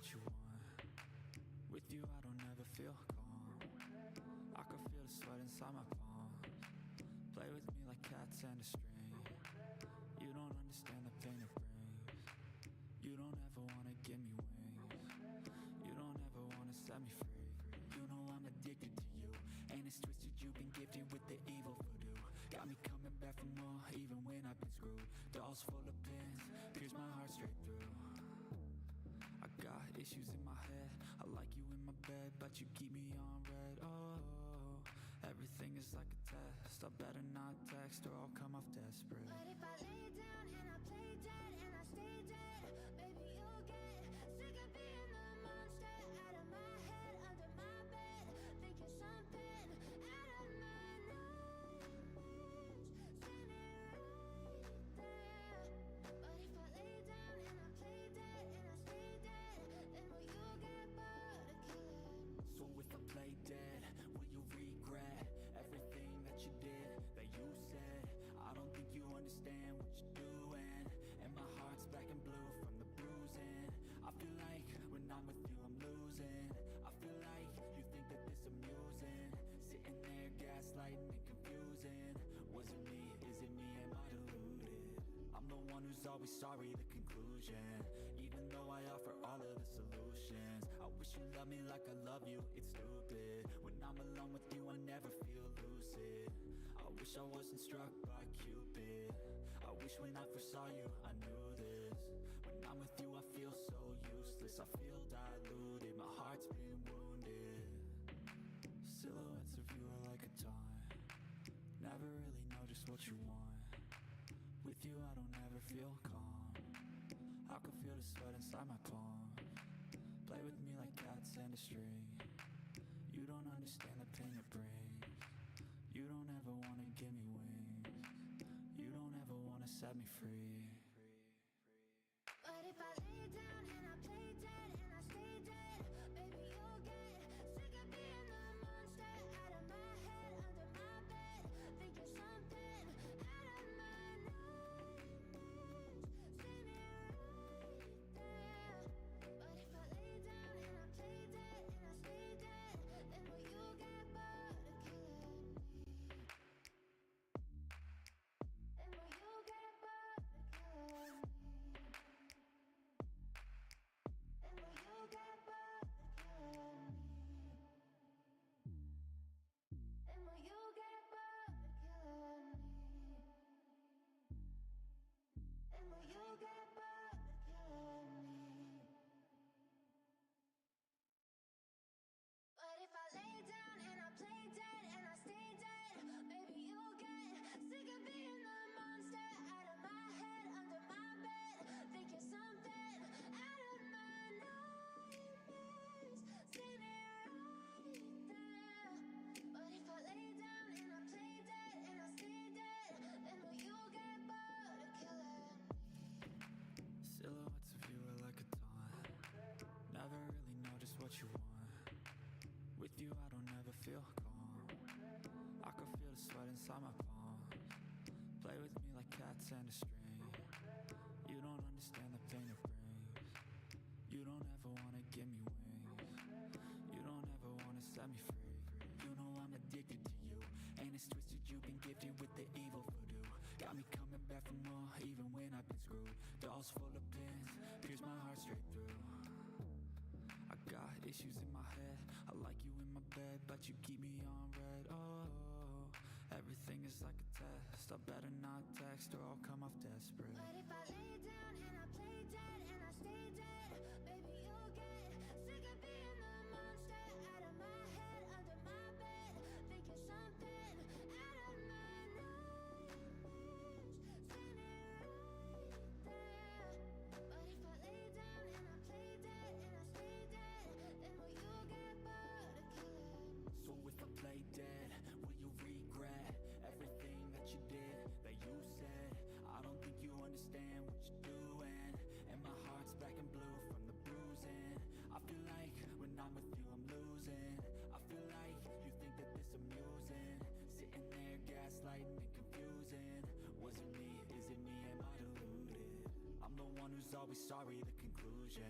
what you want. With you I don't ever feel calm. I can feel the sweat inside my palms. Play with me like cats and a string. You don't understand the pain it brings. You don't ever wanna give me wings. You don't ever wanna set me free. You know I'm addicted to you, and it's twisted you've been gifted with the evil voodoo. Got me coming back for more even when I've been screwed. Dolls full of pins, pierce my heart straight through. I got issues in my head, I like you in my bed, but you keep me on red. Oh, everything is like a test. I better not text or I'll come off desperate. But if I lay down and I play dead and I stay dead, baby you'll get sick of being the monster out of my head, under my bed. Think you're something out of my nightmares, standing right there. But if I lay down and I play dead and I stay dead, then will you get bored of killing? So if I play dead, will you regret everything that you did, that you said? I don't think you understand what you're doing, and my heart's black and blue from the bruising. I feel like when I'm with you I'm losing. I feel like you think that this amusing, sitting there gaslighting and confusing. Was it me? Is it me? Am I deluded? I'm the one who's always sorry, the conclusion, even though I offer all of the solutions. I wish you loved me like I love you, it's stupid. When I'm alone with you I never feel lucid. I wish I wasn't struck by Cupid. I wish when I first saw you I knew this. When I'm with you I feel so useless, I feel diluted, my heart's been wounded. Silhouettes of you are like a taunt. Never really know just what you want. With you I don't ever feel calm. I can feel the sweat inside my palms. Play with me like cats and a string. You don't understand the pain it brings. You don't ever wanna give me wings. You don't ever wanna set me free. But if I lay down and I play dead and I stay dead, baby you'll get sick of being the monster out of my head, under my bed. Think you're something out of my nightmares, standing right there. But if I lay down and I play dead and I stay dead, then will you get bored of killing me? Then will you get bored of killing me? And will you get bored of killing me? And will you get bored of killing me? And will you get bored of killing me? But if I lay down and I play dead and I stay dead, baby you'll get sick of being the monster out of my head, under my bed. Think you're something out of my nightmares, standing right there. But if I lay down and I play dead and I stay dead, then will you get bored of killing me? Silhouettes of you are like a taunt. Never really know just what you want. With you I don't ever feel calm. I can feel the sweat inside my palms. Play with me like cats and a string. You don't understand the pain it brings. You don't ever wanna give me wings. You don't ever wanna set me free. You know I'm addicted to you, and it's twisted you've been gifted with the evil voodoo. Got me coming back for more even when I've been screwed. Dolls full of pins, pierce my heart straight through. I got issues in my head, I like you in my bed, but you keep me on red. Oh, everything is like a test. I better not text or I'll come off desperate. But if I lay down and I play dead and I stay dead, baby you'll get sick of being the monster out of my head, under my bed. Think you're something out of my nightmares, standing right there. But if I lay down and I play dead and I stay dead, then will you get bored of killing me? So if I play dead, will you regret everything that you did, that you said? I don't think you understand one who's always sorry, the conclusion.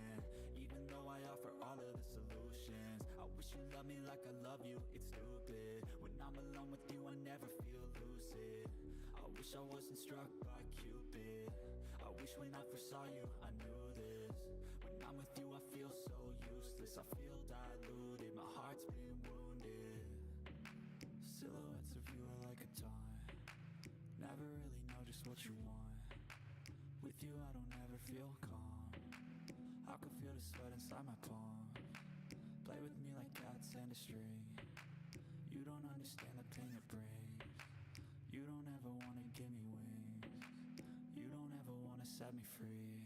Even though I offer all of the solutions, I wish you loved me like I love you, it's stupid. When I'm alone with you, I never feel lucid. I wish I wasn't struck by Cupid. I wish when I first saw you, I knew this. When I'm with you, I feel so useless. I feel diluted, my heart's been wounded. Silhouettes of you are like a taunt. Never really know just what you want. With you I don't ever feel calm. I can feel the sweat inside my palm. Play with me like cats and a string. You don't understand the pain it brings. You don't ever wanna give me wings. You don't ever wanna set me free.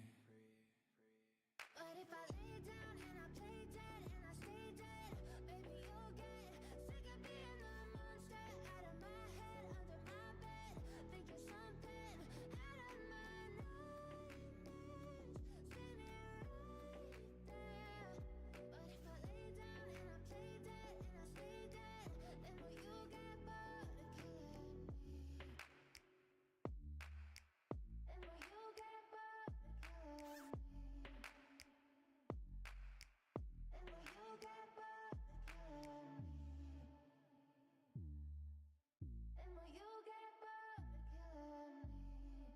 But if I lay down and I play dead and I stay dead, baby you'll get sick of being the monster out of my head, under my bed. Think you're something out of my nightmares. See me right there. But if I lay down and I play dead and I stay dead, then will you get bored of killing me? And will you get bored of killing me? And will you get bored of killing me? And will you get bored of killing me?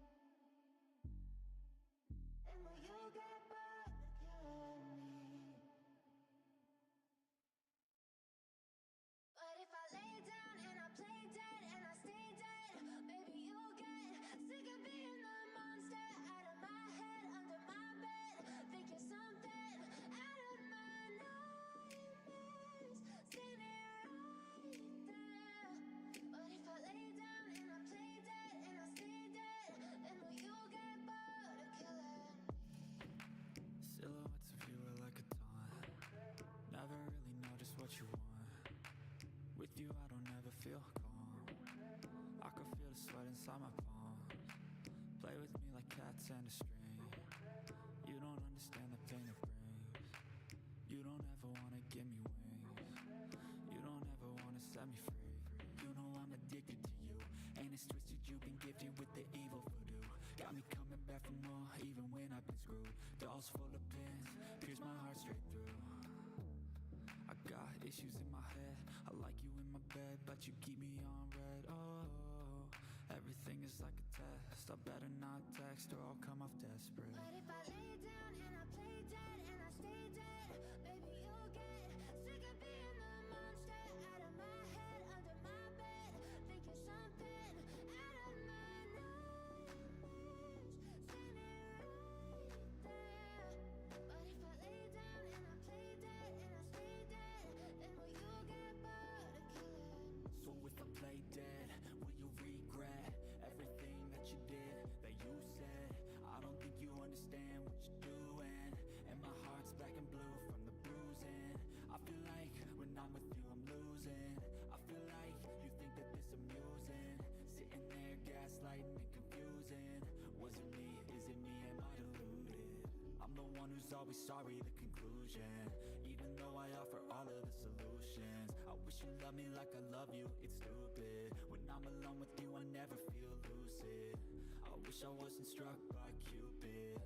And will you get bored of killing me? But if I lay down and I play dead and I stay dead, baby you'll get sick of being the monster out of my head, under my bed. Think you're something out of my nightmares. See me right there. But if I lay down and I play dead and I stay dead, then will you get bored of killing me? Silhouettes of you are like a taunt. Never really know just what you want. With you I don't ever feel calm. I can feel the sweat inside my palms. Play with me like cats and a string. You don't understand the pain it brings. You don't ever wanna give me wings. You don't ever wanna set me free. You know I'm addicted to you, and it's twisted, you've been gifted with the evil voodoo. Got me coming back for more, even when I've been screwed. Dolls full of pins, pierce my heart straight through. I got issues in my head. I like you in my bed, but you keep me on red. Oh, everything is like a test. I better not text or I'll come off desperate. But if I lay down and I play dead and I stay dead, baby you'll get sick of being the monster out of my head, under my bed. Think you're something out of my nightmares. See me right there. But if I lay down and I play dead and I stay dead, then will you get bored of killing me? So if I play dead, will you regret everything that you did, that you said? I don't think you understand what you're doing, and my heart's black and blue from the bruising. I feel like when I'm with you I'm losing. I feel like you think that this amusing, sitting there gaslighting and confusing. Was it me? Is it me? Am I deluded? I'm the one who's always sorry, the conclusion. Even though I offer all of the solutions, I wish you loved me like I love you, it's stupid. When I'm alone with you I never feel lucid. I wish I wasn't struck by Cupid.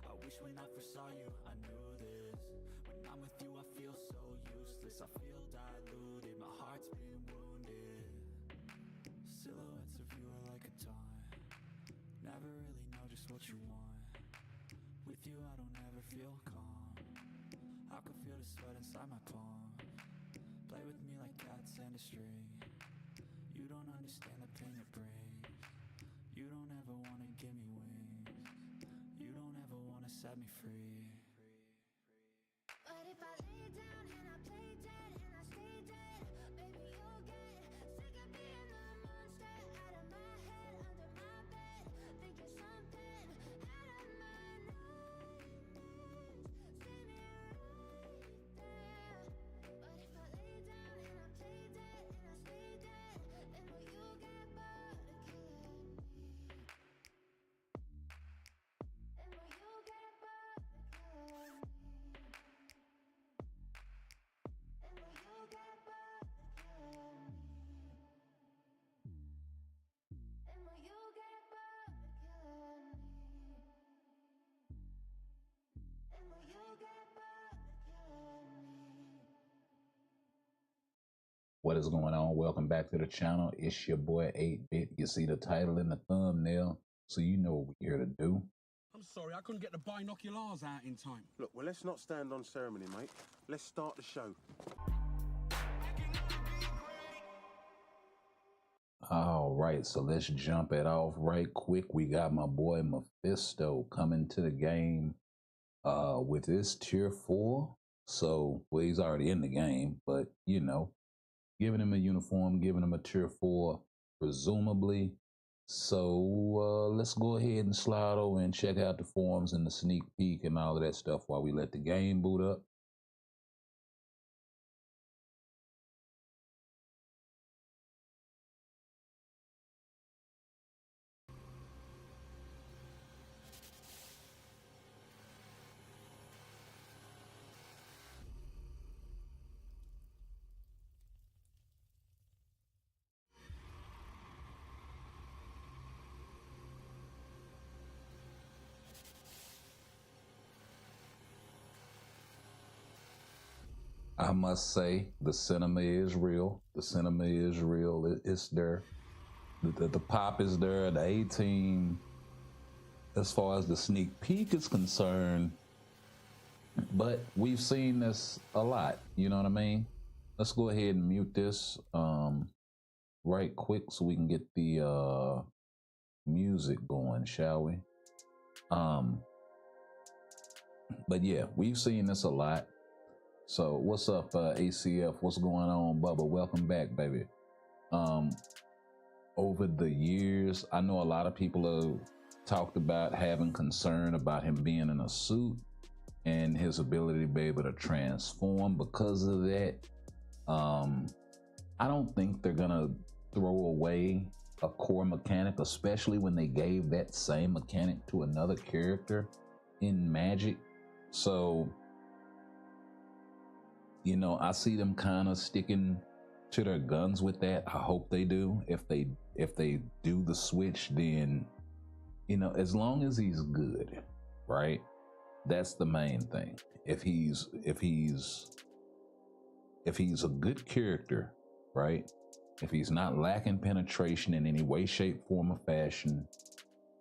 I wish when I first saw you I knew this. When I'm with you I feel so useless. I feel diluted, my heart's been wounded. Silhouettes of you are like a taunt. Never really know just what you want. With you I don't ever feel calm. I can feel the sweat inside my palms. Play with me like cats and a string. You don't understand the pain it brings. You don't ever wanna give me wings. You don't ever wanna set me free. But if I lay down and I play dead and I stay dead, baby you'll get sick of being the monster out of my head, under my bed. Think you're something out of my nightmares. See me right there. But if I lay down and I play dead and I stay dead, then will you get bored of killing me? And will you get bored of killing me? What is going on? Welcome back to the channel. It's your boy 8-Bit. You see the title in the thumbnail, so you know what we're here to do. I'm sorry, I couldn't get the binoculars out in time. Look, well, let's not stand on ceremony, mate. Let's start the show. All right, so let's jump it off right quick. We got my boy Mephisto coming to the game with his tier 4. So, well, he's already in the game, but you know, giving him a uniform, giving him a tier 4, presumably. So let's go ahead and slide over and check out the forums and the sneak peek and all of that stuff while we let the game boot up. I must say, the cinema is real. The cinema is real. It's there. The pop is there. The A-team, as far as the sneak peek is concerned, but we've seen this a lot. You know what I mean? Let's go ahead and mute this right quick so we can get the music going, shall we? But yeah, we've seen this a lot. So what's up, ACF? What's going on, Bubba? Welcome back, baby. Over the years, I know a lot of people have talked about having concern about him being in a suit and his ability to be able to transform because of that. I don't think they're gonna throw away a core mechanic, especially when they gave that same mechanic to another character in Magic. So, you know, I see them kind of sticking to their guns with that. I hope they do. If they do the switch, then, you know, as long as he's good, right? That's the main thing. If he's a good character, right? If he's not lacking penetration in any way, shape, form, or fashion,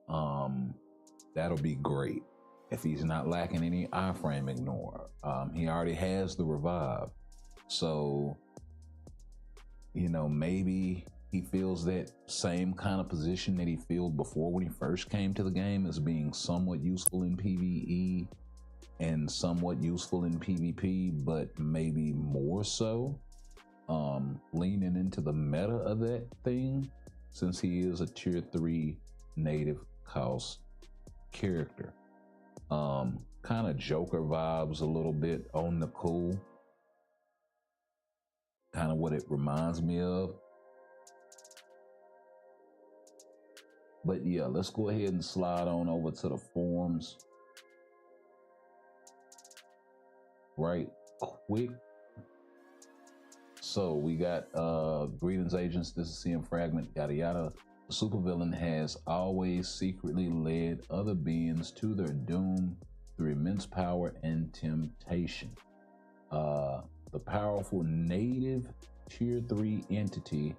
that'll be great. If he's not lacking any iframe ignore, he already has the revive. So, you know, maybe he feels that same kind of position that he filled before when he first came to the game as being somewhat useful in PvE and somewhat useful in PvP, but maybe more so leaning into the meta of that thing, since he is a tier 3 native cost character. Kind of Joker vibes a little bit on the cool. Kind of what it reminds me of. But yeah, let's go ahead and slide on over to the forums right quick. So we got greetings agents, this is CM Fragment, yada yada. The supervillain has always secretly led other beings to their doom through immense power and temptation. The powerful native tier 3 entity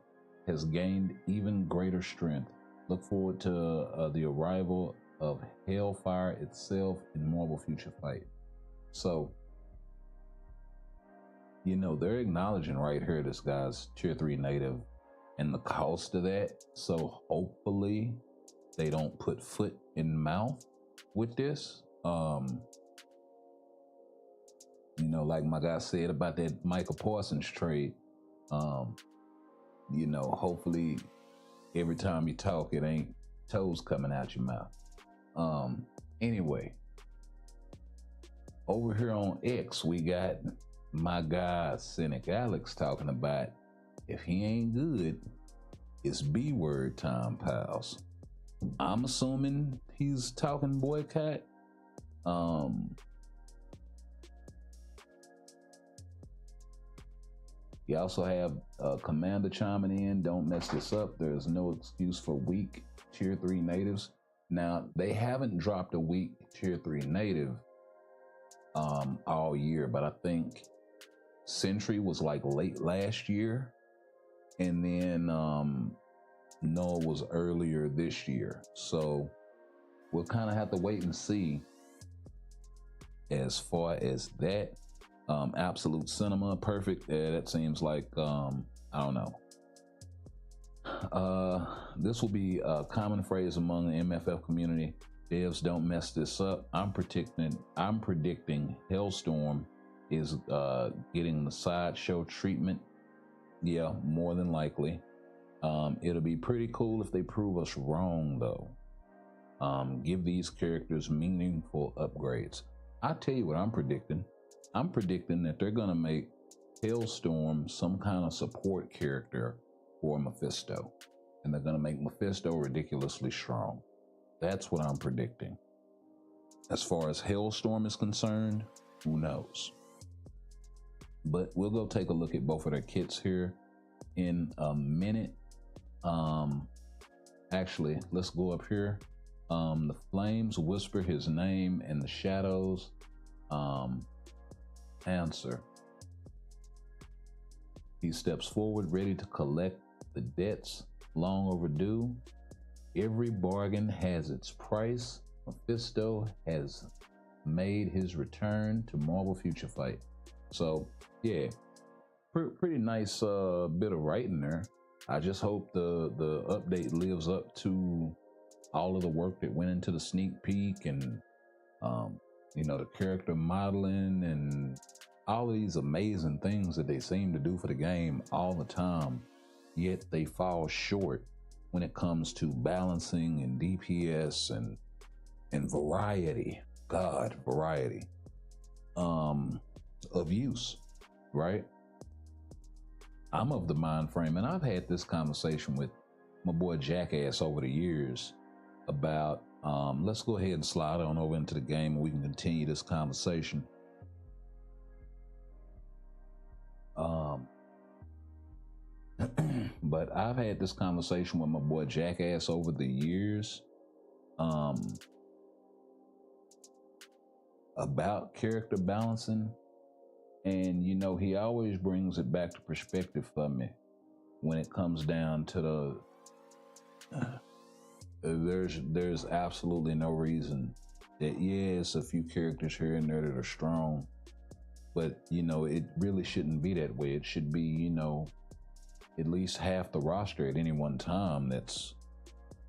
has gained even greater strength. Look forward to the arrival of Hellfire itself in Marvel Future Fight. So, you know, they're acknowledging right here this guy's tier 3 native and the cost of that. So hopefully they don't put foot in mouth with this. You know, like my guy said about that Michael Parsons trade, you know, hopefully every time you talk, it ain't toes coming out your mouth. Anyway, over here on X, we got my guy Cynic Alex talking about if he ain't good, it's B-word time, pals. I'm assuming he's talking boycott. You also have Commander chiming in, don't mess this up. There's no excuse for weak tier 3 natives. Now, they haven't dropped a weak tier 3 native all year, but I think Sentry was like late last year And then Noah was earlier this year. So we'll kind of have to wait and see as far as that. Absolute Cinema, perfect. Yeah, that seems like, I don't know. This will be a common phrase among the MFF community. Devs, don't mess this up. I'm predicting Hellstorm is getting the sideshow treatment. Yeah, more than likely. It'll be pretty cool if they prove us wrong, though. Give these characters meaningful upgrades. I tell you what I'm predicting. I'm predicting that they're gonna make Hellstorm some kind of support character for Mephisto, and they're gonna make Mephisto ridiculously strong. That's what I'm predicting. As far as Hellstorm is concerned, who knows? But we'll go take a look at both of their kits here in a minute. Actually, let's go up here. The flames whisper his name, and the shadows answer. He steps forward, ready to collect the debts long overdue. Every bargain has its price. Mephisto has made his return to Marvel Future Fight. So yeah, pretty nice bit of writing there. I just hope the update lives up to all of the work that went into the sneak peek, and you know, the character modeling and all of these amazing things that they seem to do for the game all the time, yet they fall short when it comes to balancing and DPS and variety. God, variety of use, right? I'm of the mind frame, and I've had this conversation with my boy Jackass over the years about, let's go ahead and slide on over into the game and we can continue this conversation. But I've had this conversation with my boy Jackass over the years about character balancing, and you know, he always brings it back to perspective for me when it comes down to there's absolutely no reason that, yes, a few characters here and there that are strong, but you know, it really shouldn't be that way. It should be, you know, at least half the roster at any one time that's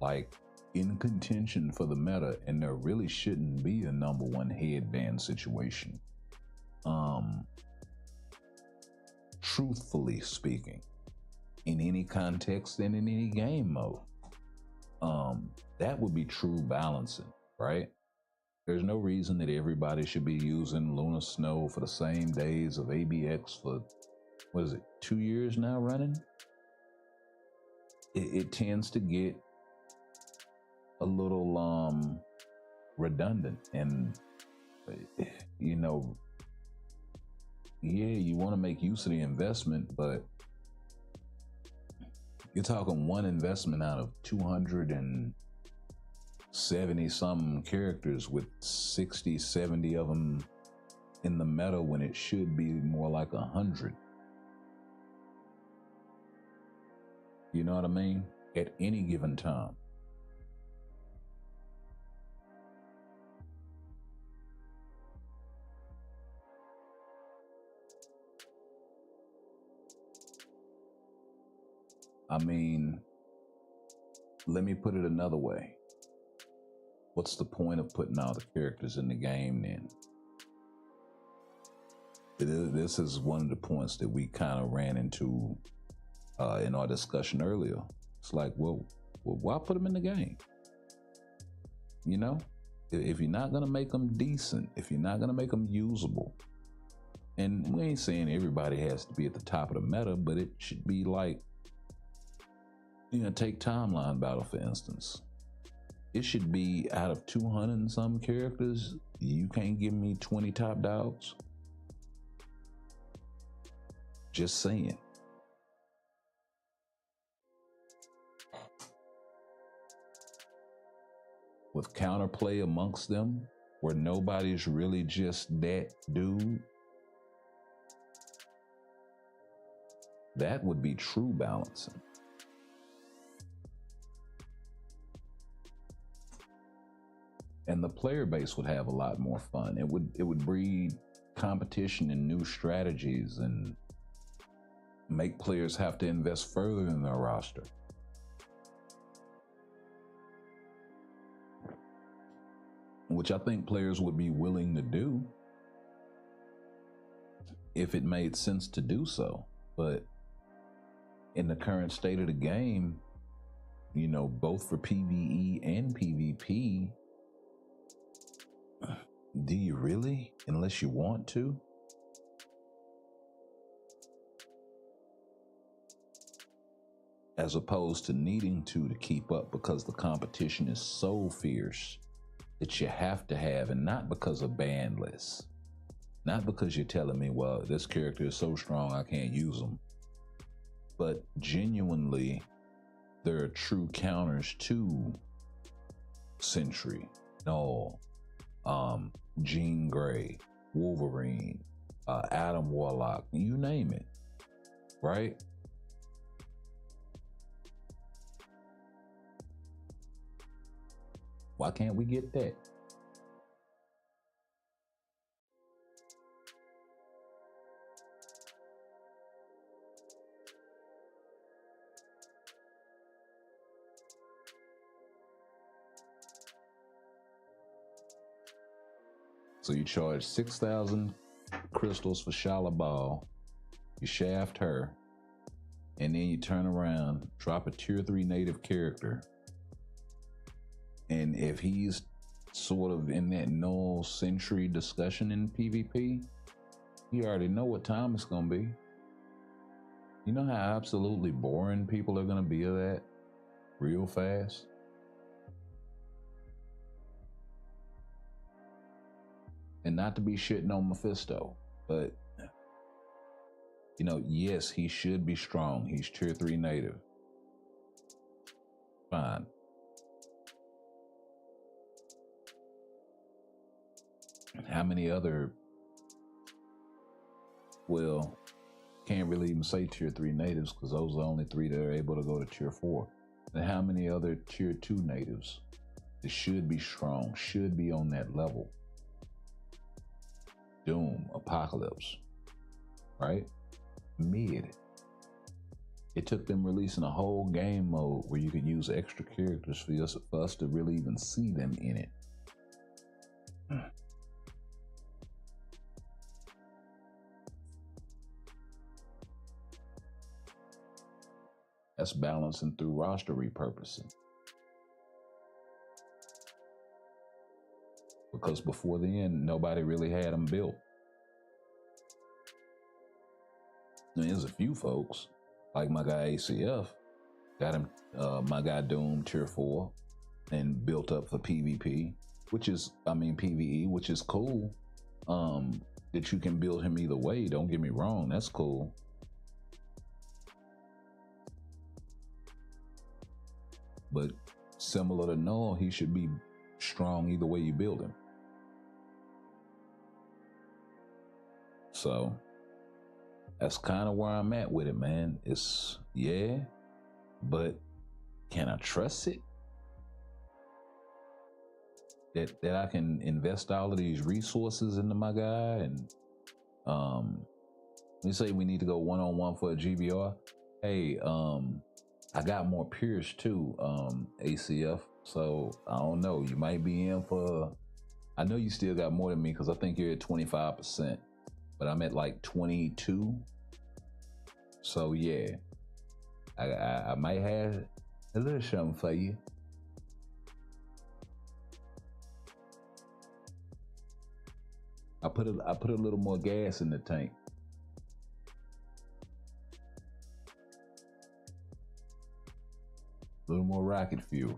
like in contention for the meta, and there really shouldn't be a number one headband situation. Truthfully speaking, in any context and in any game mode, that would be true balancing, right? There's no reason that everybody should be using Luna Snow for the same days of ABX for, what is it, 2 years now running? It tends to get a little redundant, and you know, yeah, you want to make use of the investment, but you're talking one investment out of 270 some characters with 60, 70 of them in the meta, when it should be more like 100. You know what I mean? At any given time. I mean, let me put it another way. What's the point of putting all the characters in the game then? This is one of the points that we kind of ran into in our discussion earlier. It's like, well, why put them in the game? You know, if you're not gonna make them decent, if you're not gonna make them usable, and we ain't saying everybody has to be at the top of the meta, but it should be like, you know, take Timeline Battle for instance. It should be out of 200 and some characters, you can't give me 20 top dogs. Just saying. With counterplay amongst them, where nobody's really just that dude, That would be true balancing. And the player base would have a lot more fun. It would breed competition and new strategies and make players have to invest further in their roster. Which I think players would be willing to do if it made sense to do so. But in the current state of the game, you know, both for PvE and PvP, do you really? Unless you want to? As opposed to needing to keep up because the competition is so fierce that you have to have, and not because of ban lists. Not because you're telling me, well, this character is so strong I can't use them. But genuinely, there are true counters to Sentry, Null, Jean Grey, Wolverine, Adam Warlock, you name it, right? Why can't we get that? So you charge 6,000 crystals for Shala Ball, you shaft her, and then you turn around, drop a tier 3 native character. And if he's sort of in that null Sentry discussion in PvP, you already know what time it's gonna be. You know how absolutely boring people are gonna be of that real fast? And not to be shitting on Mephisto, but you know, yes, he should be strong. He's tier 3 native. Fine. How many other, well, can't really even say tier 3 natives because those are the only 3 that are able to go to tier 4. And how many other tier 2 natives that should be strong, should be on that level? Doom, Apocalypse, right? Mid. It took them releasing a whole game mode where you could use extra characters for us to really even see them in it. That's balancing through roster repurposing. Because before the end, nobody really had them built. I mean, there's a few folks, like my guy ACF, got him, my guy Doom tier 4, and built up for PvP, which is, I mean PvE, which is cool. That you can build him either way, don't get me wrong, that's cool. But similar to Null, he should be strong either way you build him. So that's kind of where I'm at with it, man. It's, yeah, but can I trust it? That I can invest all of these resources into my guy, and we say we need to go one-on-one for a GBR. Hey, I got more peers too, ACF. So I don't know. You might be in for. I know you still got more than me because I think you're at 25%, but I'm at like 22. So yeah, I might have a little something for you. I put a little more gas in the tank. A little more rocket fuel.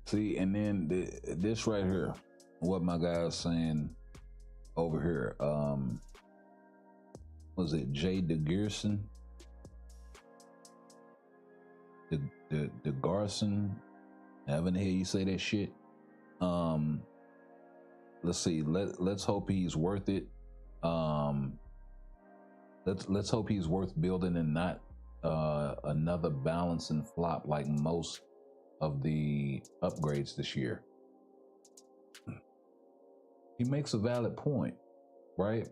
See, and then this right here, what my guy's saying over here, was it Jay DeGearson? The Garson? I haven't heard you say that shit. Let's see. Let's hope he's worth it. Let's hope he's worth building and not another balance and flop like most of the upgrades this year. He makes a valid point, right?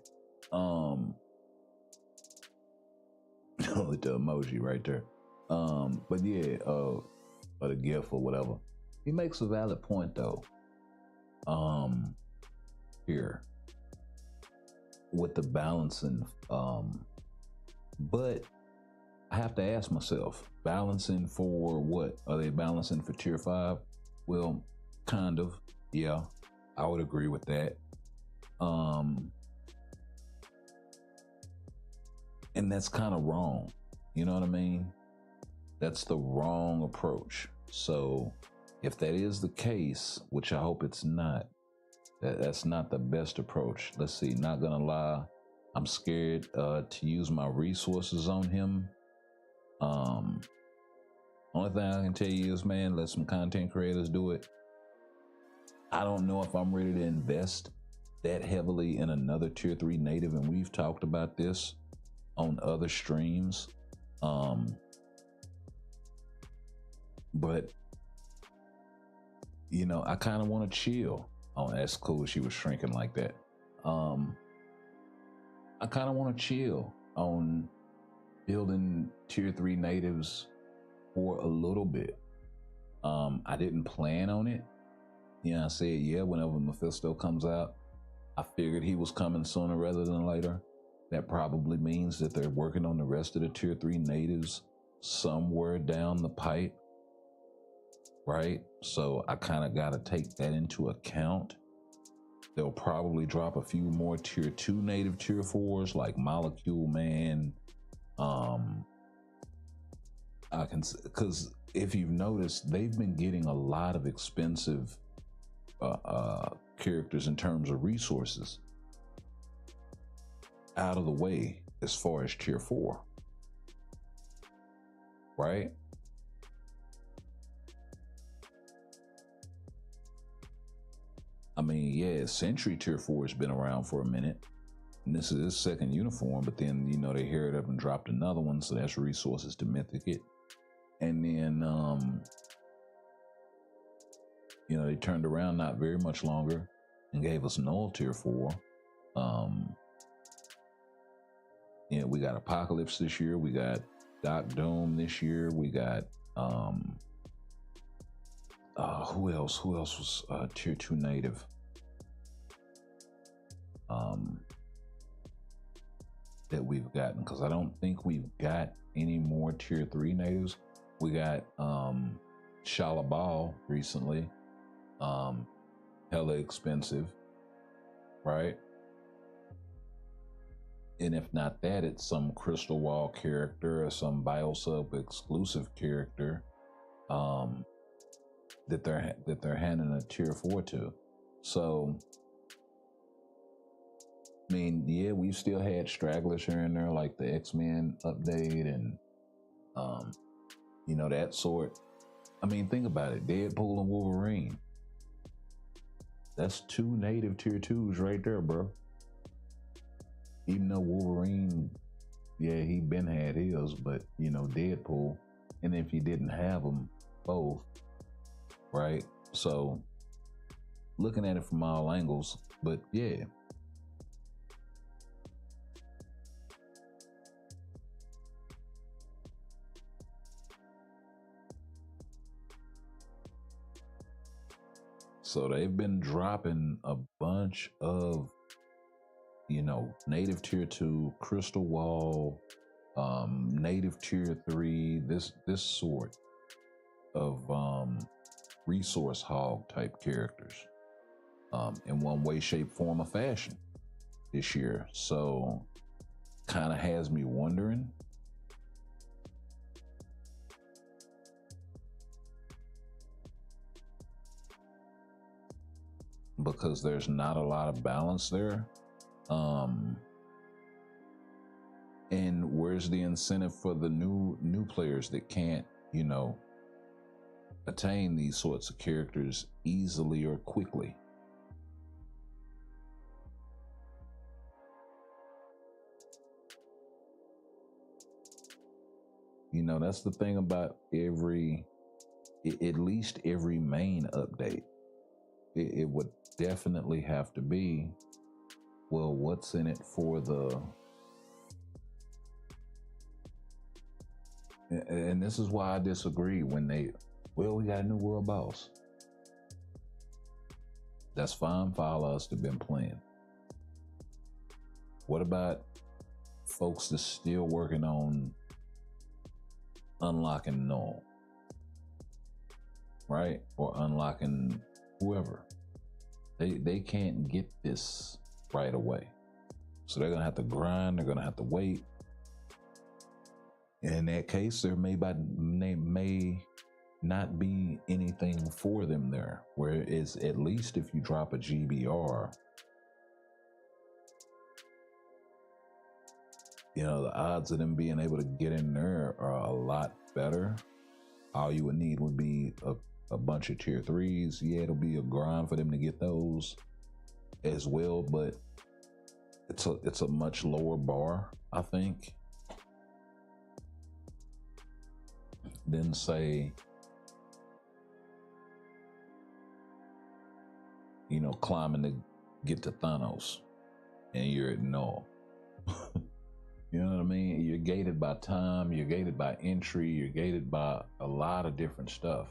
With the emoji right there. But yeah, or the GIF or whatever. He makes a valid point though. Here with the balancing, but I have to ask myself, balancing for what? Are they balancing for tier 5? Well, kind of, yeah, I would agree with that. And that's kind of wrong. You know what I mean? That's the wrong approach. So if that is the case, which I hope it's not, that's not the best approach. Let's see, not gonna lie, I'm scared to use my resources on him. Only thing I can tell you is, man, let some content creators do it. I don't know if I'm ready to invest that heavily in another tier 3 native, and we've talked about this on other streams. But you know, I kind of want to chill. Oh, that's cool. She was shrinking like that. I kind of want to chill on building tier 3 natives for a little bit. I didn't plan on it. You know, I said, yeah, whenever Mephisto comes out, I figured he was coming sooner rather than later. That probably means that they're working on the rest of the tier 3 natives somewhere down the pipe. Right? So I kind of got to take that into account. They'll probably drop a few more tier 2 native tier 4s like Molecule Man. Because if you've noticed, they've been getting a lot of expensive characters in terms of resources out of the way as far as tier 4. Right? I mean, yeah, Sentry tier 4 has been around for a minute, and this is his second uniform, but then, you know, they hurried up and dropped another one, so that's resources to mythic it. And then, you know, they turned around not very much longer and gave us Null tier 4. Yeah, we got Apocalypse this year, we got Doc Doom this year, we got, who else was tier 2 native? That we've gotten, because I don't think we've got any more tier 3 natives. We got Shalabal recently, hella expensive, right? And if not that, it's some Crystal Wall character or some Biosub exclusive character that they're handing a tier 4 to. So I mean, yeah, we've still had stragglers here and there, like the X-Men update and, you know, that sort. I mean, think about it. Deadpool and Wolverine. That's 2 native tier 2s right there, bro. Even though Wolverine, yeah, he been had his, but, you know, Deadpool. And if you didn't have them both, right? So, looking at it from all angles, but yeah. So they've been dropping a bunch of, you know, native tier 2, Crystal Wall, native tier 3, this sort of resource hog type characters in one way, shape, form, or fashion this year. So kind of has me wondering, because there's not a lot of balance there. And where's the incentive for the new players that can't, you know, attain these sorts of characters easily or quickly? You know, that's the thing about at least every main update. It would definitely have to be, well, what's in it for the... And this is why I disagree when well, we got a new world boss. That's fine for all of us to have been playing. What about folks that's still working on unlocking Null, right? Or unlocking whoever. They can't get this right away. So they're gonna have to grind, they're gonna have to wait. And in that case, there may not be anything for them there. Whereas at least if you drop a GBR, you know, the odds of them being able to get in there are a lot better. All you would need would be a bunch of tier 3s. Yeah, it'll be a grind for them to get those as well, but it's a much lower bar, I think, than say, you know, climbing to get to Thanos and you're at Null. You know what I mean? You're gated by time, you're gated by entry, you're gated by a lot of different stuff.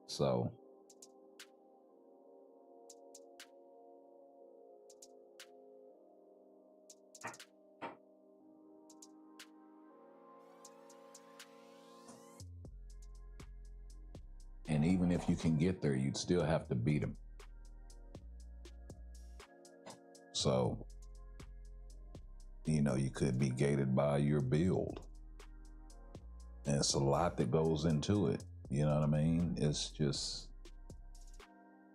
So, and even if you can get there, you'd still have to beat them. So, you know, you could be gated by your build. And it's a lot that goes into it. You know what I mean? It's just,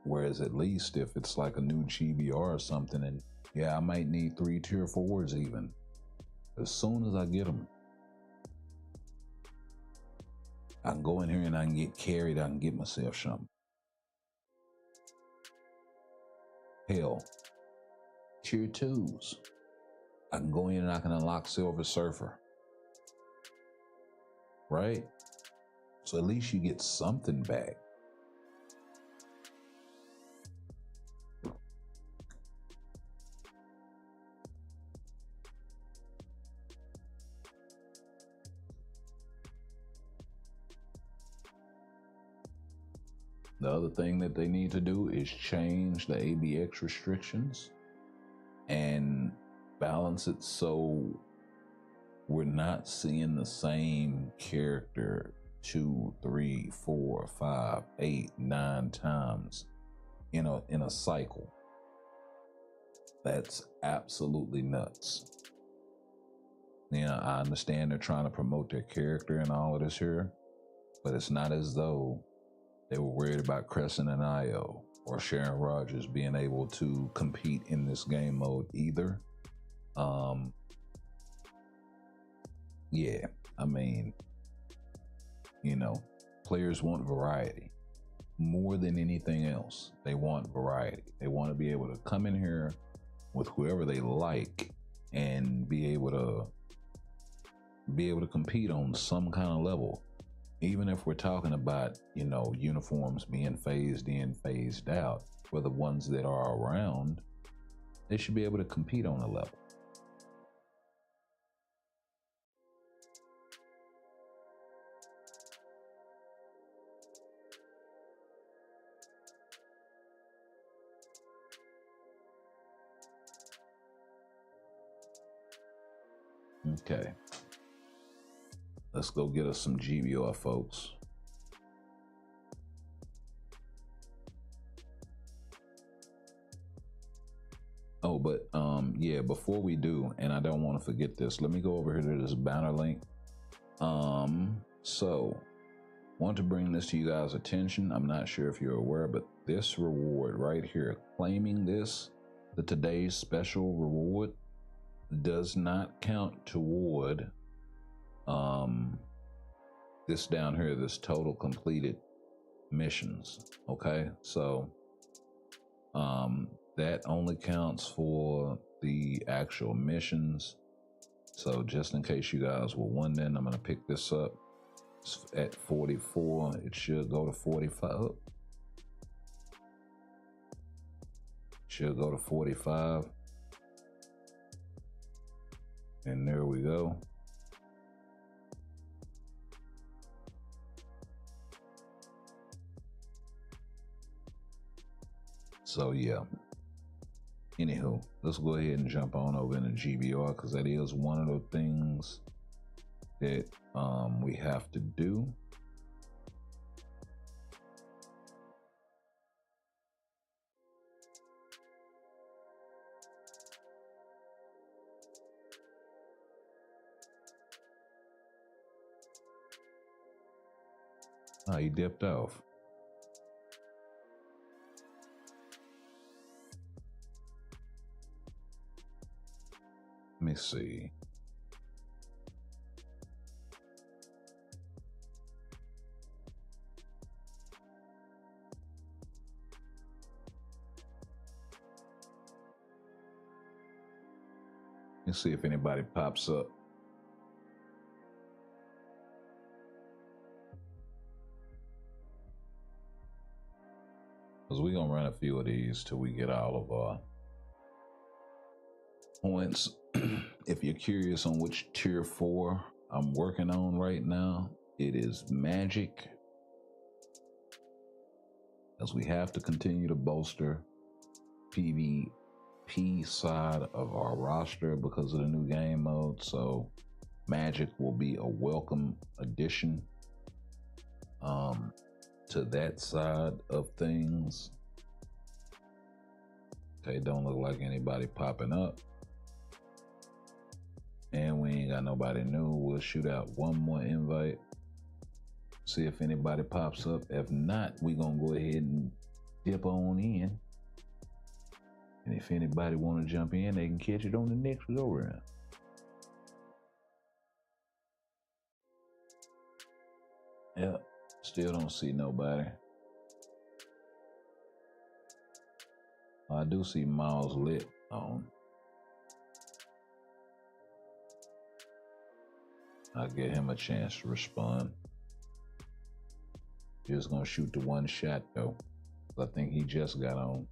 whereas at least if it's like a new GBR or something, and yeah, I might need 3 tier 4s even. As soon as I get them, I can go in here and I can get carried, I can get myself something. Hell, tier 2s. I can go in and I can unlock Silver Surfer. Right? So at least you get something back. The other thing that they need to do is change the ABX restrictions and balance it so we're not seeing the same character 2, 3, 4, 5, 8, 9 times in a cycle. That's absolutely nuts. You know, I understand they're trying to promote their character and all of this here, but it's not as though they were worried about Crescent and Io or Sharon Rogers being able to compete in this game mode either. Yeah, I mean, you know, players want variety more than anything else. They want variety. They want to be able to come in here with whoever they like and be able to compete on some kind of level. Even if we're talking about, you know, uniforms being phased in, phased out, for the ones that are around, they should be able to compete on a level. Okay. Let's go get us some GBR, folks. Oh, but yeah, before we do, and I don't want to forget this, let me go over here to this banner link. So Want to bring this to you guys' attention. I'm not sure if you're aware, but this reward right here, claiming this, the today's special reward, does not count toward this down here, this total completed missions. Okay, so that only counts for the actual missions. So just in case you guys were wondering, I'm gonna pick this up. It's at 44. It should go to 45. Should go to 45. And there we go. So yeah. Anywho, let's go ahead and jump on over into GBR, because that is one of the things that we have to do. Oh, he dipped off. Let me see. Let's see if anybody pops up. Because we're going to run a few of these till we get all of our points. If you're curious on which tier 4 I'm working on right now, it is magic. As we have to continue to bolster PvP side of our roster because of the new game mode. So magic will be a welcome addition to that side of things. Okay, don't look like anybody popping up. And we ain't got nobody new. We'll shoot out one more invite. See if anybody pops up. If not, we gonna go ahead and dip on in. And if anybody wanna jump in, they can catch it on the next go round. Yep, still don't see nobody. I do see Miles lit on. I'll give him a chance to respond. Just gonna shoot the one shot though. I think he just got on.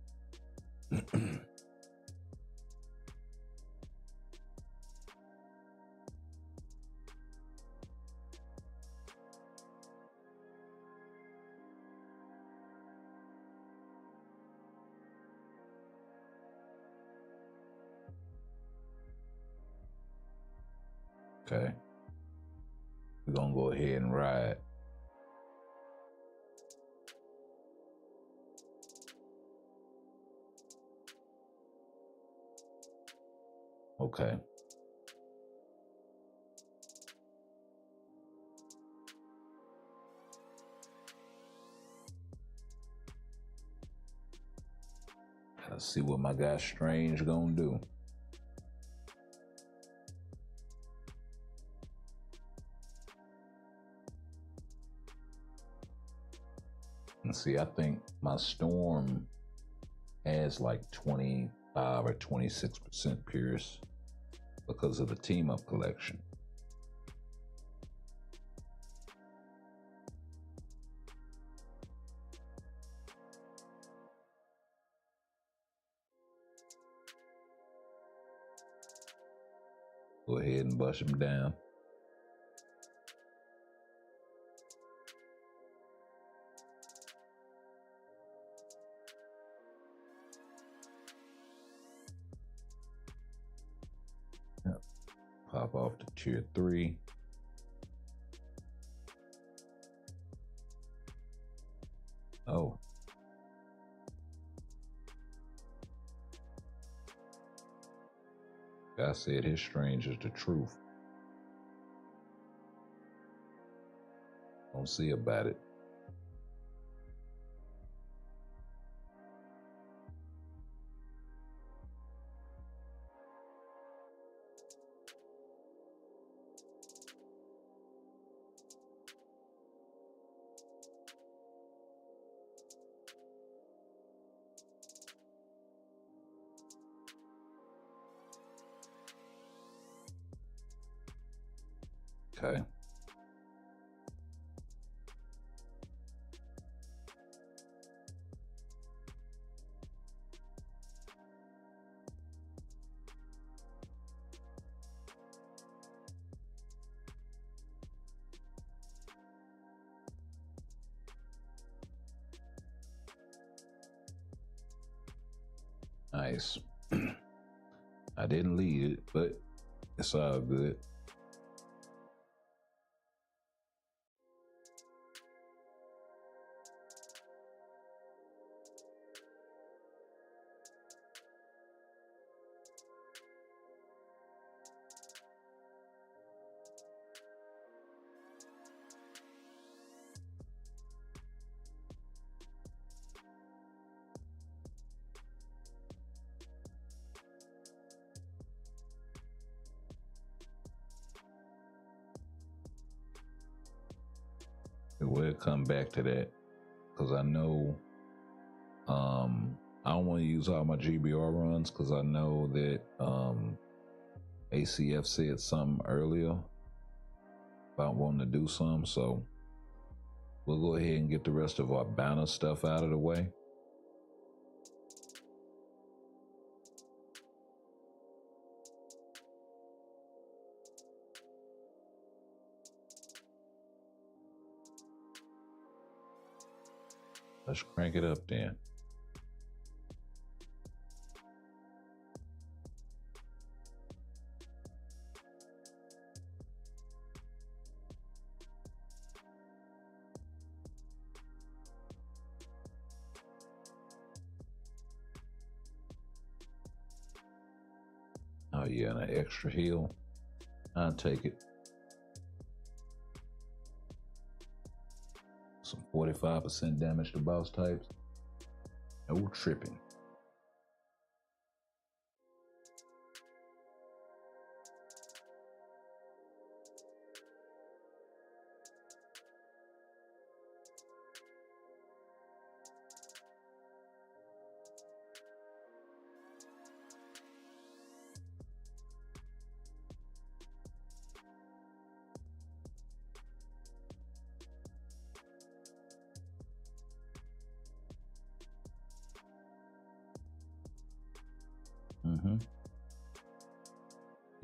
Okay. We're gonna go ahead and ride. Okay. Let's see what my guy Strange gonna do. And see, I think my Storm has like 25 or 26% Pierce because of the team up collection. Go ahead and bust him down. Yep. Pop off to tier 3. Oh. I said his Strange is the truth. Gonna see about it. Okay. Nice. I didn't lead it, but it's all good. We'll come back to that because I know I don't want to use all my GBR runs because I know that ACF said something earlier about wanting to do some, so we'll go ahead and get the rest of our banner stuff out of the way. Let's crank it up then. Oh yeah, and an extra heal. I'll take it. Some 45% damage to boss types. No tripping.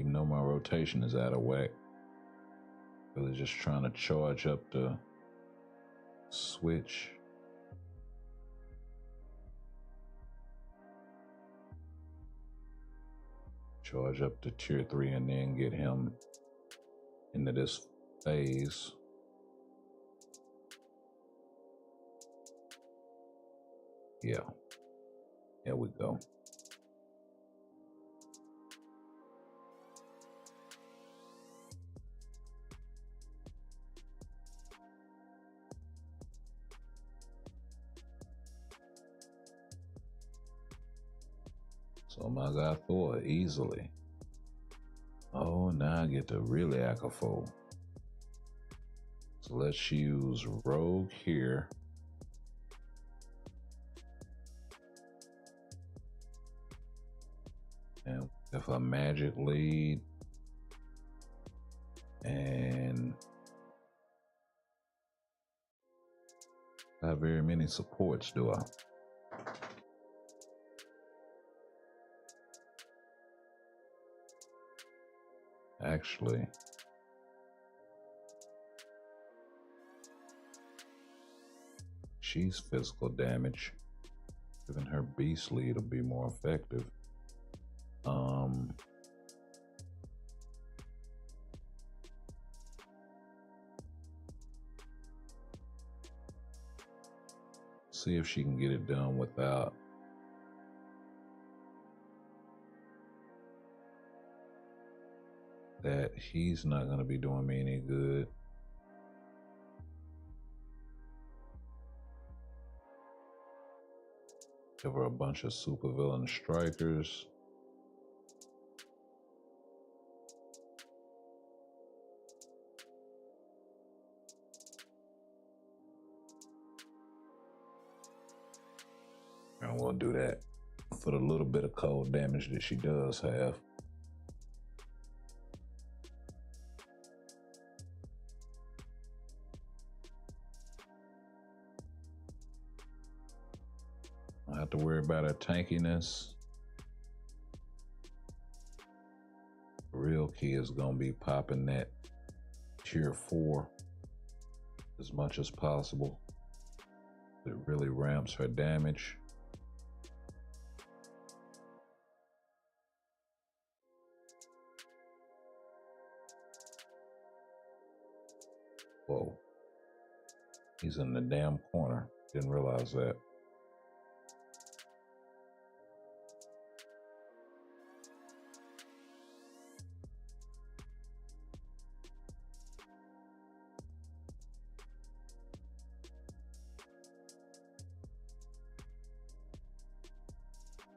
Even though my rotation is out of whack, really just trying to charge up the switch. Charge up to tier 3 and then get him into this phase. Yeah. There we go. So my guy Thor easily. Oh, now I get to really act a fool. So let's use Rogue here. And if I magic lead and not very many supports, do I? Actually, she's physical damage. Giving her beast lead will be more effective. See if she can get it done without that. He's not going to be doing me any good. Give her a bunch of supervillain strikers. And we'll do that for the little bit of cold damage that she does have. I don't have to worry about her tankiness. The real key is going to be popping that tier 4 as much as possible. It really ramps her damage. Whoa. He's in the damn corner. Didn't realize that.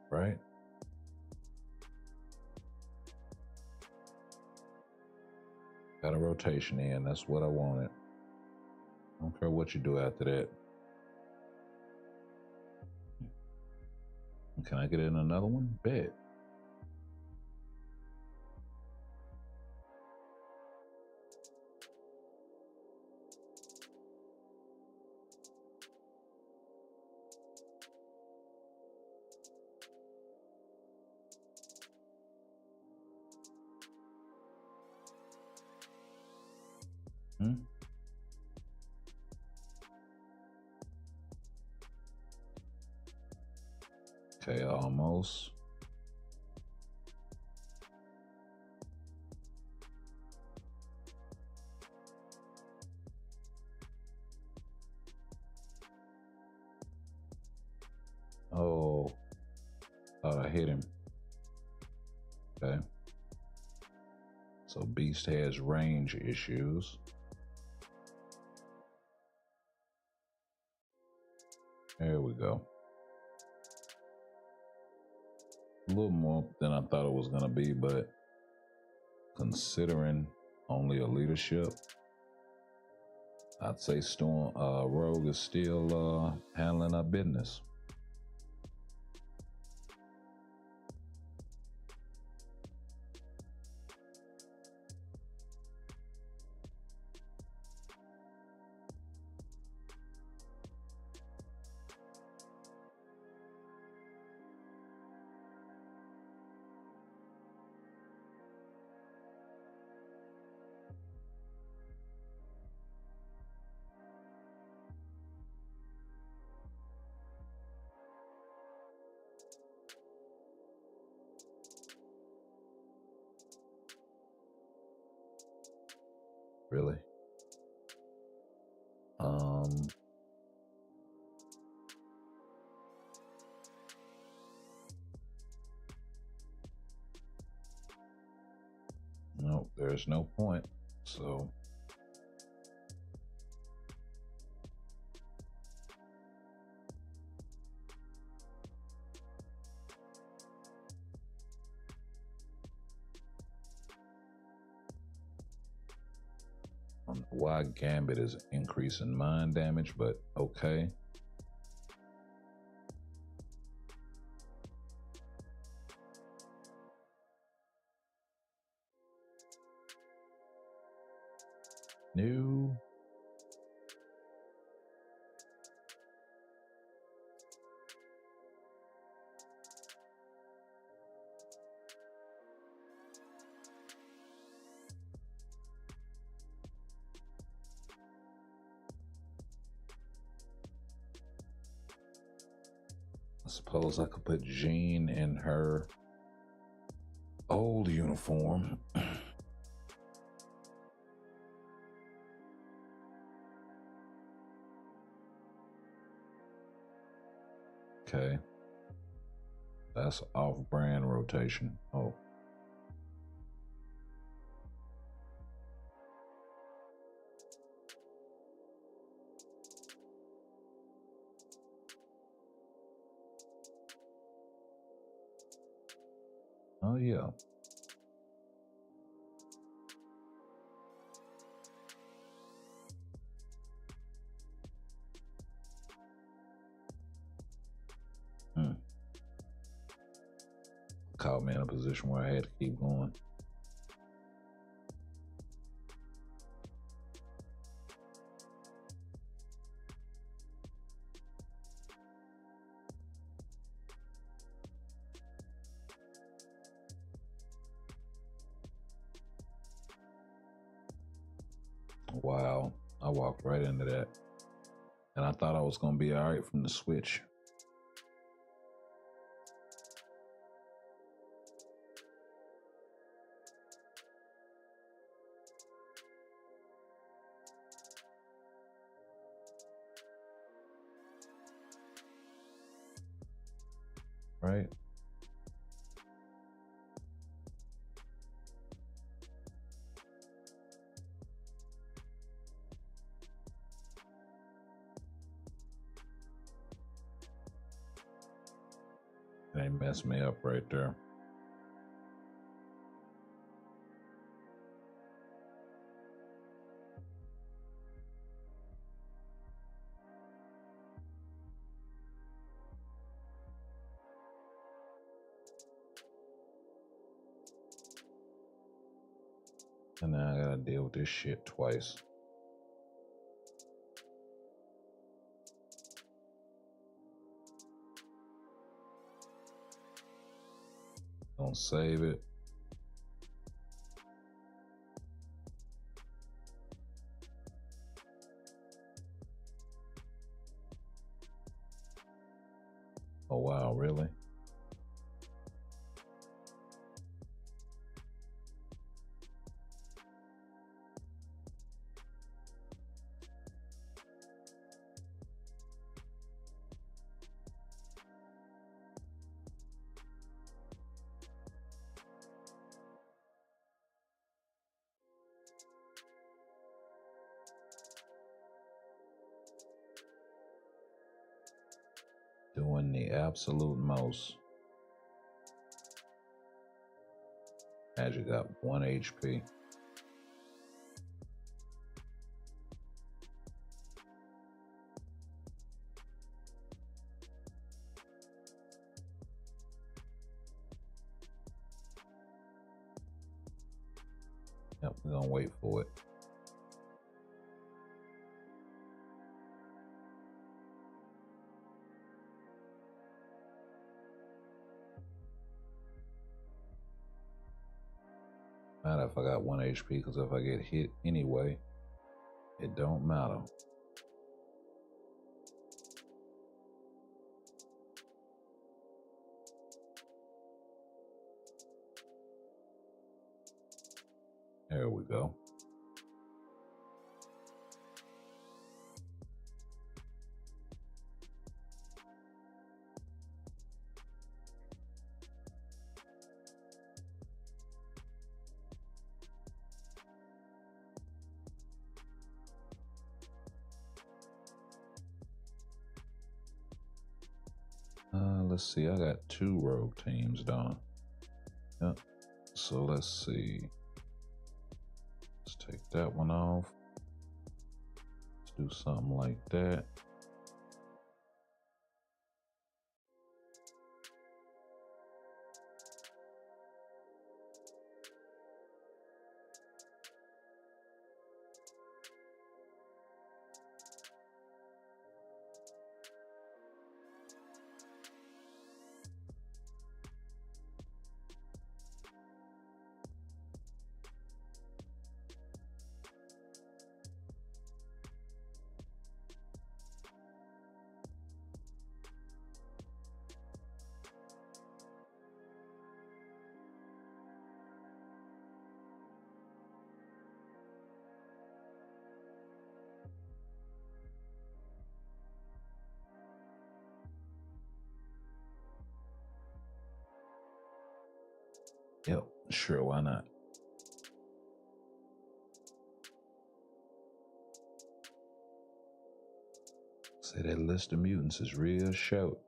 Right? Got a rotation in. That's what I wanted. I don't care what you do after that. Can I get in another one? Bet. Okay, almost. Oh, thought I hit him. Okay. So Beast has range issues. There we go. A little more than I thought it was going to be, but considering only a leadership, I'd say Rogue is still handling our business. Really? No, there's no point. So I don't know why Gambit is increasing mind damage, but okay. New. I suppose I could put Jean in her old uniform. Okay. That's off-brand rotation. Oh. Oh, yeah. Caught me in a position where I had to keep going. Wow, I walked right into that. And I thought I was going to be all right from the switch. Right? They messed me up right there. And now I gotta deal with this shit twice. Don't save it. Oh wow, really? Doing the absolute most. Magic got 1 HP. Yep, we're gonna wait for it. Matter if I got 1 HP, because if I get hit anyway, it don't matter. There we go. Let's see, I got 2 rogue teams done. Yep. So let's see. Let's take that one off. Let's do something like that. Yep, sure, why not? Say that list of mutants is real short.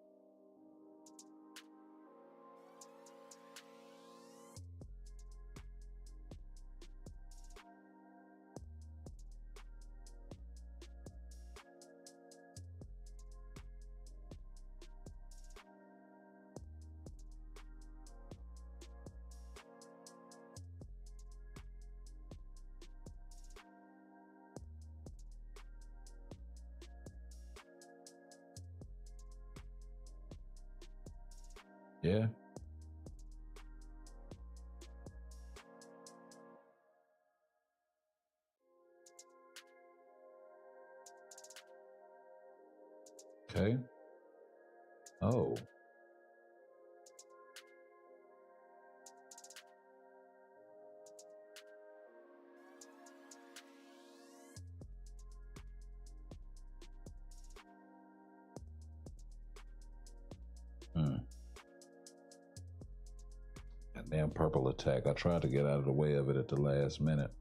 Yeah. Okay. Oh. Hmm. That damn purple attack. I tried to get out of the way of it at the last minute.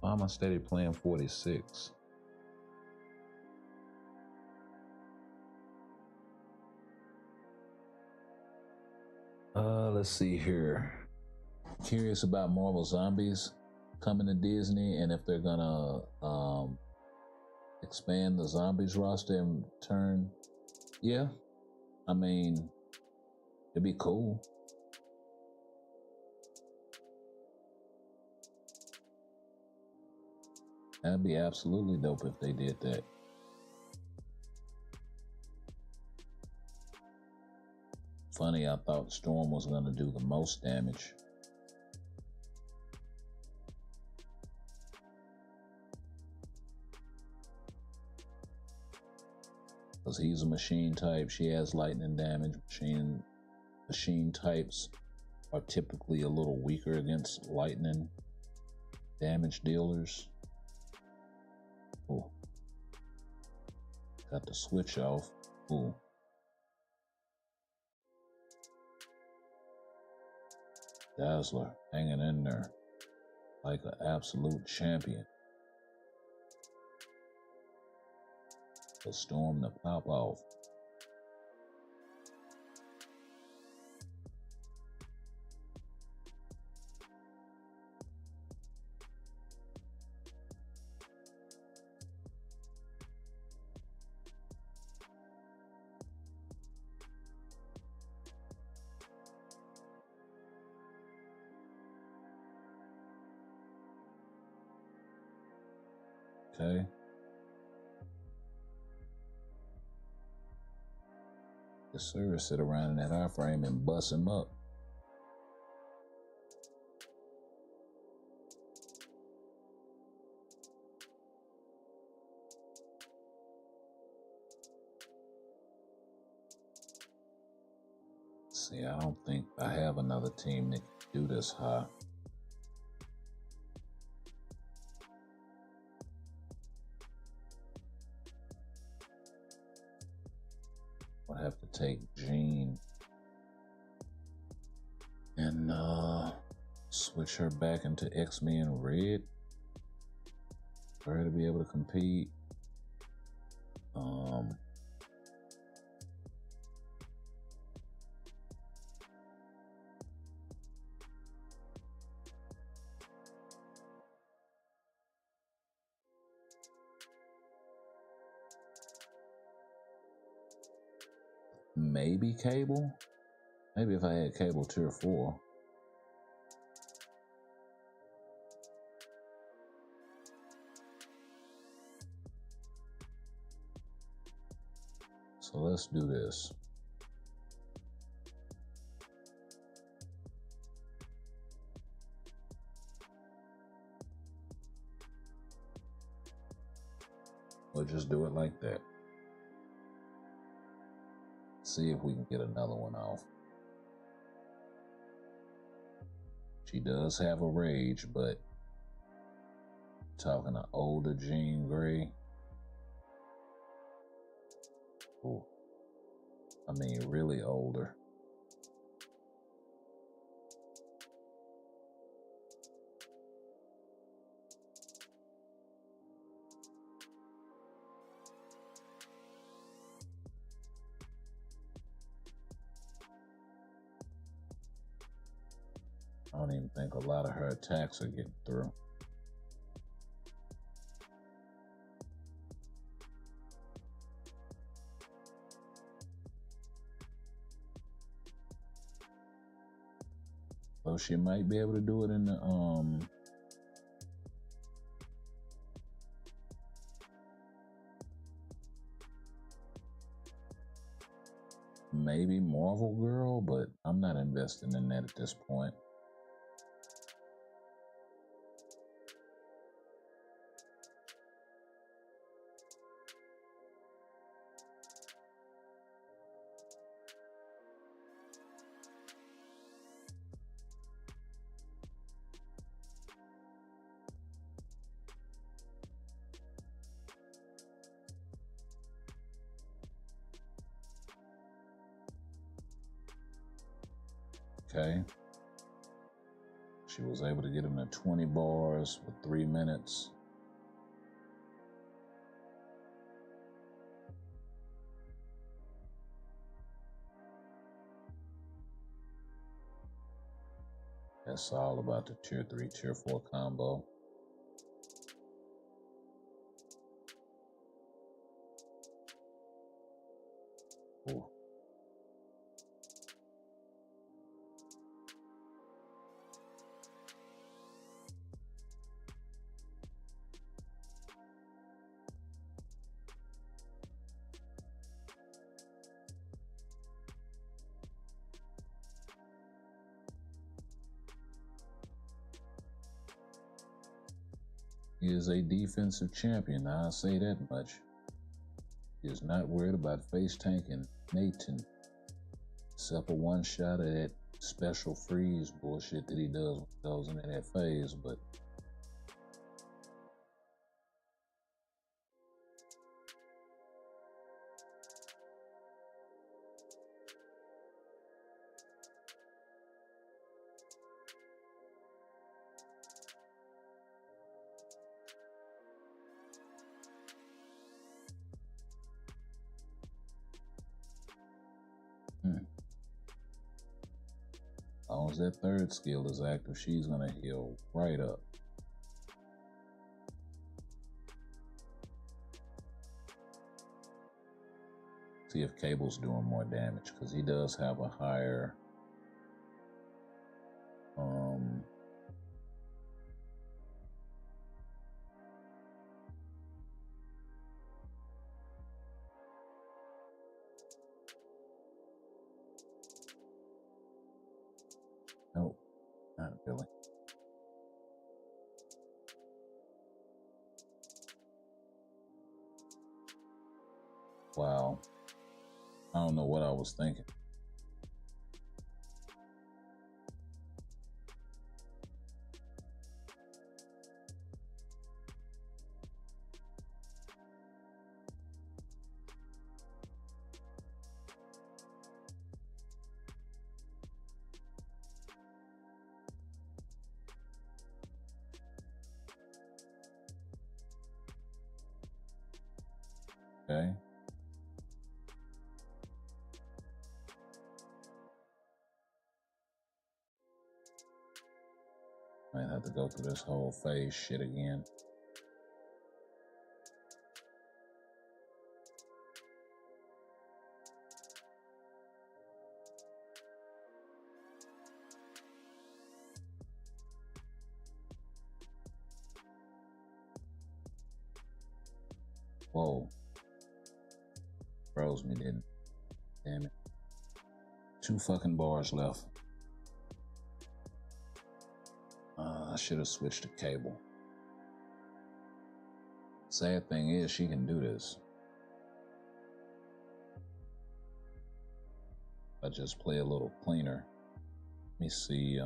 Why am I steady playing 46? Let's see here. Curious about Marvel Zombies coming to Disney and if they're gonna expand the zombies roster and turn. Yeah, I mean, it'd be cool. That'd be absolutely dope if they did that. Funny, I thought Storm was gonna do the most damage. Because he's a machine type, she has lightning damage. Machine types are typically a little weaker against lightning damage dealers. Ooh. Got the switch off. Ooh. Dazzler hanging in there like an absolute champion. The Storm to pop off. Okay. Yes, sir. Sit around in that iframe and bust him up. See, I don't think I have another team that can do this high. I'll have to take Jean and switch her back into X-Men Red for her to be able to compete. Maybe Cable. Maybe if I had Cable tier 4. So let's do this. We'll just do it like that. See if we can get another one off. She does have a rage, but talking to older Jean Grey. Ooh. I mean, really older. I don't even think a lot of her attacks are getting through. So she might be able to do it in the maybe Marvel Girl, but I'm not investing in that at this point. Okay. She was able to get him to 20 bars with 3 minutes. That's all about the tier 3, tier 4 combo. Ooh. He is a defensive champion, I'll say that much. He is not worried about face tanking Nathan, except for one shot of that special freeze bullshit that he does when he goes into that phase, but as long as that third skill is active, she's gonna heal right up. See if Cable's doing more damage, because he does have a higher nope, not really. Wow. I don't know what I was thinking. Okay. Might have to go through this whole phase shit again. Whoa. Froze me, didn't it? Damn it. 2 fucking bars left. I should have switched to Cable. Sad thing is, she can do this. I just play a little cleaner. Let me see.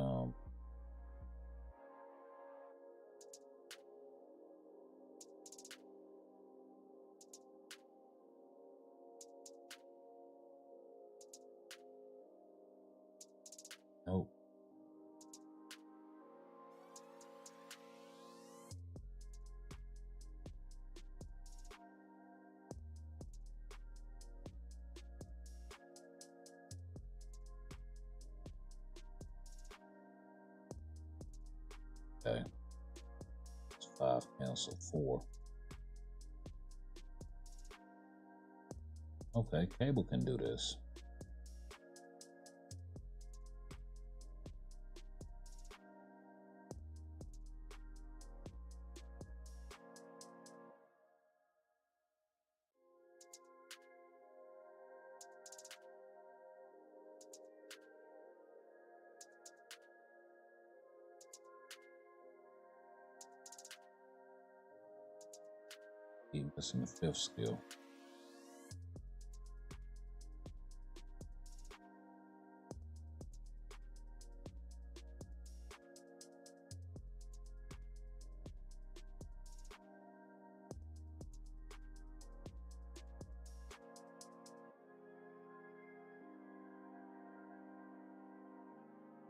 Nope. Okay. It's 5 cancel 4. Okay, Cable can do this. Keep missing the fifth skill.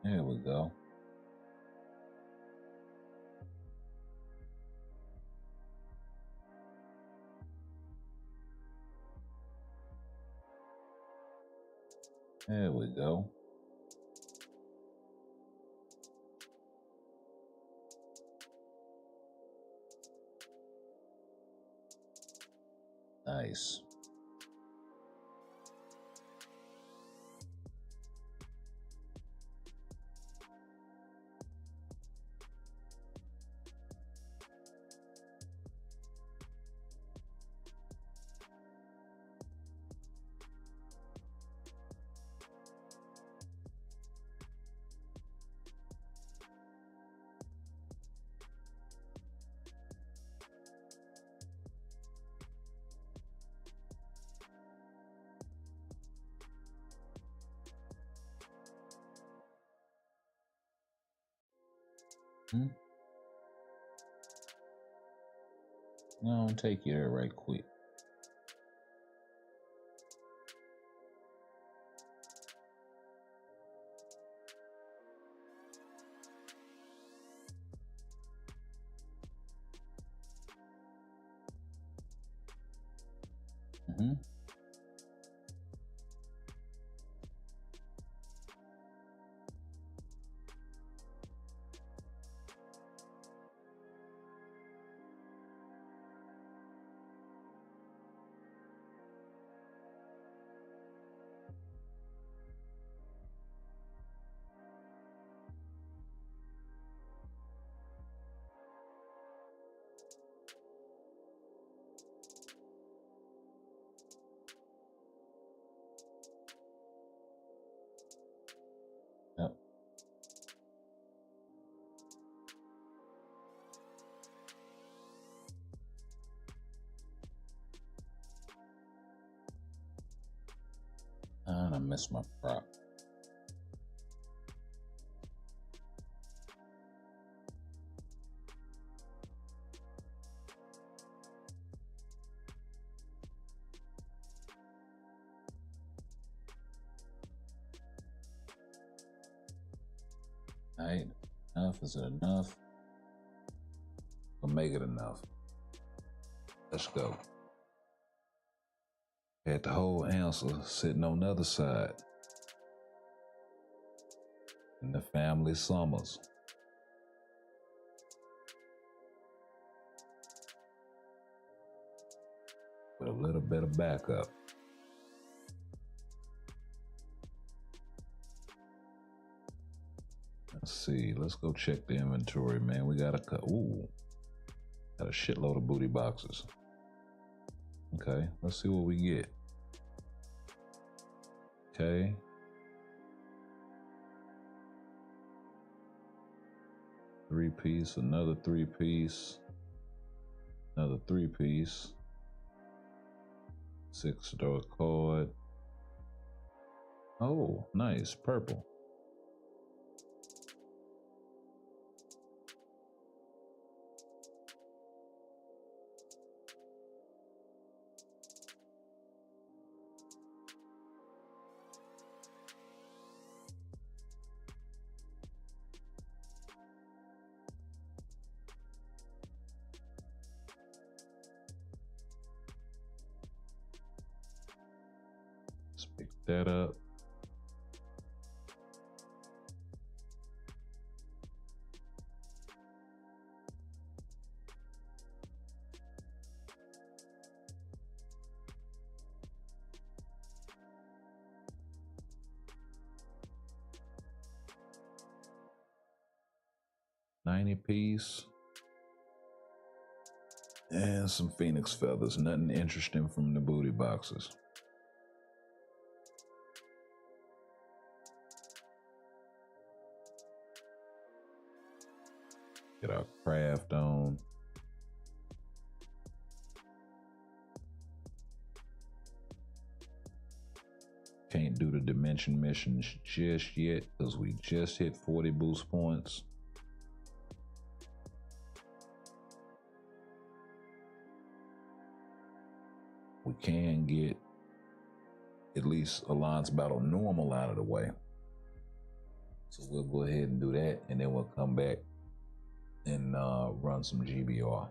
There we go. There we go. Nice. No, I'll take you there right quick. Yep. And I missed my prop. All right, enough. Is it enough? We'll make it enough. Let's go. Had the whole answer sitting on the other side. In the family summers. With a little bit of backup. Let's see. Let's go check the inventory, man. We got got a shitload of booty boxes. Okay, let's see what we get. Okay. Three-piece, another three-piece, another three-piece. 6-star card. Oh, nice, purple. Let's pick that up. $90 and some phoenix feathers. Nothing interesting from the booty boxes. Get our craft on. dimension missions just yet because we just hit 40 boost points. We can get at least Alliance Battle Normal out of the way. So we'll go ahead and do that, and then we'll come back and run some GBR.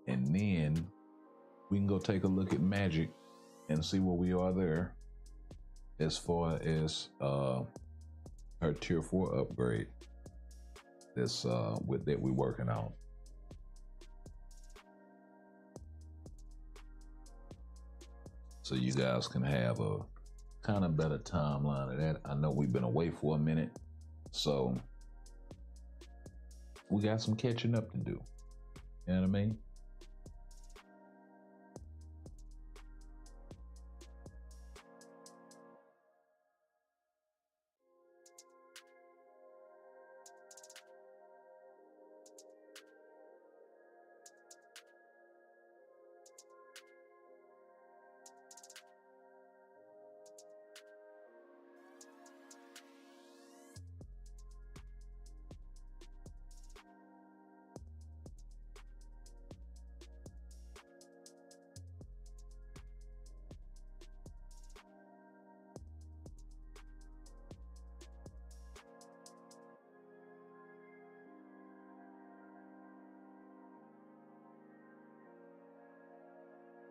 And then we can go take a look at Magic and see where we are there as far as her tier 4 upgrade that's that we're working on. So you guys can have a kind of better timeline of that. I know we've been away for a minute, so we got some catching up to do. You know what I mean?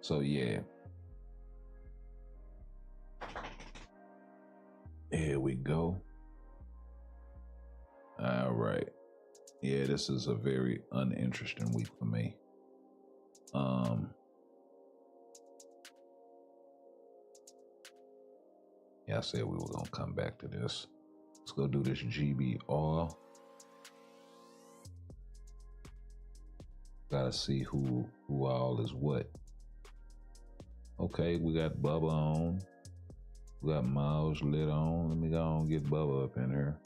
So yeah, here we go. All right. Yeah, this is a very uninteresting week for me. Yeah, I said we were gonna come back to this. Let's go do this GBR. Gotta see who all is what. Okay, we got Bubba on. We got Miles lit on. Let me go on and get Bubba up in here.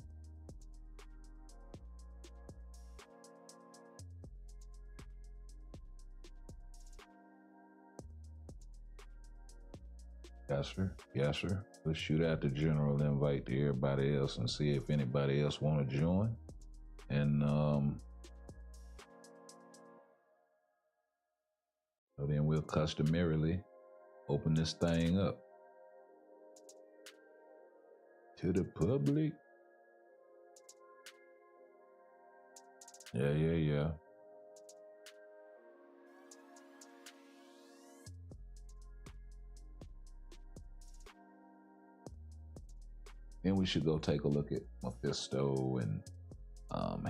Yes, sir. Yes, sir. Let's shoot out the general invite to everybody else and see if anybody else want to join. And so then we'll customarily open this thing up to the public. Yeah. Then we should go take a look at Mephisto and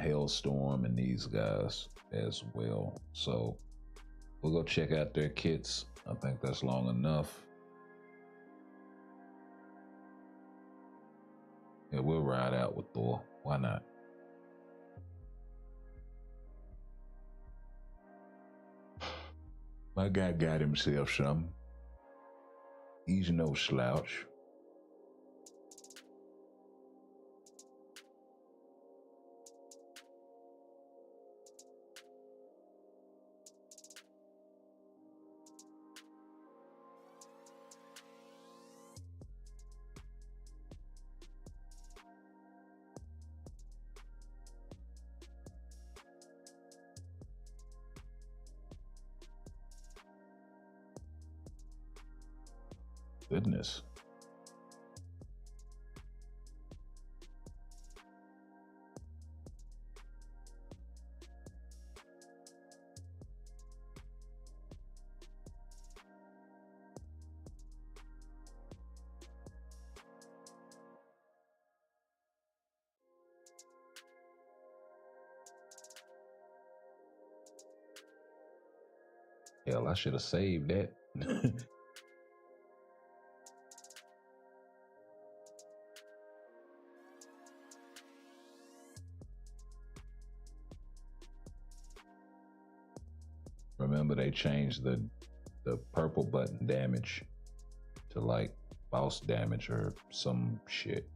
Hailstorm and these guys as well. So we'll go check out their kits. I think that's long enough. Yeah, we'll ride out with Thor. Why not? My guy got himself some. He's no slouch. Goodness. Hell, I should have saved that. Remember, they changed the purple button damage to like boss damage or some shit.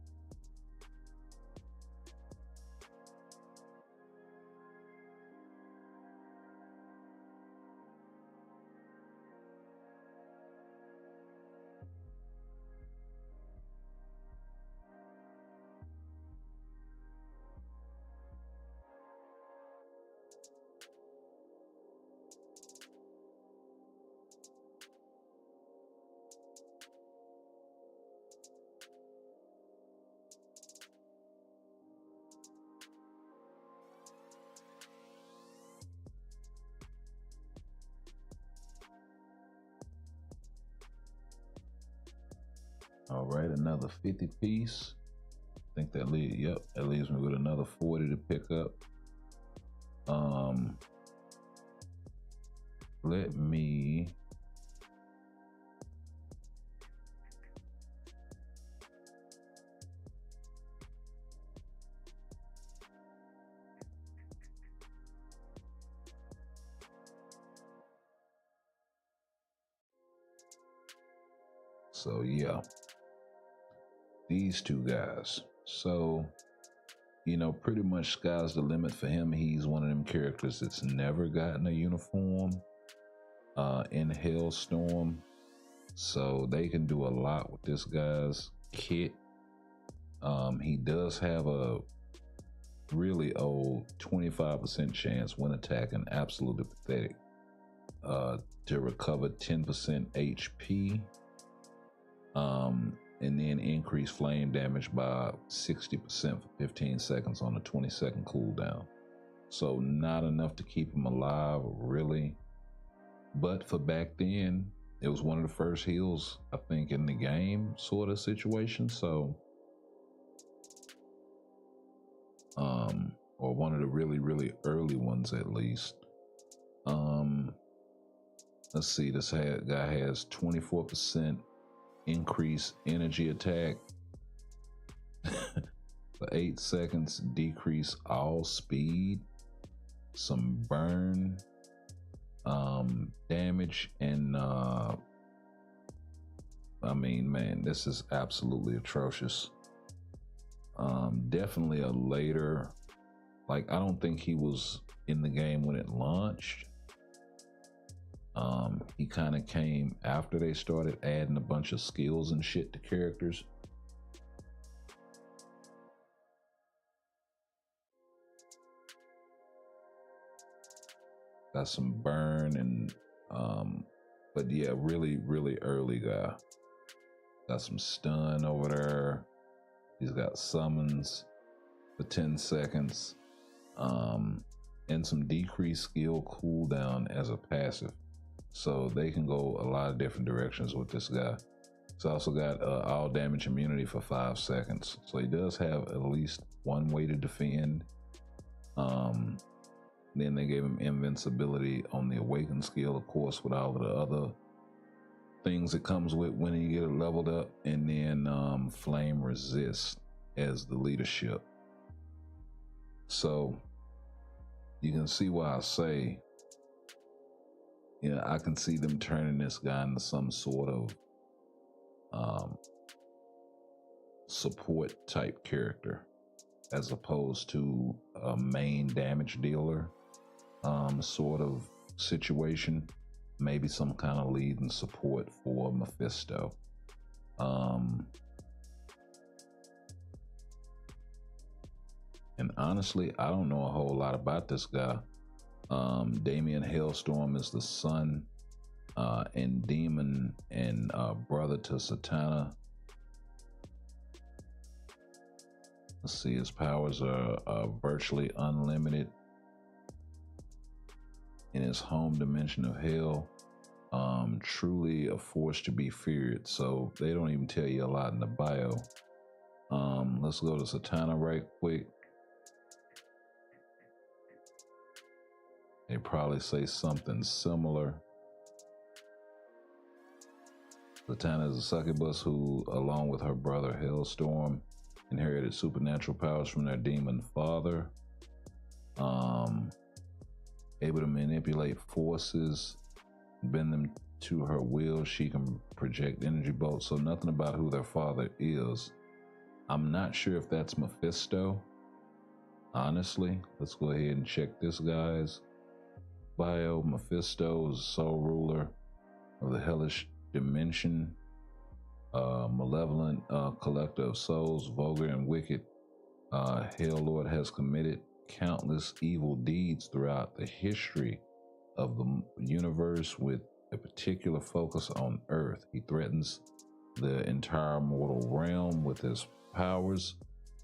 All right, another 50 piece. I think that that leaves me with another 40 to pick up. Let me so yeah, these two guys. So, you know, pretty much sky's the limit for him. He's one of them characters that's never gotten a uniform in Hailstorm. So they can do a lot with this guy's kit. He does have a really old 25% chance when attacking, absolutely pathetic, to recover 10% HP. And then increase flame damage by 60% for 15 seconds on a 20-second cooldown. So not enough to keep him alive, really. But for back then, it was one of the first heals, I think, in the game sort of situation. So, or one of the really, really early ones at least. Let's see, this guy has 24% increase energy attack for 8 seconds, decrease all speed, some burn damage, and I mean, man, this is absolutely atrocious. Definitely a later, like, I don't think he was in the game when it launched. He kind of came after they started adding a bunch of skills and shit to characters. Got some burn and but yeah, really, really early guy. Got some stun over there. He's got summons for 10 seconds. And some decreased skill cooldown as a passive. So they can go a lot of different directions with this guy. He's also got all damage immunity for 5 seconds. So he does have at least one way to defend. Then they gave him invincibility on the awaken skill, of course, with all of the other things it comes with when you get it leveled up. And then flame resist as the leadership. So you can see why I say, I can see them turning this guy into some sort of support type character as opposed to a main damage dealer sort of situation. Maybe some kind of lead and support for Mephisto. And honestly, I don't know a whole lot about this guy. Damien Hailstorm is the son and demon and brother to Satana. Let's see, his powers are virtually unlimited in his home dimension of hell. Truly a force to be feared. So they don't even tell you a lot in the bio. Let's go to Satana right quick. They probably say something similar. Satana is a succubus who, along with her brother Hailstorm, inherited supernatural powers from their demon father. Able to manipulate forces, bend them to her will. She can project energy bolts. So nothing about who their father is. I'm not sure if that's Mephisto. Honestly, let's go ahead and check this guy's bio. Mephisto is sole ruler of the hellish dimension, malevolent collector of souls, vulgar and wicked. Hell Lord has committed countless evil deeds throughout the history of the universe with a particular focus on Earth. He threatens the entire mortal realm with his powers,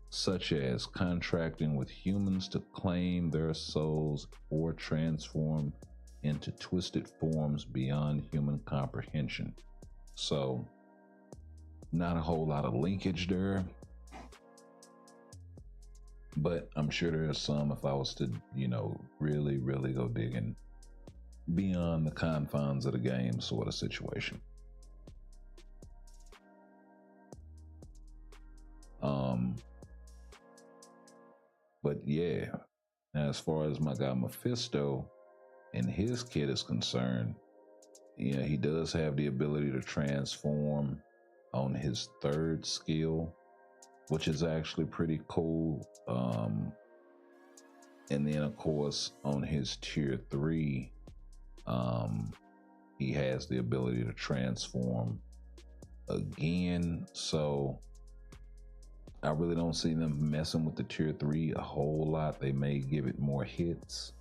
such as contracting with humans to claim their souls or transform into twisted forms beyond human comprehension. So not a whole lot of linkage there, but I'm sure there's some if I was to, really, really go digging beyond the confines of the game sort of situation. But yeah, as far as my guy Mephisto and his kit is concerned, yeah, he does have the ability to transform on his third skill, which is actually pretty cool. And then of course on his tier 3, he has the ability to transform again. So I really don't see them messing with the tier 3 a whole lot. They may give it more hits,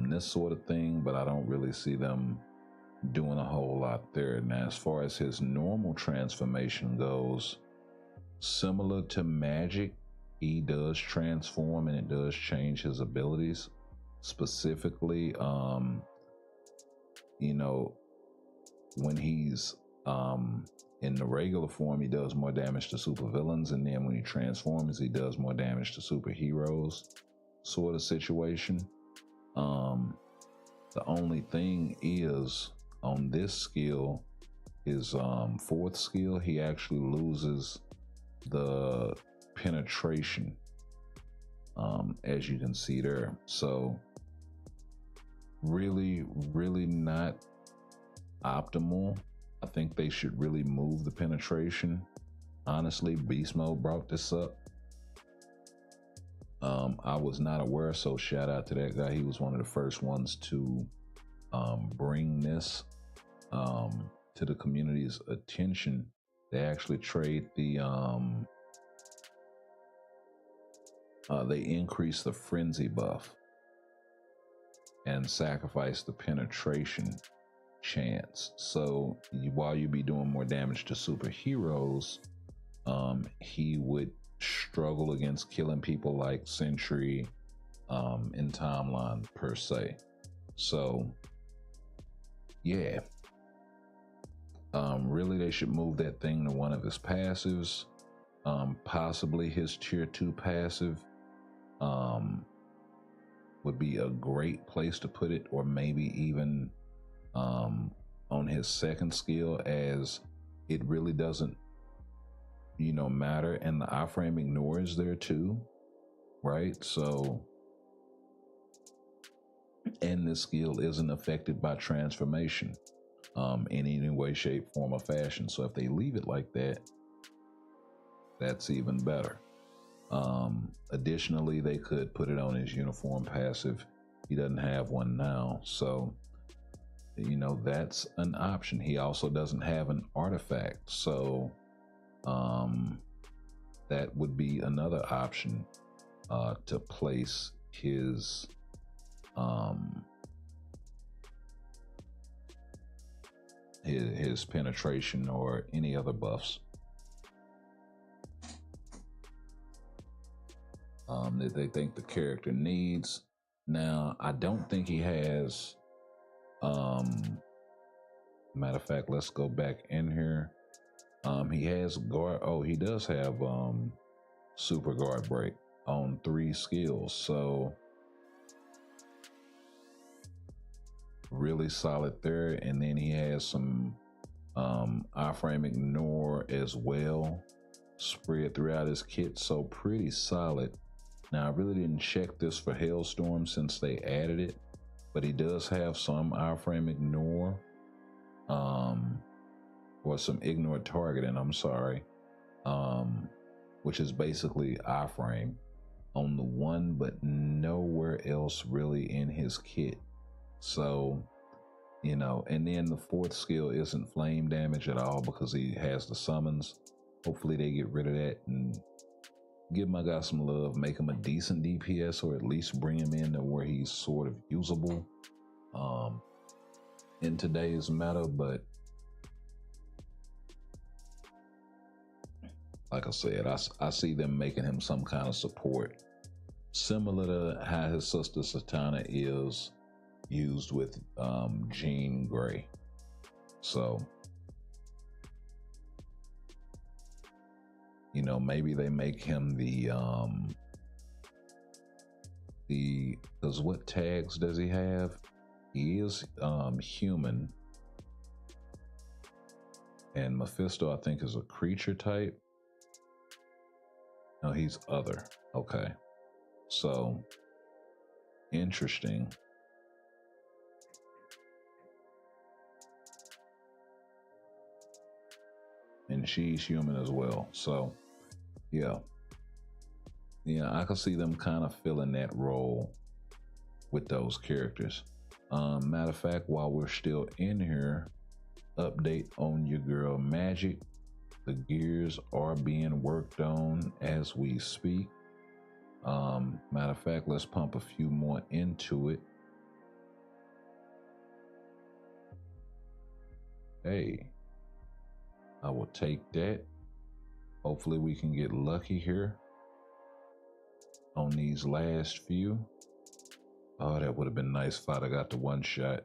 this sort of thing, but I don't really see them doing a whole lot there. Now, as far as his normal transformation goes, similar to magic, he does transform and it does change his abilities. Specifically, when he's in the regular form, he does more damage to supervillains, and then when he transforms, he does more damage to superheroes, sort of situation. The only thing is, on this skill, his fourth skill, he actually loses the penetration, as you can see there. So really, really not optimal. I think they should really move the penetration. Honestly, Beast Mode brought this up. I was not aware, so shout out to that guy. He was one of the first ones to bring this to the community's attention. They actually trade the they increase the frenzy buff and sacrifice the penetration chance. So while you be doing more damage to superheroes, he would struggle against killing people like Sentry in Timeline per se. So yeah, really they should move that thing to one of his passives, possibly his tier 2 passive would be a great place to put it, or maybe even on his second skill, as it really doesn't matter, and the iframe ignore is there too, right? So, and this skill isn't affected by transformation in any way, shape, form, or fashion. So if they leave it like that, that's even better. Additionally, they could put it on his uniform passive. He doesn't have one now, so that's an option. He also doesn't have an artifact, so that would be another option to place his his penetration or any other buffs that they think the character needs. Now, I don't think he has matter of fact, let's go back in here. He has guard. Oh, he does have super guard break on 3 skills, so really solid there. And then he has some iframe ignore as well spread throughout his kit, so pretty solid. Now, I really didn't check this for Hailstorm since they added it, but he does have some iframe ignore, or some ignore targeting, I'm sorry, which is basically iframe on the one, but nowhere else really in his kit. So, and then the fourth skill isn't flame damage at all because he has the summons. Hopefully they get rid of that and give my guy some love, make him a decent DPS, or at least bring him in to where he's sort of usable in today's meta. But like I said, I see them making him some kind of support, similar to how his sister Satana is used with Jean Grey. So You know, maybe they make him the because what tags does he have? He is human, and Mephisto I think is a creature type. No, he's other. Okay, so interesting. And she's human as well. So yeah, I can see them kind of filling that role with those characters. Matter of fact, while we're still in here, update on your girl Magic. The gears are being worked on as we speak. Matter of fact, let's pump a few more into it. Hey, I will take that. Hopefully we can get lucky here on these last few. Oh, that would have been nice if I'd have got the one shot.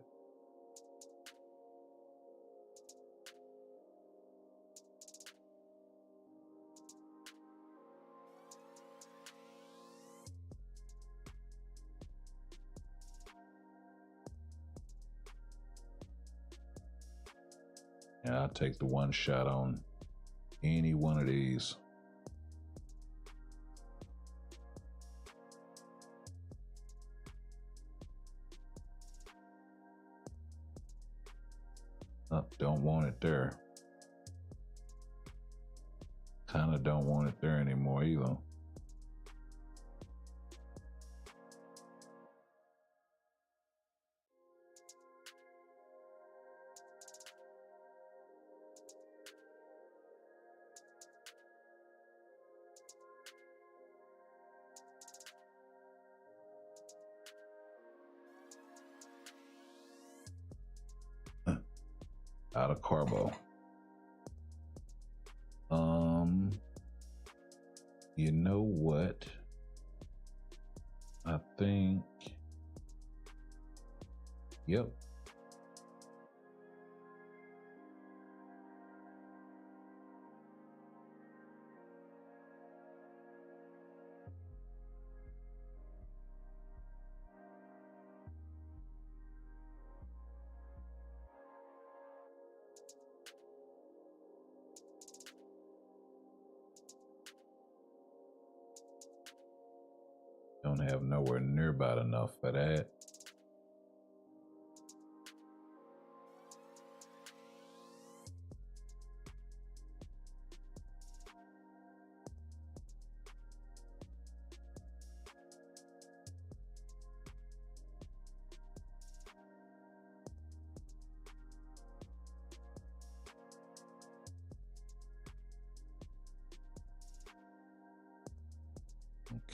Yeah, I'll take the one shot on any one of these. Oh, don't want it there. Kind of don't want it there anymore either. Out of carbo. You know what? I think, yep. Don't have nowhere near about enough for that.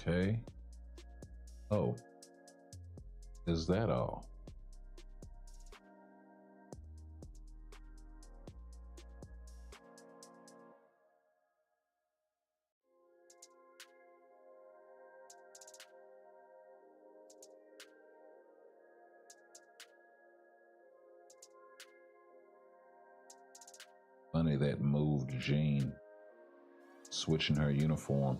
Okay. Oh, is that all? Funny that moved Jean, switching her uniform.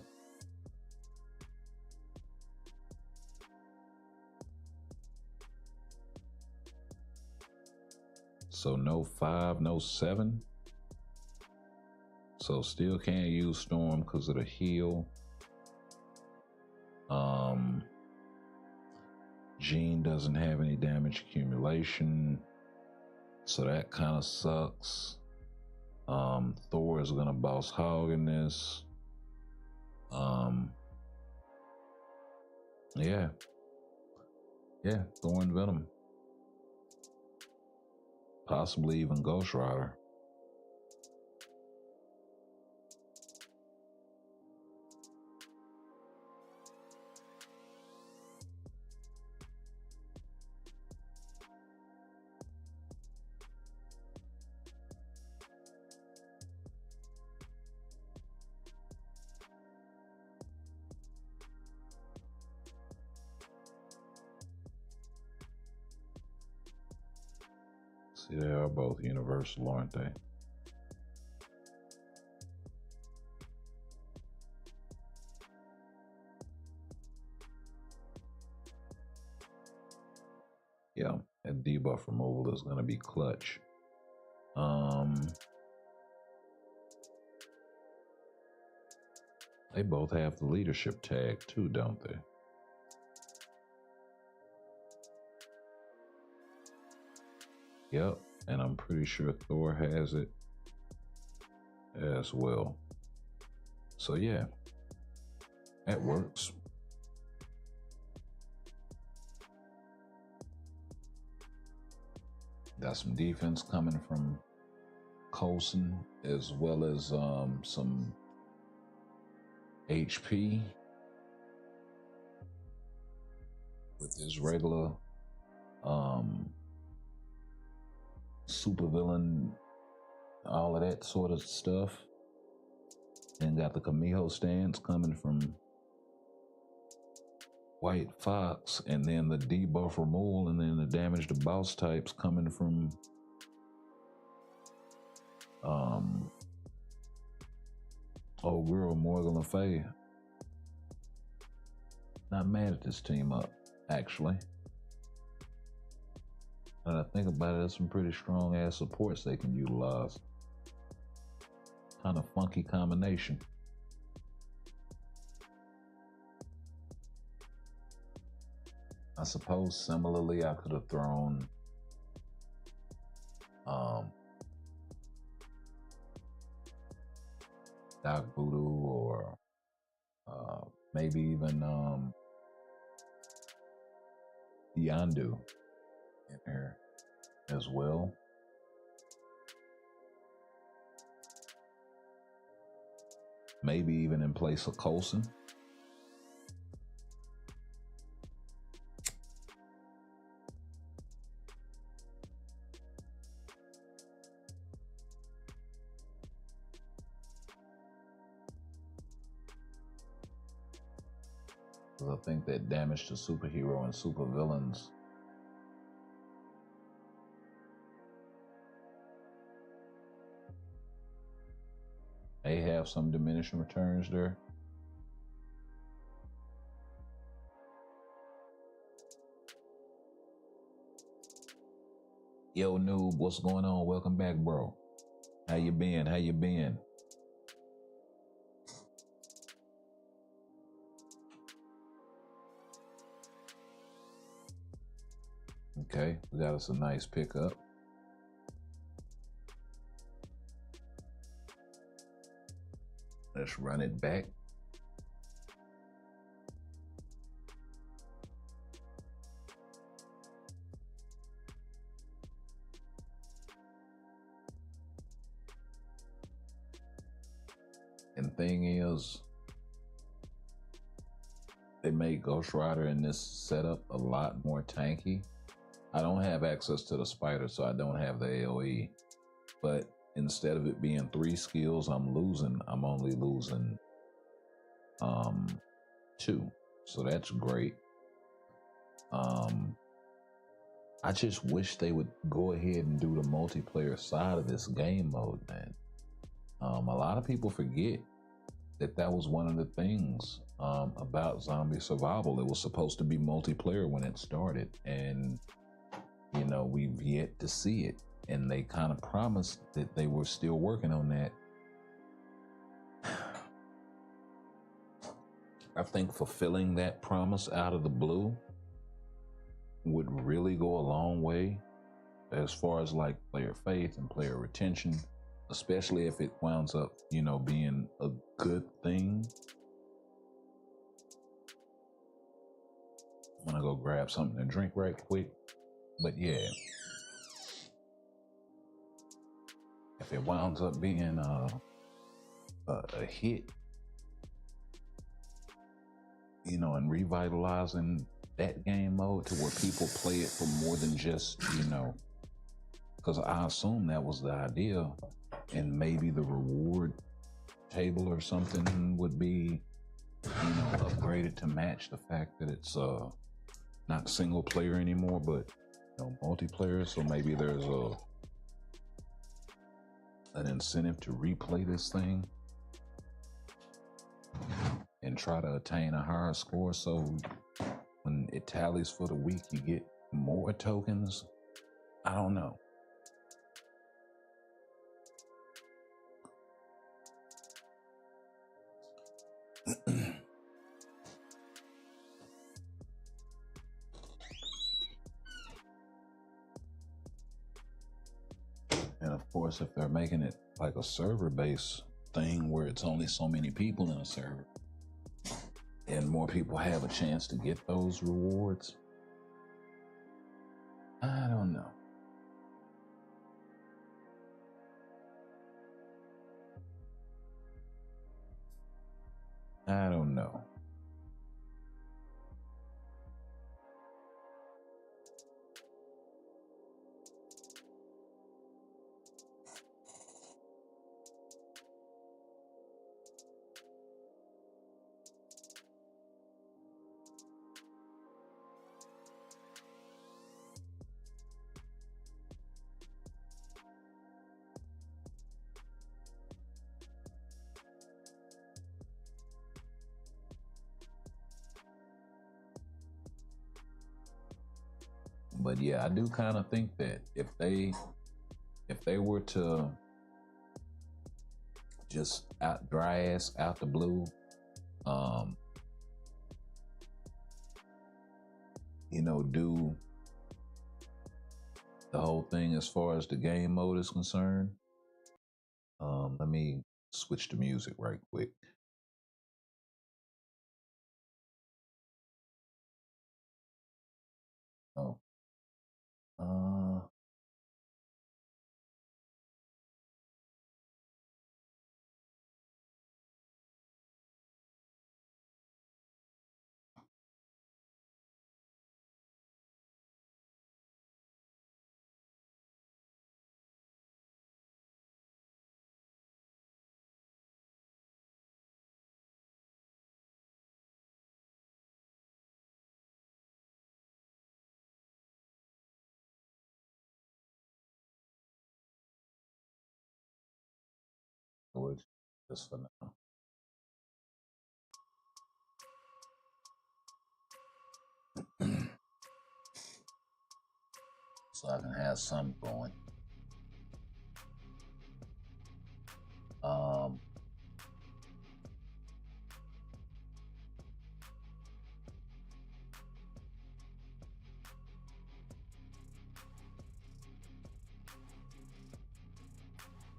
So no 5, no 7. So still can't use Storm because of the heal. Jean doesn't have any damage accumulation, so that kind of sucks. Thor is gonna boss hog in this. Yeah, Thor and Venom, possibly even Ghost Rider. See, they are both universal, aren't they? Yeah, and debuff removal is going to be clutch. They both have the leadership tag too, don't they? Yep, and I'm pretty sure Thor has it as well. So yeah, that works. Got some defense coming from Coulson, as well as some HP with his regular supervillain, all of that sort of stuff. And got the Kamiho stance coming from White Fox, and then the debuff removal, and then the damage to boss types coming from old girl Morgan Le Fay. Not mad at this team up, actually. And I think about it, there's some pretty strong ass supports they can utilize. Kind of funky combination. I suppose similarly I could have thrown Doc Voodoo, or maybe even Yondu in here as well. Maybe even in place of Coulson. I think that damage to superhero and supervillains may have some diminishing returns there. Yo, noob, what's going on? Welcome back, bro. How you been? How you been? Okay, we got us a nice pickup. Let's run it back. And thing is, they made Ghost Rider in this setup a lot more tanky. I don't have access to the spider, so I don't have the AoE. But instead of it being 3 skills I'm only losing 2. So that's great. I just wish they would go ahead and do the multiplayer side of this game mode, man. A lot of people forget that was one of the things about zombie survival. It was supposed to be multiplayer when it started, and you know, we've yet to see it. And they kind of promised that they were still working on that. I think fulfilling that promise out of the blue would really go a long way as far as like player faith and player retention, especially if it winds up, you know, being a good thing. I'm gonna go grab something to drink right quick. But yeah, if it winds up being a hit, you know, and revitalizing that game mode to where people play it for more than just, you know, because I assume that was the idea, and maybe the reward table or something would be, you know, upgraded to match the fact that it's not single player anymore, but multiplayer. So maybe there's an incentive to replay this thing and try to attain a higher score. So when it tallies for the week, you get more tokens. I don't know. And of course, if they're making it like a server-based thing where it's only so many people in a server and more people have a chance to get those rewards, I don't know. I don't know. But yeah, I do kind of think that if they were to just out dry ass out the blue, do the whole thing as far as the game mode is concerned. Let me switch to music right quick. Oh, which just for now. So I can have some going.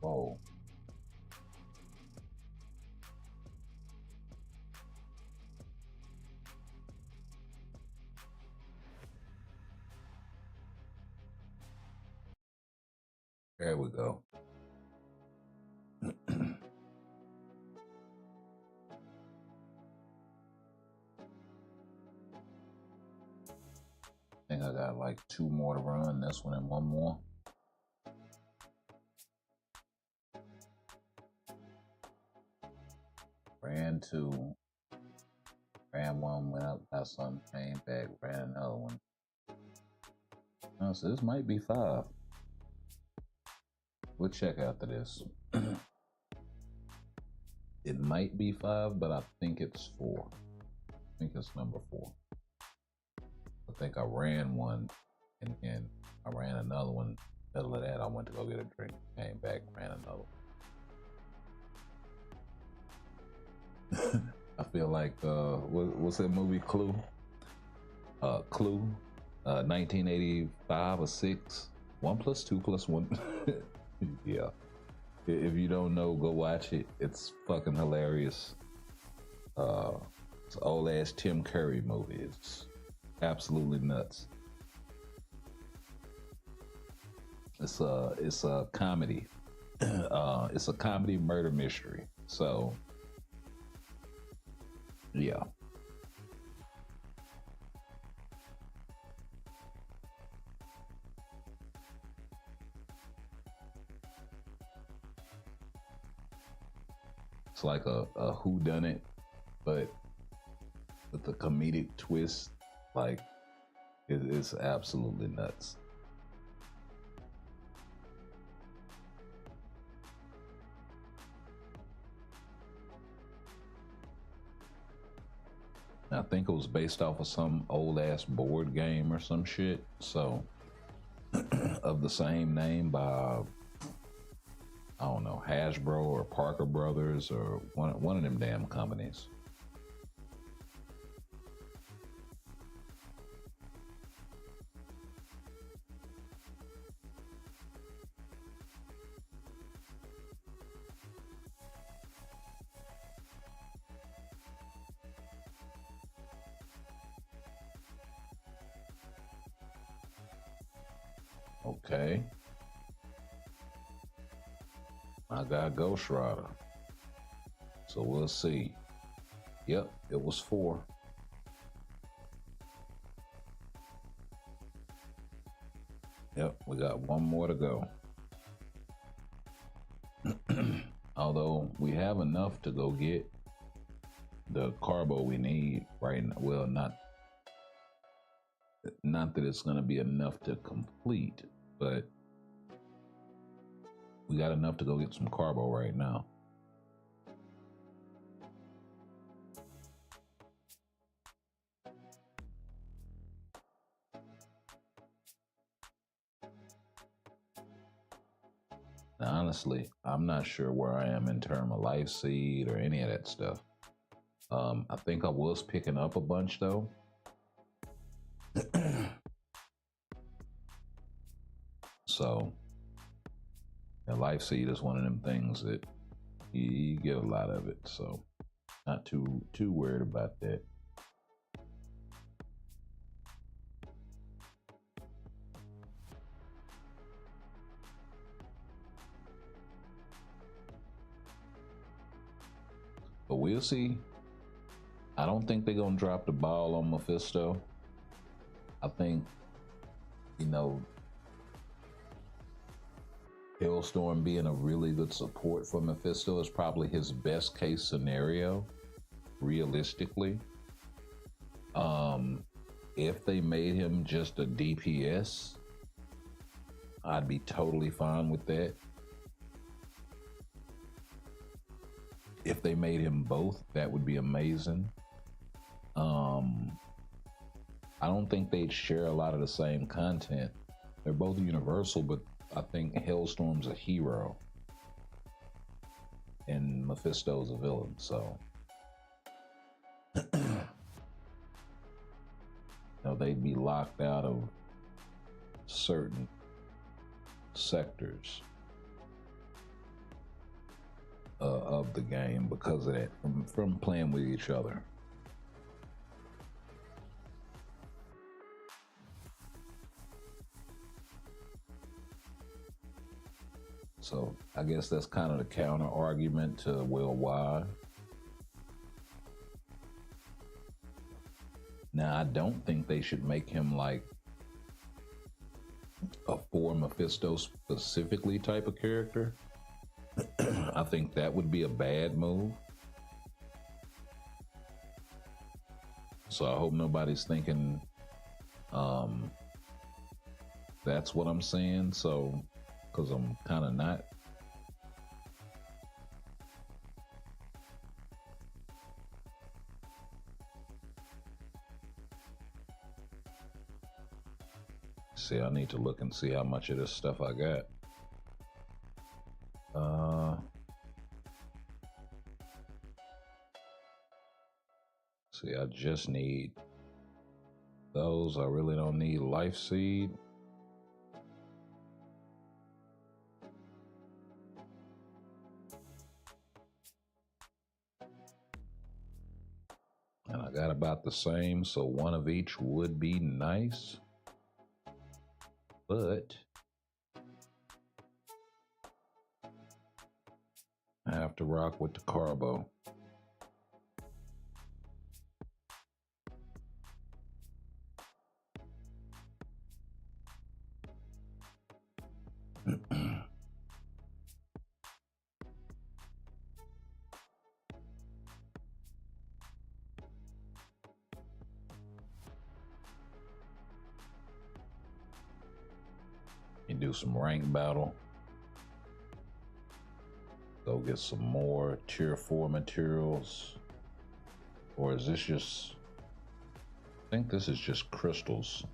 Whoa. There we go. I think I got like 2 more to run, this one and 1 more. Ran 2, ran 1, went up, got something, came back, ran another one. Oh, so this might be 5. We'll check after this. It might be 5, but I think it's 4. I think it's number 4. I think I ran one and I ran another one. Middle of that, I went to go get a drink, came back, ran another one. I feel like, what's that movie, Clue? Clue, 1985 or 6. 1 + 2 + 1. Yeah. If you don't know, go watch it. It's fucking hilarious. It's an old ass Tim Curry movie. It's absolutely nuts. It's a comedy. It's a comedy murder mystery. So yeah. It's like a whodunit, but with the comedic twist. Like, it's absolutely nuts. I think it was based off of some old ass board game or some shit. So, of the same name by, I don't know, Hasbro or Parker Brothers or one of them damn companies. Okay. I got Ghost Rider. So we'll see. Yep, it was 4. Yep, we got one more to go. Although we have enough to go get the carbo we need right now. Well, not that it's going to be enough to complete, but we got enough to go get some carbo right now. Now, honestly, I'm not sure where I am in terms of life seed or any of that stuff. I think I was picking up a bunch though. So, and life seed is one of them things that you get a lot of it. So, not too worried about that. But we'll see. I don't think they're gonna drop the ball on Mephisto. I think, you know, Hailstorm being a really good support for Mephisto is probably his best case scenario, realistically. If they made him just a DPS, I'd be totally fine with that. If they made him both, that would be amazing. I don't think they'd share a lot of the same content. They're both universal, but I think Hailstorm's a hero and Mephisto's a villain, so they'd be locked out of certain sectors of the game because of that, from playing with each other. So I guess that's kind of the counter argument to, well, why? Now, I don't think they should make him like a for Mephisto specifically type of character. I think that would be a bad move. So I hope nobody's thinking that's what I'm saying. So, because I'm kind of not. See, I need to look and see how much of this stuff I got. See, I just need those. I really don't need life seed. And I got about the same, so one of each would be nice. But I have to rock with the carbo. You do some rank battle. Go get some more tier 4 materials. Or is this just I think this is just crystals.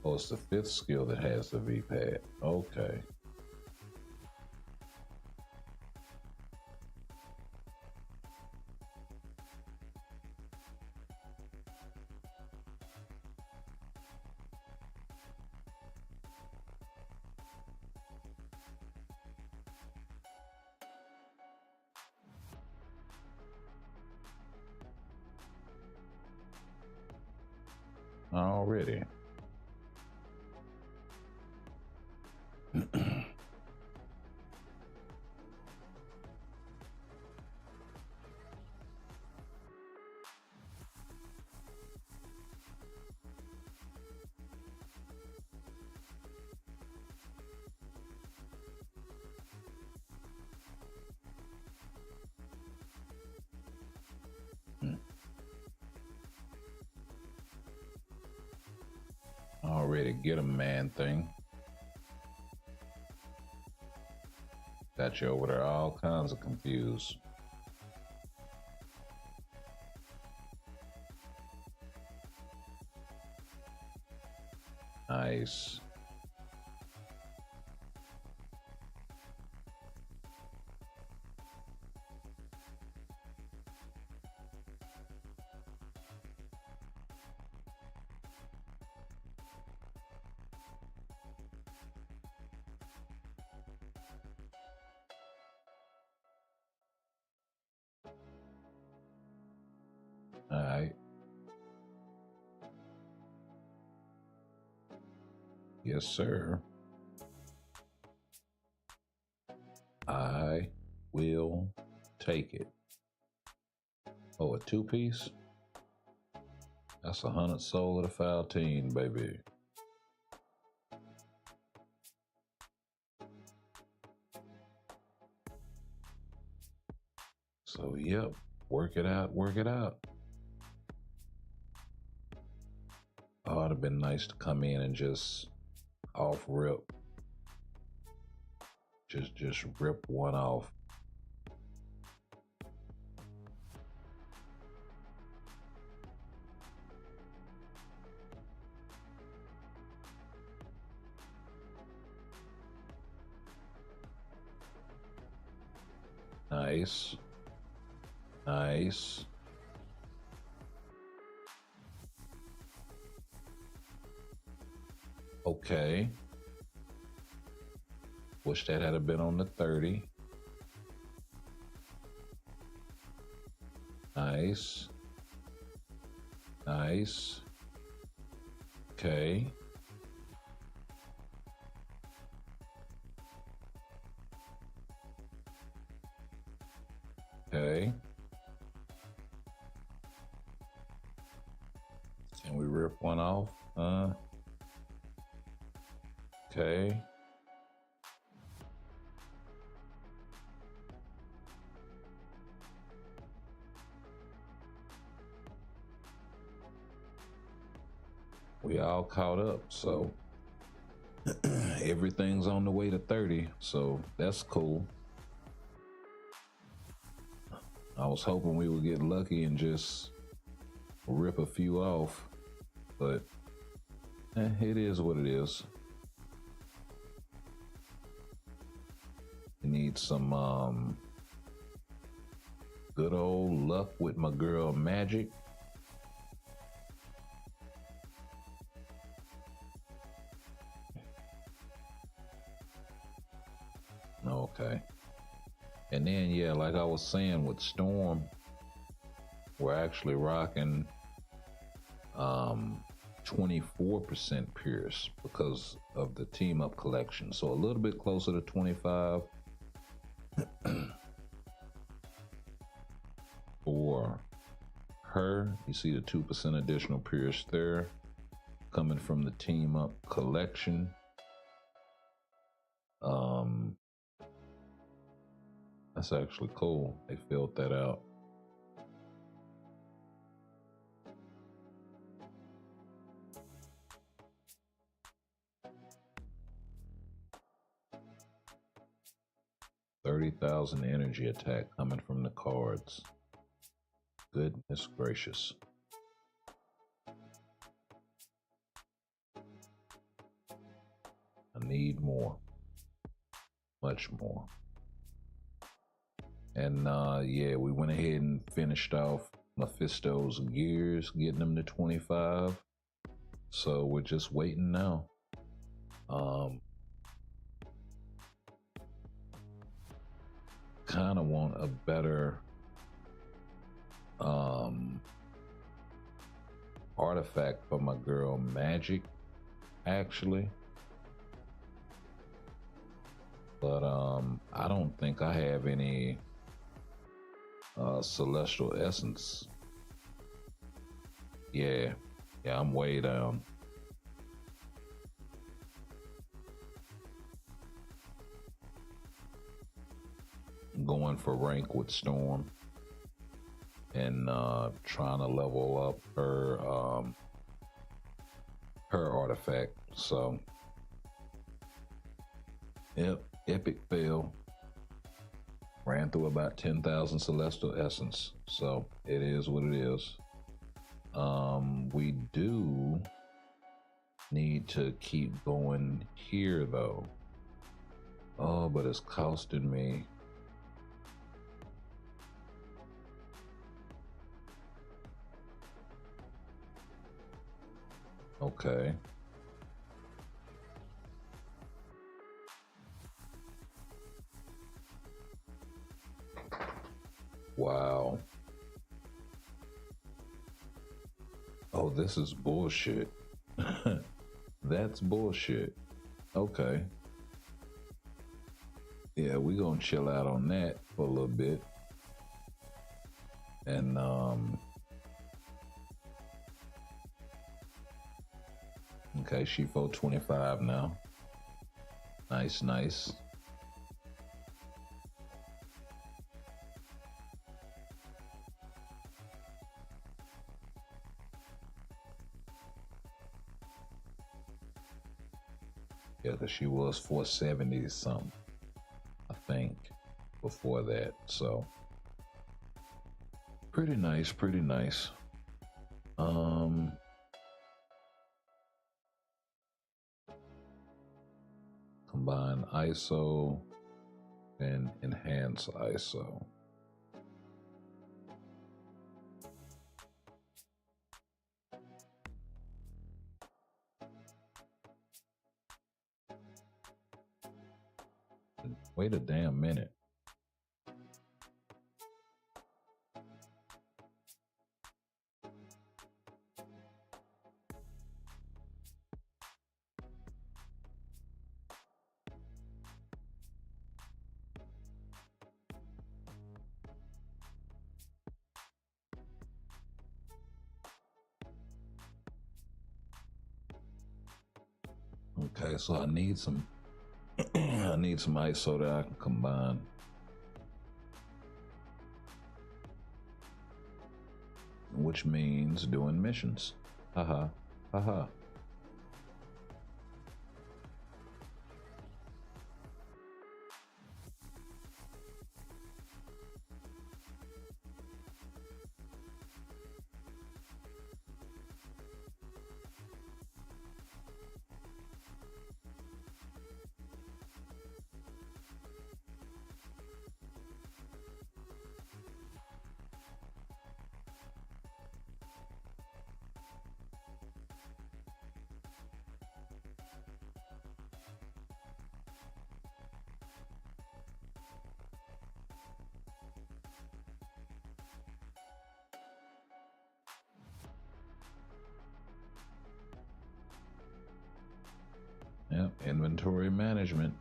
Oh, it's the 5th skill that has the V-pad. Okay. Already. Already get a man thing. Got you over there all kinds of confused. Nice. All right. Yes, sir. I will take it. Oh, a 2-piece? That's 100 soul of the foul team, baby. So, yep. Work it out, work it out. Oh, it'd have been nice to come in and just off rip. Just rip one off. Nice. Nice. Okay. Wish that had been on the 30. Nice. Nice. Okay. Okay. Can we rip one off? Okay. We all caught up, so everything's on the way to 30, so that's cool. I was hoping we would get lucky and just rip a few off, but it is what it is. I need some good old luck with my girl Magic. Okay. And then, yeah, like I was saying with Storm, we're actually rocking 24% Pierce because of the team up collection. So a little bit closer to 25 for her. You see the 2% additional Pierce there coming from the team up collection. That's actually cool. They filled that out. 30,000 energy attack coming from the cards. Goodness gracious. I need more. Much more. And yeah, we went ahead and finished off Mephisto's gears, getting them to 25. So we're just waiting now. Kind of want a better artifact for my girl Magic, actually. But I don't think I have any celestial essence. Yeah, I'm way down. Going for rank with Storm and trying to level up her artifact. So yep, epic fail. Ran through about 10,000 celestial essence, so it is what it is. We do need to keep going here though. Oh, but it's costing me. Okay. Wow. Oh, this is bullshit. That's bullshit. Okay. Yeah, we gonna chill out on that for a little bit. And okay, she 425 now. Nice, nice. Yeah, because she was 470 something, I think, before that. So pretty nice, pretty nice. Combine ISO and enhance ISO. Wait a damn minute. Okay, so I need some I need some ISO that I can combine. Which means doing missions. Haha. Haha. Yep, inventory management.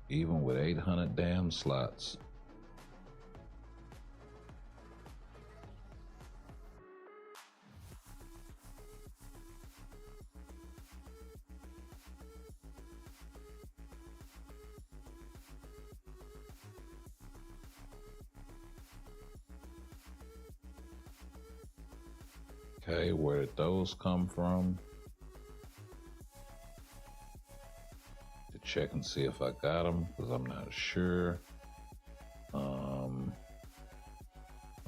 Even with 800 damn slots. Okay, where did those come from? To check and see if I got them because I'm not sure. Oh,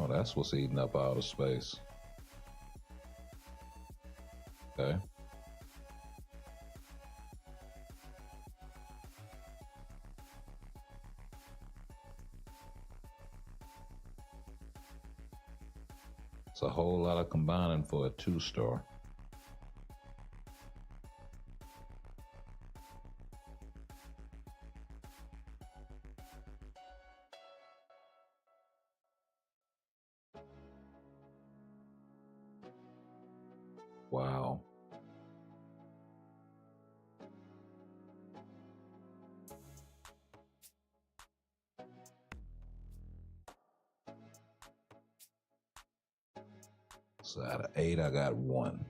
that's what's eating up all the space. Okay. It's a whole lot of combining for a 2-star. Wow. So out of 8, I got 1.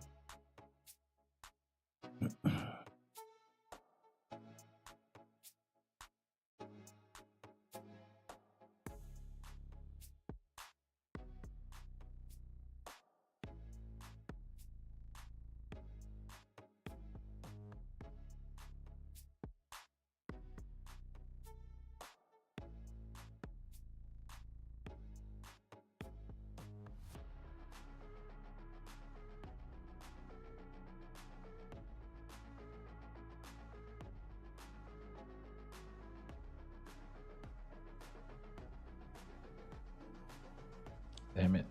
Damn it.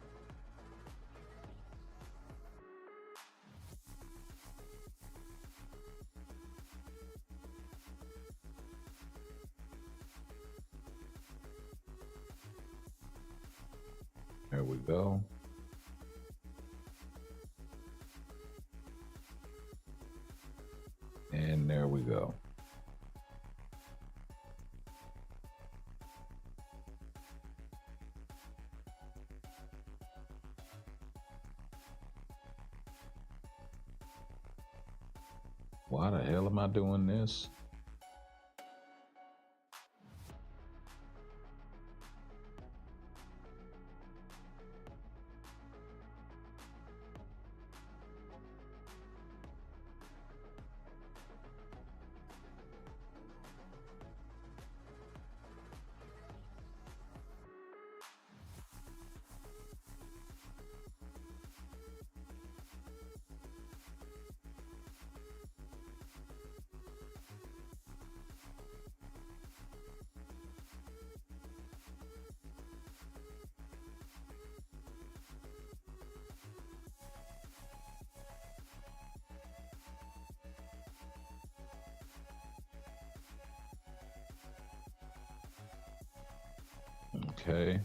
There we go. And there we go. Why the hell am I doing this? Okay.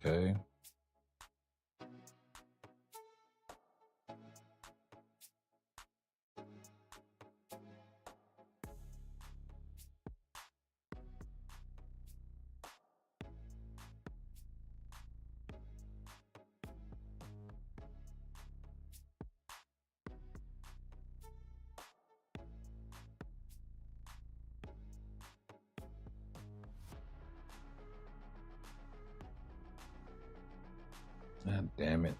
Okay. God damn it.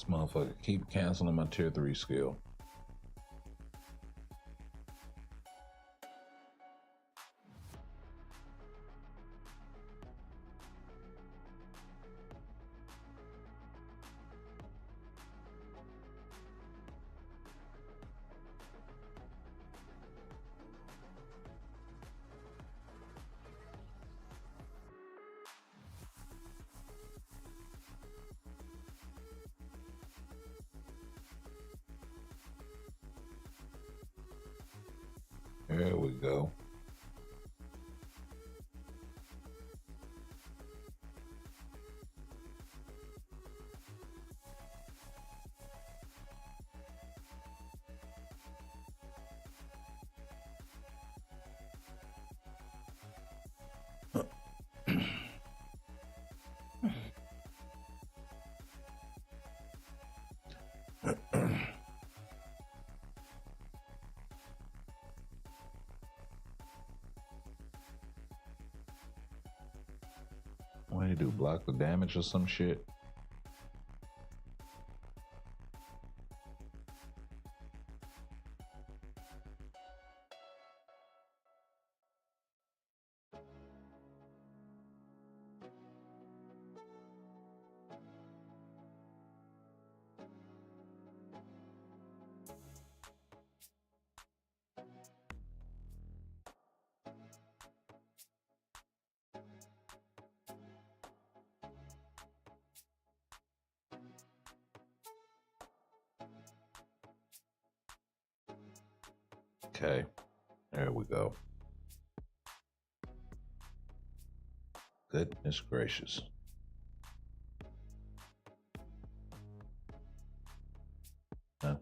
This motherfucker keep canceling my tier 3 skill. There we go. What do you do? Block the damage or some shit? Okay, there we go. Goodness gracious. Huh?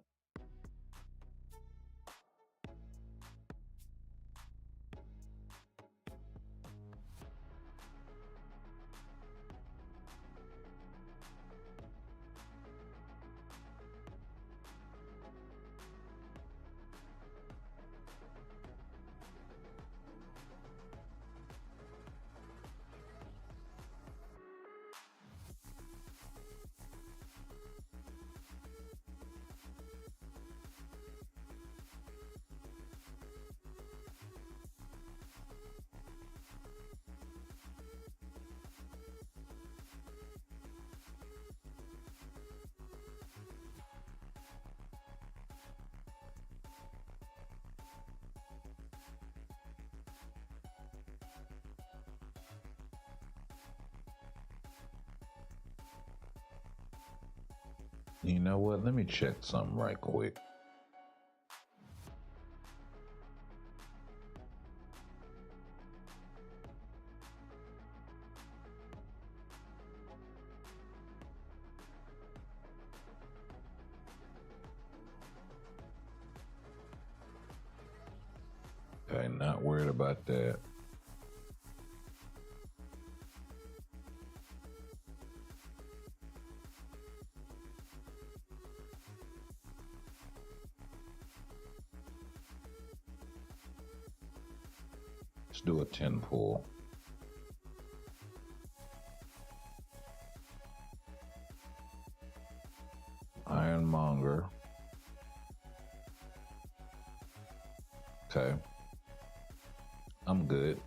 You know what? Let me check something right quick. Okay, not worried about that. Let's do a 10 pull. Ironmonger. Okay. I'm good.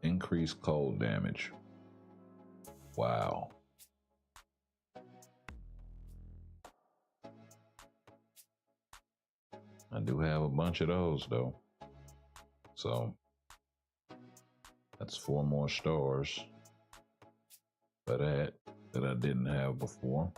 Increased cold damage. Wow. I do have a bunch of those though. So that's 4 more stars for that I didn't have before.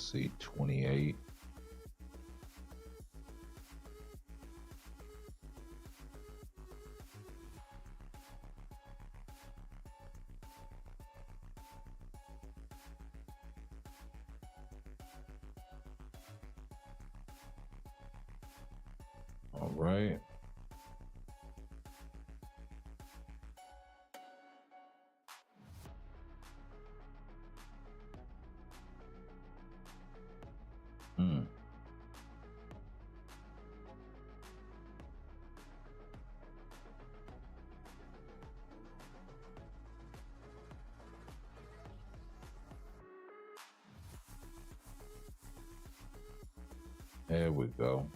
See, 28. All right. Hmm. There we go.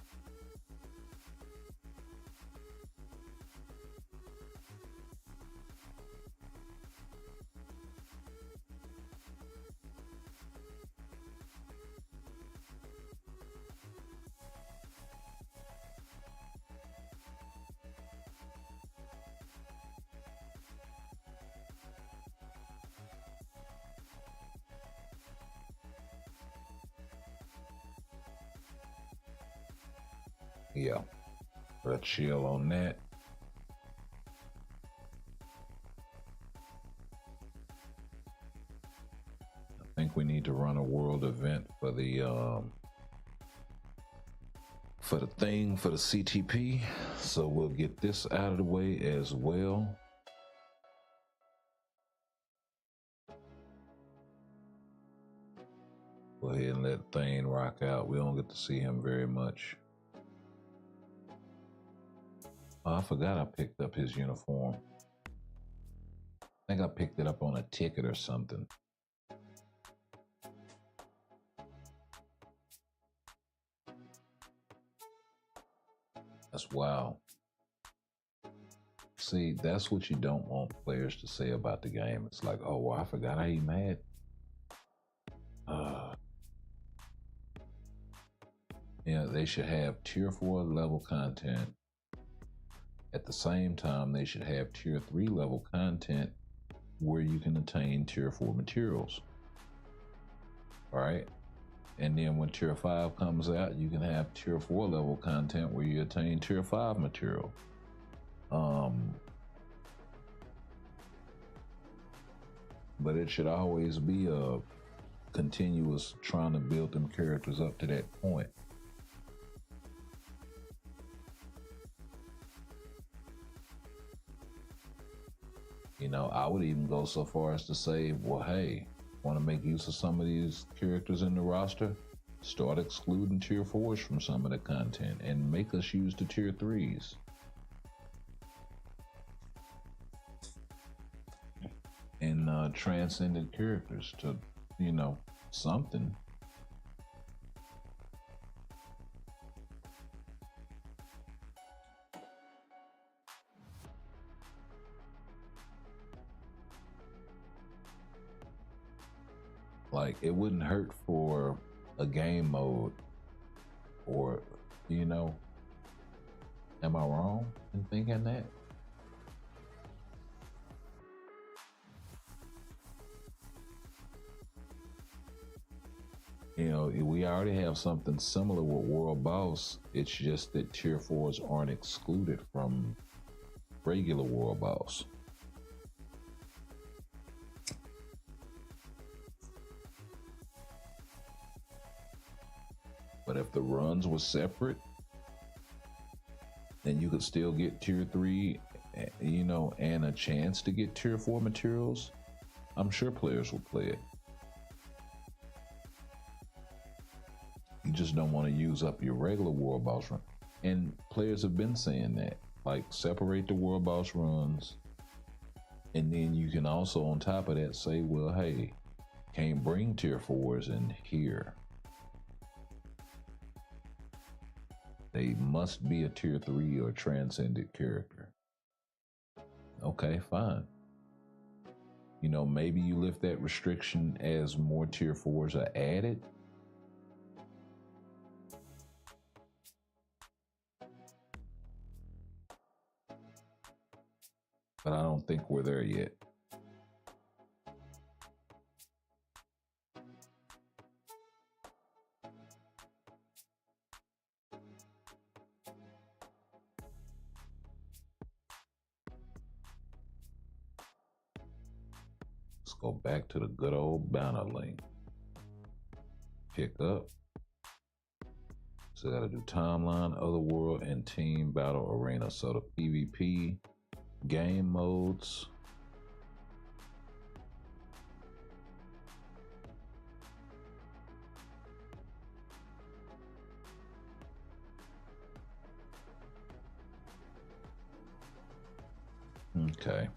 Yeah. Let's chill on that. I think we need to run a world event for the for the CTP. So we'll get this out of the way as well. Go ahead and let Thane rock out. We don't get to see him very much. Oh, I forgot I picked up his uniform. I think I picked it up on a ticket or something. That's wow. See, that's what you don't want players to say about the game. It's like, oh, well, I forgot how you mad. Yeah, they should have tier 4 level content. At the same time, they should have tier 3 level content where you can attain tier 4 materials. All right. And then when tier 5 comes out, you can have tier 4 level content where you attain tier 5 material. But it should always be a continuous trying to build them characters up to that point. You know, I would even go so far as to say, well, hey, want to make use of some of these characters in the roster? Start excluding tier 4s from some of the content and make us use the tier 3s. And transcended characters to, you know, something. Like, it wouldn't hurt for a game mode, or, you know, am I wrong in thinking that? You know, we already have something similar with World Boss. It's just that tier 4s aren't excluded from regular World Boss. But if the runs were separate, then you could still get tier 3, you know, and a chance to get tier 4 materials. I'm sure players will play it. You just don't want to use up your regular World Boss run. And players have been saying that. Like, separate the World Boss runs. And then you can also, on top of that, say, well, hey, can't bring tier 4s in here. They must be a tier 3 or transcended character. Okay, fine. You know, maybe you lift that restriction as more tier 4s are added. But I don't think we're there yet. Go back to the good old banner link. Pick up. So gotta do timeline, other world, and team battle arena. So the PvP game modes. Okay.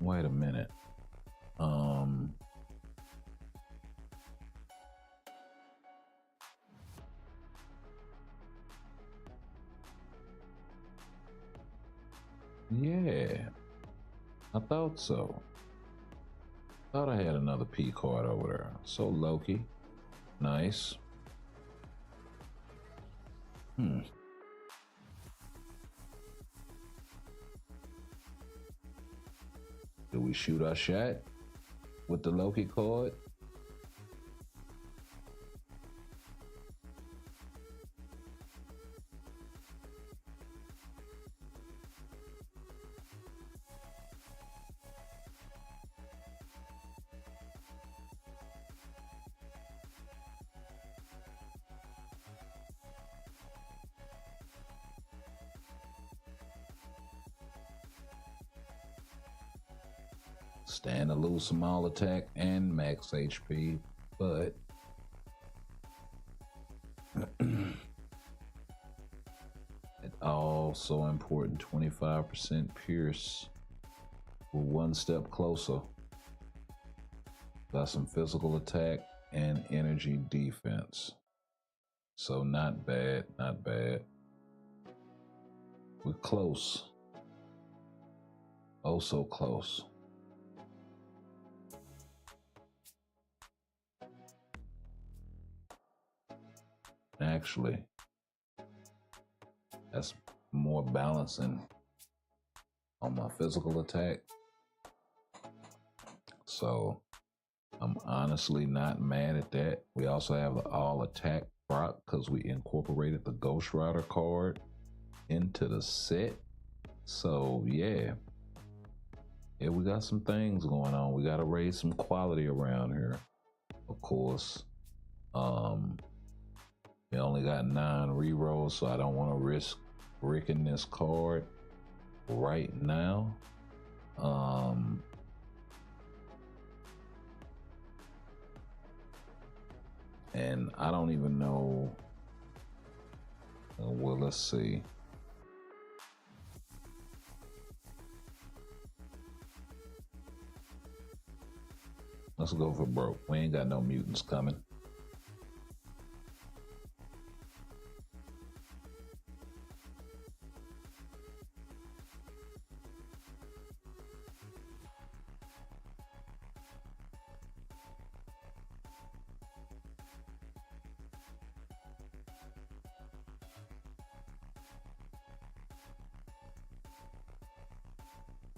Wait a minute. Yeah, I thought so. Thought I had another P card over there. So Loki. Nice. Do we shoot our shot with the Loki card? Stand to lose some all attack and max HP, but it also important 25% pierce. We're one step closer. Got some physical attack and energy defense. So not bad, not bad. We're close. Oh, so close. Actually, that's more balancing on my physical attack. So I'm honestly not mad at that. We also have the all attack proc because we incorporated the Ghost Rider card into the set. So yeah, we got some things going on. We got to raise some quality around here. Of course, we only got 9 rerolls, so I don't want to risk bricking this card right now. And I don't even know. Well, let's see. Let's go for broke. We ain't got no mutants coming.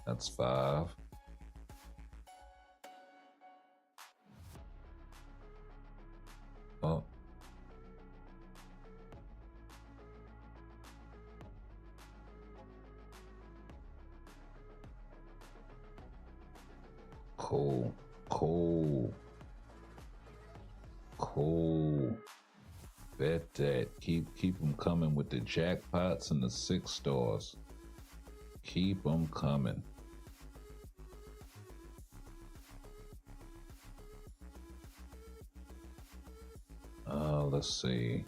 That's 5. Oh. Cool. Bet that. Keep them coming with the jackpots and the 6 stars. Keep them coming. Let's see.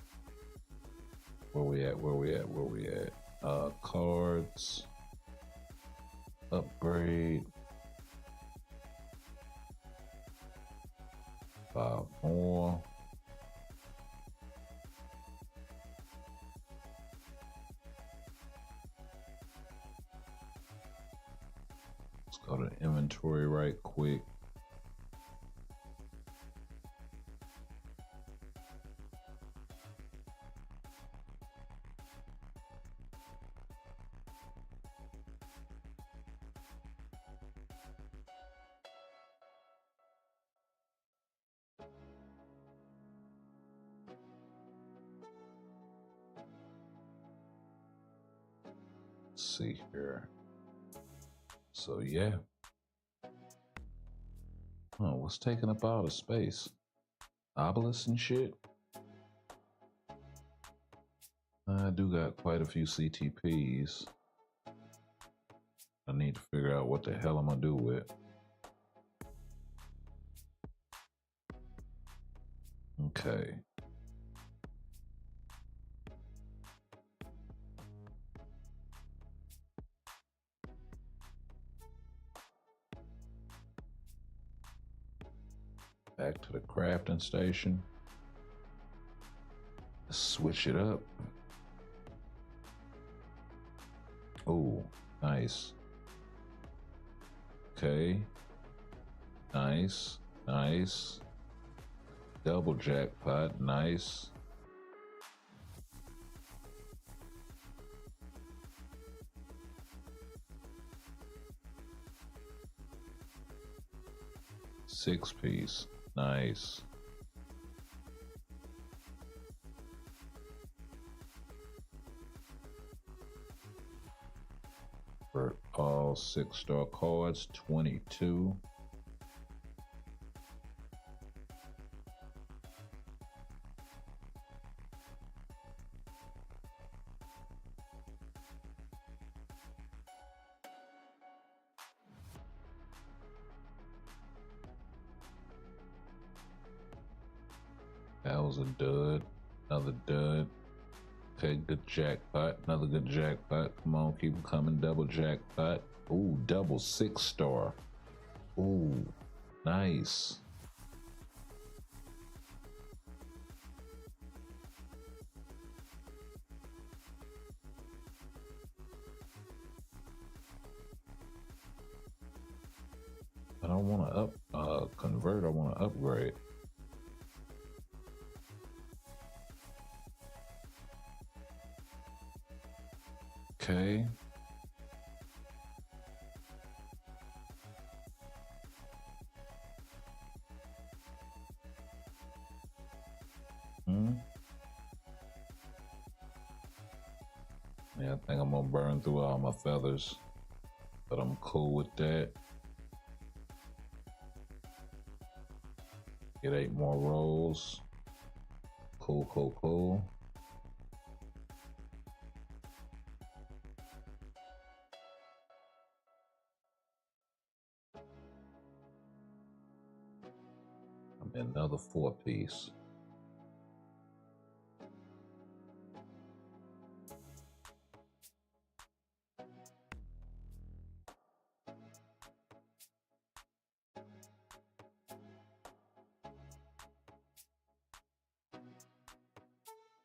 Where we at? Cards. Upgrade. 5 more. Let's go Go to inventory right quick. Let's see here. So yeah. Oh, what's taking up all the space? Obelisks and shit? I do got quite a few CTPs. I need to figure out what the hell I'm gonna do with. Okay. Back to the crafting station. Let's switch it up. Oh, nice. Okay. Nice. Nice. Double jackpot. Nice. Six piece. Nice. For all 6-star cards, 22. That was a dud. Another dud. Okay, good jackpot. Another good jackpot. Come on, keep them coming. Double jackpot. Ooh, double 6-star. Ooh, nice. I don't want to convert. I want to upgrade. Okay. Yeah, I think I'm gonna burn through all my feathers, but I'm cool with that. Get 8 more rolls. Cool, cool, cool. I'm in another 4-piece.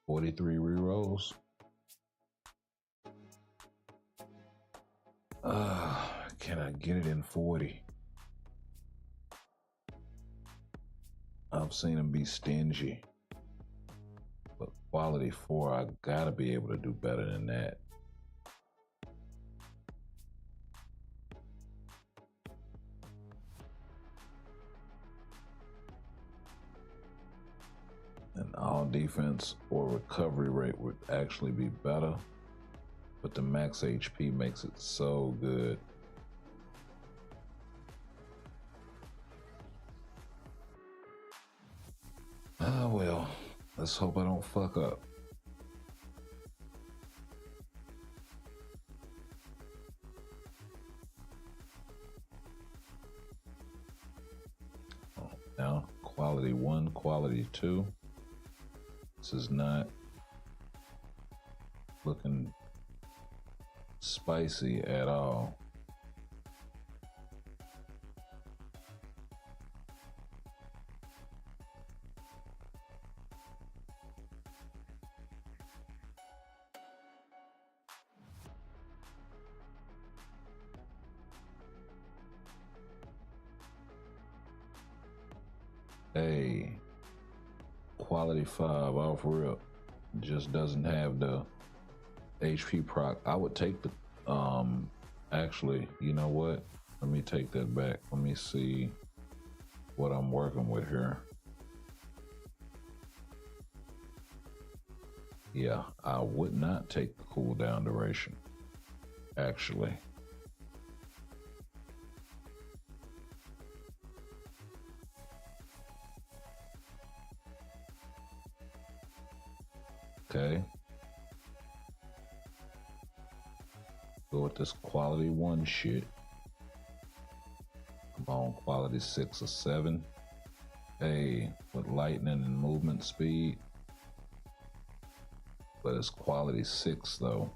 $43 rerolls. Can I get it in 40? I've seen him be stingy. But quality 4, I gotta be able to do better than that. And all defense or recovery rate would actually be better. But the max HP makes it so good. Well, let's hope I don't fuck up. Oh, now, quality 1, quality 2. This is not looking spicy at all. Hey, quality 5 off rip. Just doesn't have the HP proc. I would take the actually, you know what? Let me take that back. Let me see what I'm working with here. Yeah, I would not take the cooldown duration, actually. Okay. Go with this quality 1 shit. Come on, quality 6 or 7. Hey, with lightning and movement speed. But it's quality 6 though.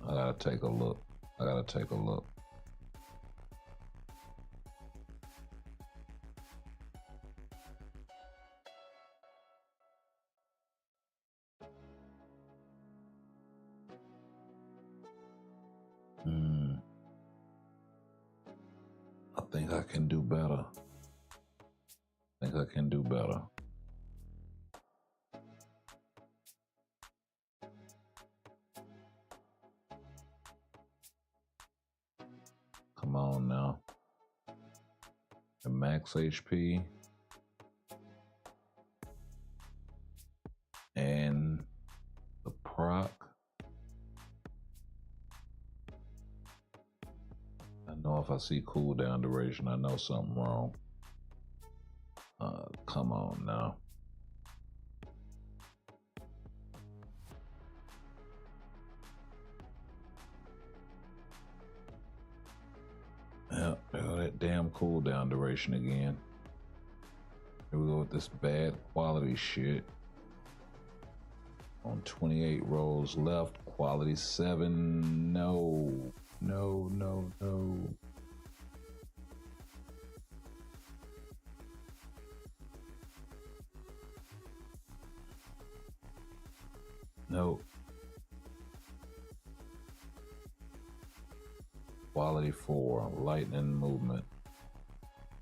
I gotta take a look. I think I can do better. Come on now. The max HP. And the proc. I know if I see cooldown duration, I know something wrong. Come on now. Yeah, there go that damn cooldown duration again. Here we go with this bad quality shit. On 28 rolls left, quality 7. No. Nope. Quality 4, lightning movement.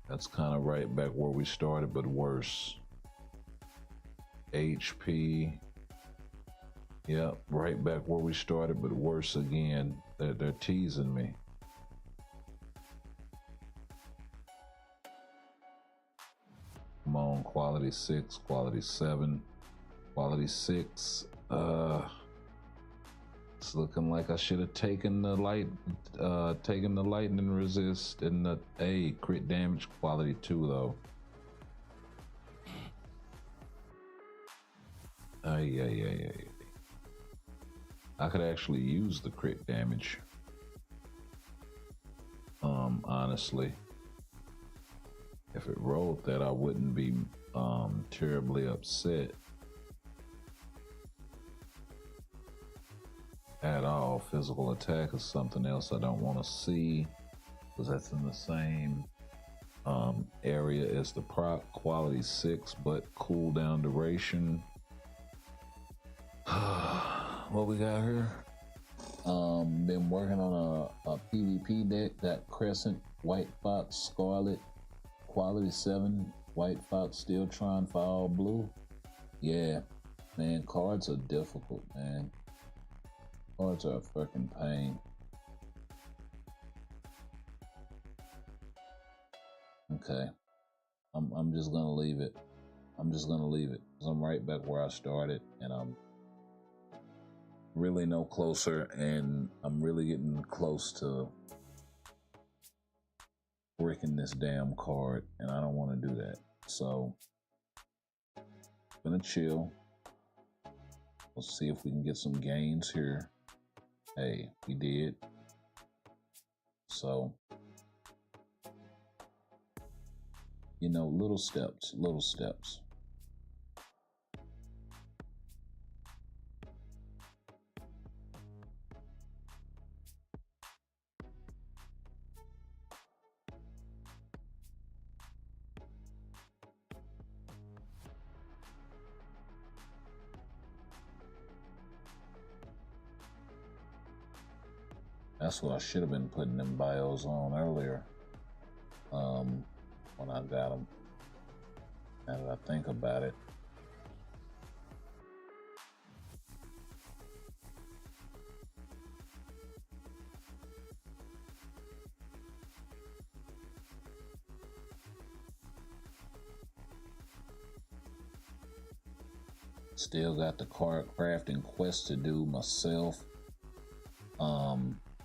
That's kind of right back where we started, but worse. HP. Yep, right back where we started, but worse again. They're teasing me. Come on, quality 6, quality 7, quality 6. It's looking like I should have taken the lightning resist and the crit damage quality 2 though. Yeah. I could actually use the crit damage. Honestly, if it rolled that, I wouldn't be terribly upset at all. Physical attack is something else I don't want to see because that's in the same area as the proc. Quality 6, but cooldown duration. What we got here? Been working on a PvP deck. Got Crescent, White Fox, Scarlet, quality 7, White Fox, Steeltron, Fire Blue. Yeah, man, cards are difficult, man. Cards are a freaking pain. Okay, I'm just gonna leave it. Because I'm right back where I started, and I'm really no closer, and I'm really getting close to breaking this damn card, and I don't want to do that. So, gonna chill. We'll see if we can get some gains here. Hey, we did. So, little steps. That's what I should have been putting them bios on earlier. I got them. Now that I think about it. Still got the card crafting quest to do myself.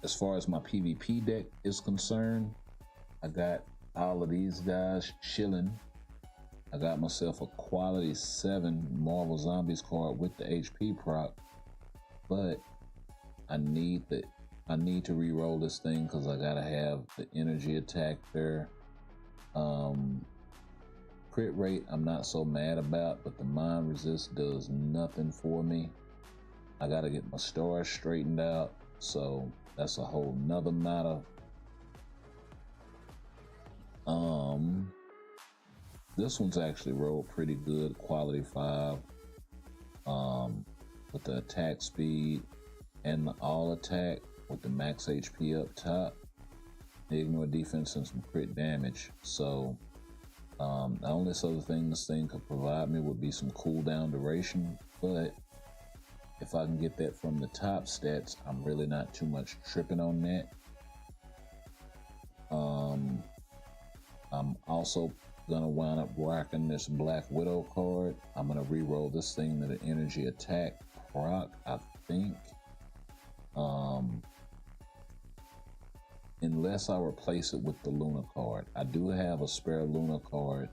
As far as my PvP deck is concerned, I got all of these guys chilling. I got myself a quality 7 Marvel Zombies card with the HP proc, but I need to re-roll this thing because I gotta have the energy attack there. Crit rate I'm not so mad about, but the mind resist does nothing for me. I gotta get my stars straightened out, so that's a whole nother matter. This one's actually rolled pretty good, quality 5, with the attack speed and the all attack with the max HP up top, the ignore defense and some crit damage. So the only other thing this thing could provide me would be some cooldown duration, but if I can get that from the top stats, I'm really not too much tripping on that. I'm also gonna wind up rocking this Black Widow card. I'm gonna re-roll this thing to the energy attack proc, I think. Unless I replace it with the Luna card. I do have a spare Luna card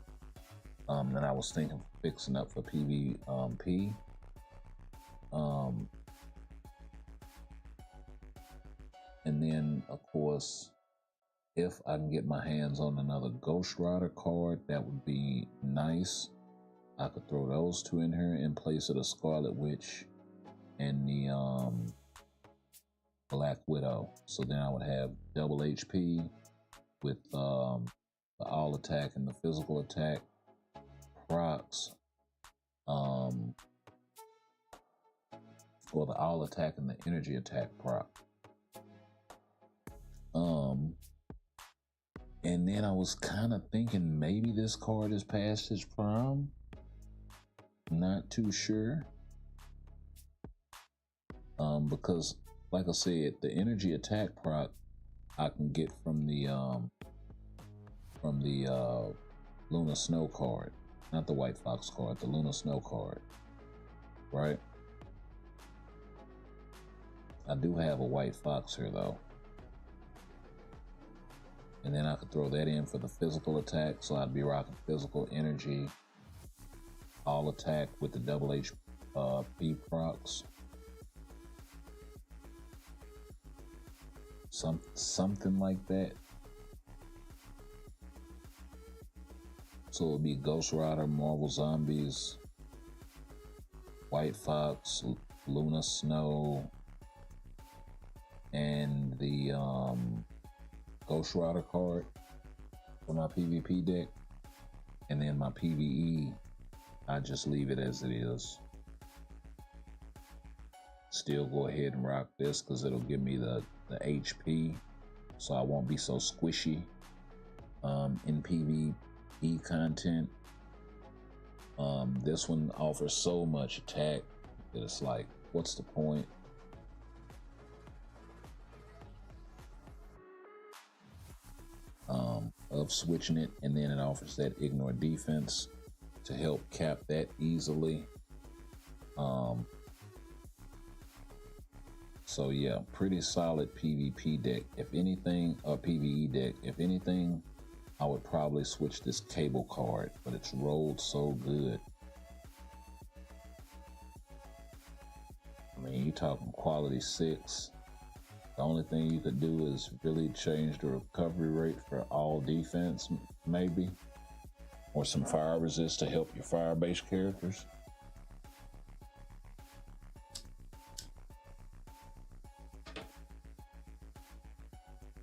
that I was thinking of fixing up for PvP. And then, of course, if I can get my hands on another Ghost Rider card, that would be nice. I could throw those two in here in place of the Scarlet Witch and the Black Widow. So then I would have double HP with the all attack and the physical attack procs. Or the all attack and the energy attack proc. And then I was kind of thinking maybe this card is past its prime. Not too sure. Because like I said, the energy attack proc I can get from the Luna Snow card, not the White Fox card, the Luna Snow card, right? I do have a White Fox here though. And then I could throw that in for the physical attack, so I'd be rocking physical energy, all attack with the double HP procs. Something like that. So it'll be Ghost Rider, Marvel Zombies, White Fox, Luna Snow, and the Ghost Rider card for my PvP deck. And then my PvE, I just leave it as it is. Still go ahead and rock this because it'll give me the HP, so I won't be so squishy in PvE content. This one offers so much attack that it's like, what's the point? Of switching it, and then it offers that ignore defense to help cap that easily. So yeah, pretty solid PvP deck. If anything, a PvE deck. If anything, I would probably switch this cable card, but it's rolled so good. I mean, you talking quality 6. The only thing you could do is really change the recovery rate for all defense, maybe, or some fire resist to help your fire-based characters.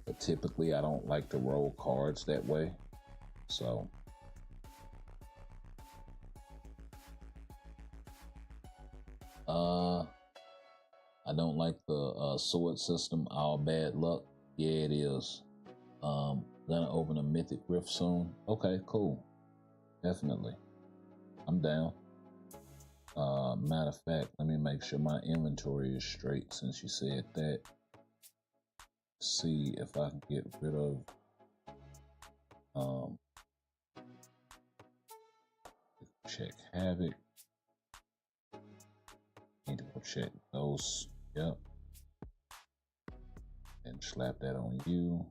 But typically, I don't like to roll cards that way, so. I don't like the sword system, all bad luck. Yeah, it is. Gonna open a mythic rift soon. Okay, cool. Definitely. I'm down. Matter of fact, let me make sure my inventory is straight since you said that. See if I can get rid of check havoc. Need to go check those. Yep. And slap that on you.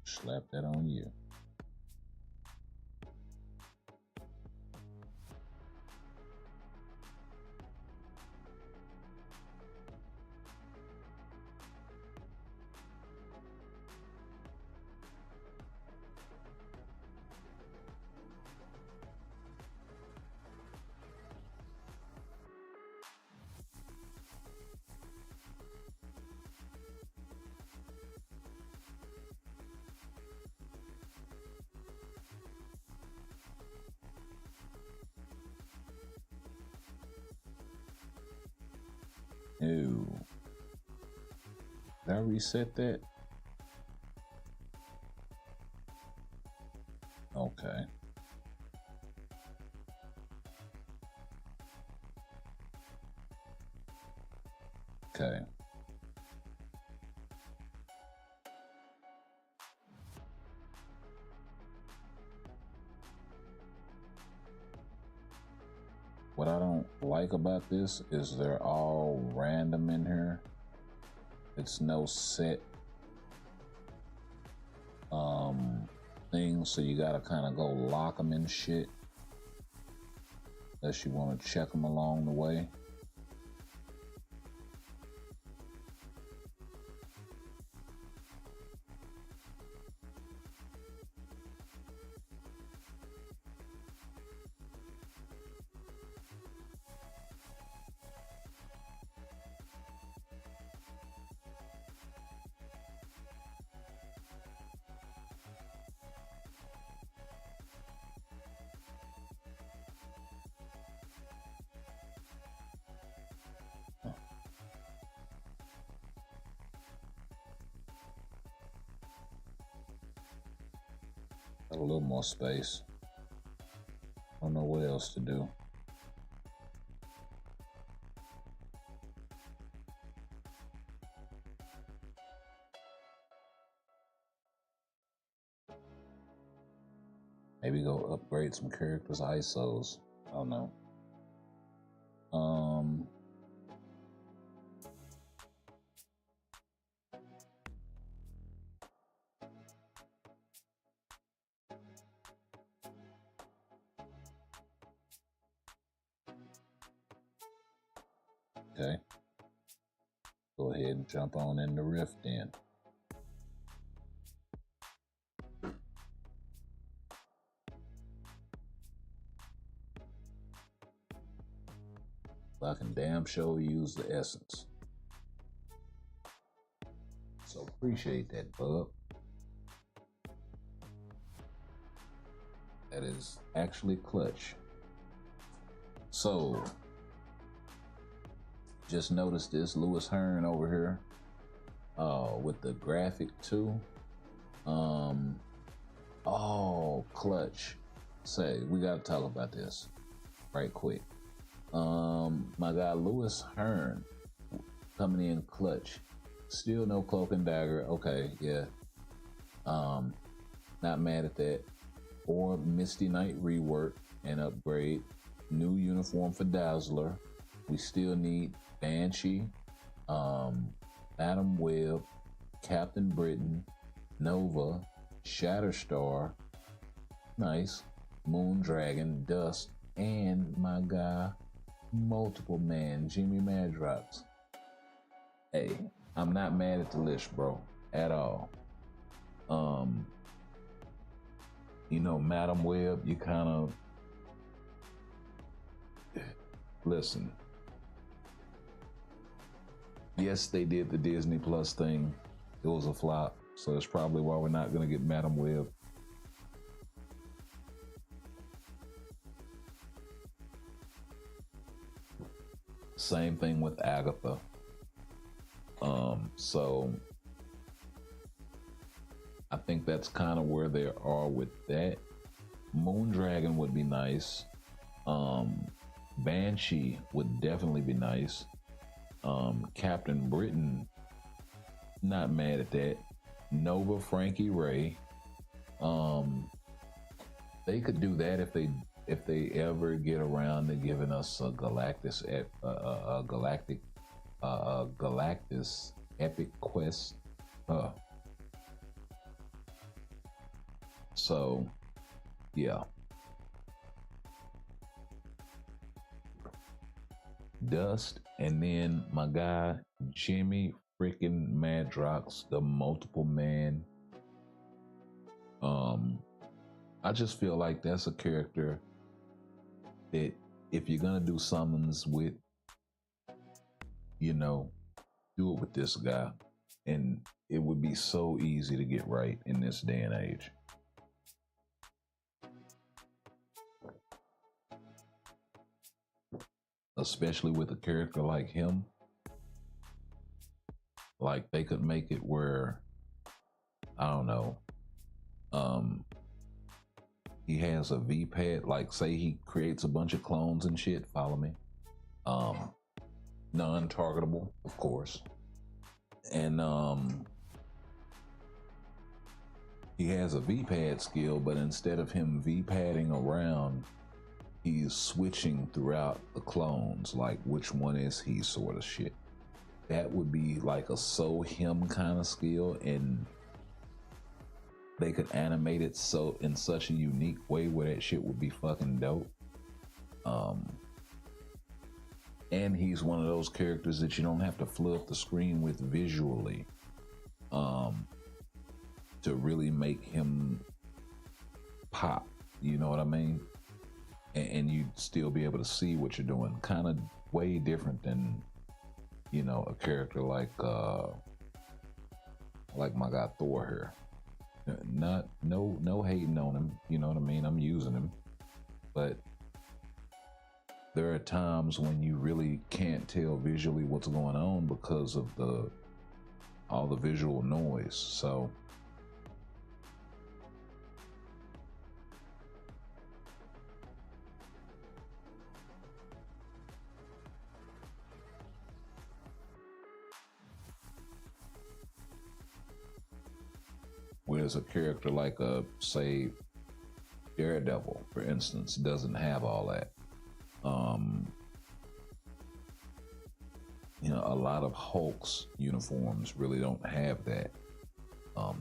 Slap that on you. No. Did I reset that? Okay. Okay. What I don't like about this is they're all random in here. It's no set thing, so you gotta kind of go lock them in shit unless you want to check them along the way. Got a little more space. Don't know what else to do. Maybe go upgrade some characters' ISOs. I don't know. Okay. Go ahead and jump on in the rift then. I can damn sure use the essence. So appreciate that, bub. That is actually clutch. So, just noticed this Lewis Hearn over here with the graphic too. Oh, clutch. Say, we got to talk about this right quick. My guy Lewis Hearn coming in clutch. Still no cloak and dagger. Okay, yeah. Not mad at that. Or Misty Knight rework and upgrade. New uniform for Dazzler. We still need Banshee, Madam Web, Captain Britain, Nova, Shatterstar, nice, Moondragon, Dust, and my guy, Multiple Man, Jimmy Madrox. Hey, I'm not mad at the list, bro, at all. You know, Madam Web, you kind of, listen. Yes, they did the Disney Plus thing. It was a flop, so that's probably why we're not gonna get Madam Web. same thing with Agatha. So I think that's kind of where they are with that. Moondragon would be nice. Banshee would definitely be nice. Captain Britain, not mad at that. Nova Frankie Ray. They could do that if they ever get around to giving us a Galactus epic quest. So yeah. Dust, and then my guy Jimmy freaking Madrox, the multiple man. I just feel like that's a character that if you're gonna do summons with, do it with this guy, and it would be so easy to get right in this day and age. Especially with a character like him. Like they could make it where, I don't know, he has a V-pad, like say he creates a bunch of clones and shit, follow me. Non-targetable, of course. And he has a V-pad skill, but instead of him V-padding around, he's switching throughout the clones, like which one is he sort of shit. That would be like a so him kind of skill, and they could animate it so in such a unique way where that shit would be fucking dope. And he's one of those characters that you don't have to flood the screen with visually to really make him pop, you know what I mean? And you'd still be able to see what you're doing. Kind of way different than, a character like my guy Thor here. No hating on him, you know what I mean? I'm using him. But there are times when you really can't tell visually what's going on because of all the visual noise. So whereas a character like say Daredevil, for instance, doesn't have all that. A lot of Hulk's uniforms really don't have that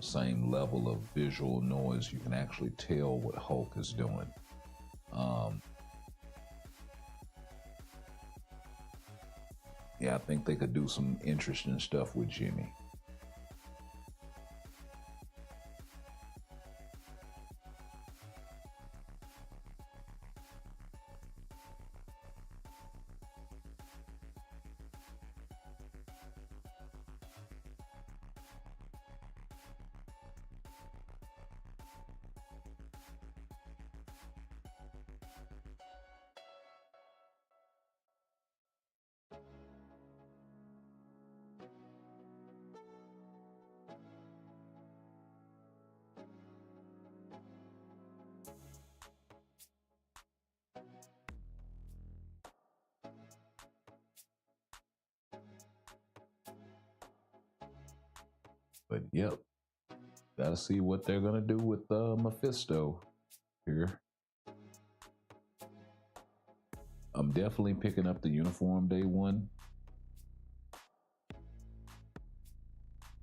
same level of visual noise. You can actually tell what Hulk is doing. Yeah, I think they could do some interesting stuff with Jimmy. But yep, gotta see what they're gonna do with Mephisto here. I'm definitely picking up the uniform day one.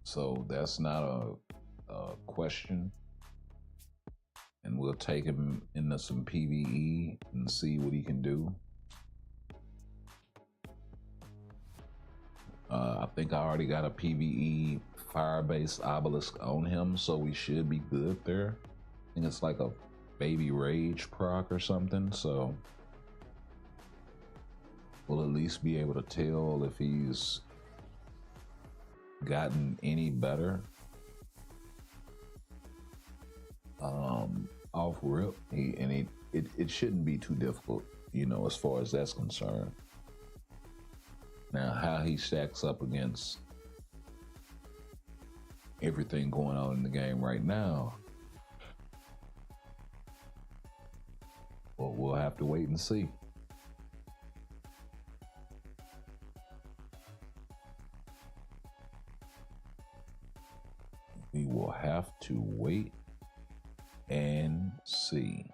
So that's not a question. And we'll take him into some PvE and see what he can do. I think I already got a PvE fire-based obelisk on him, so we should be good there. I think it's like a baby rage proc or something, so we'll at least be able to tell if he's gotten any better. Off rip, it shouldn't be too difficult, as far as that's concerned. Now, how he stacks up against everything going on in the game right now, well, we'll have to wait and see. We will have to wait and see.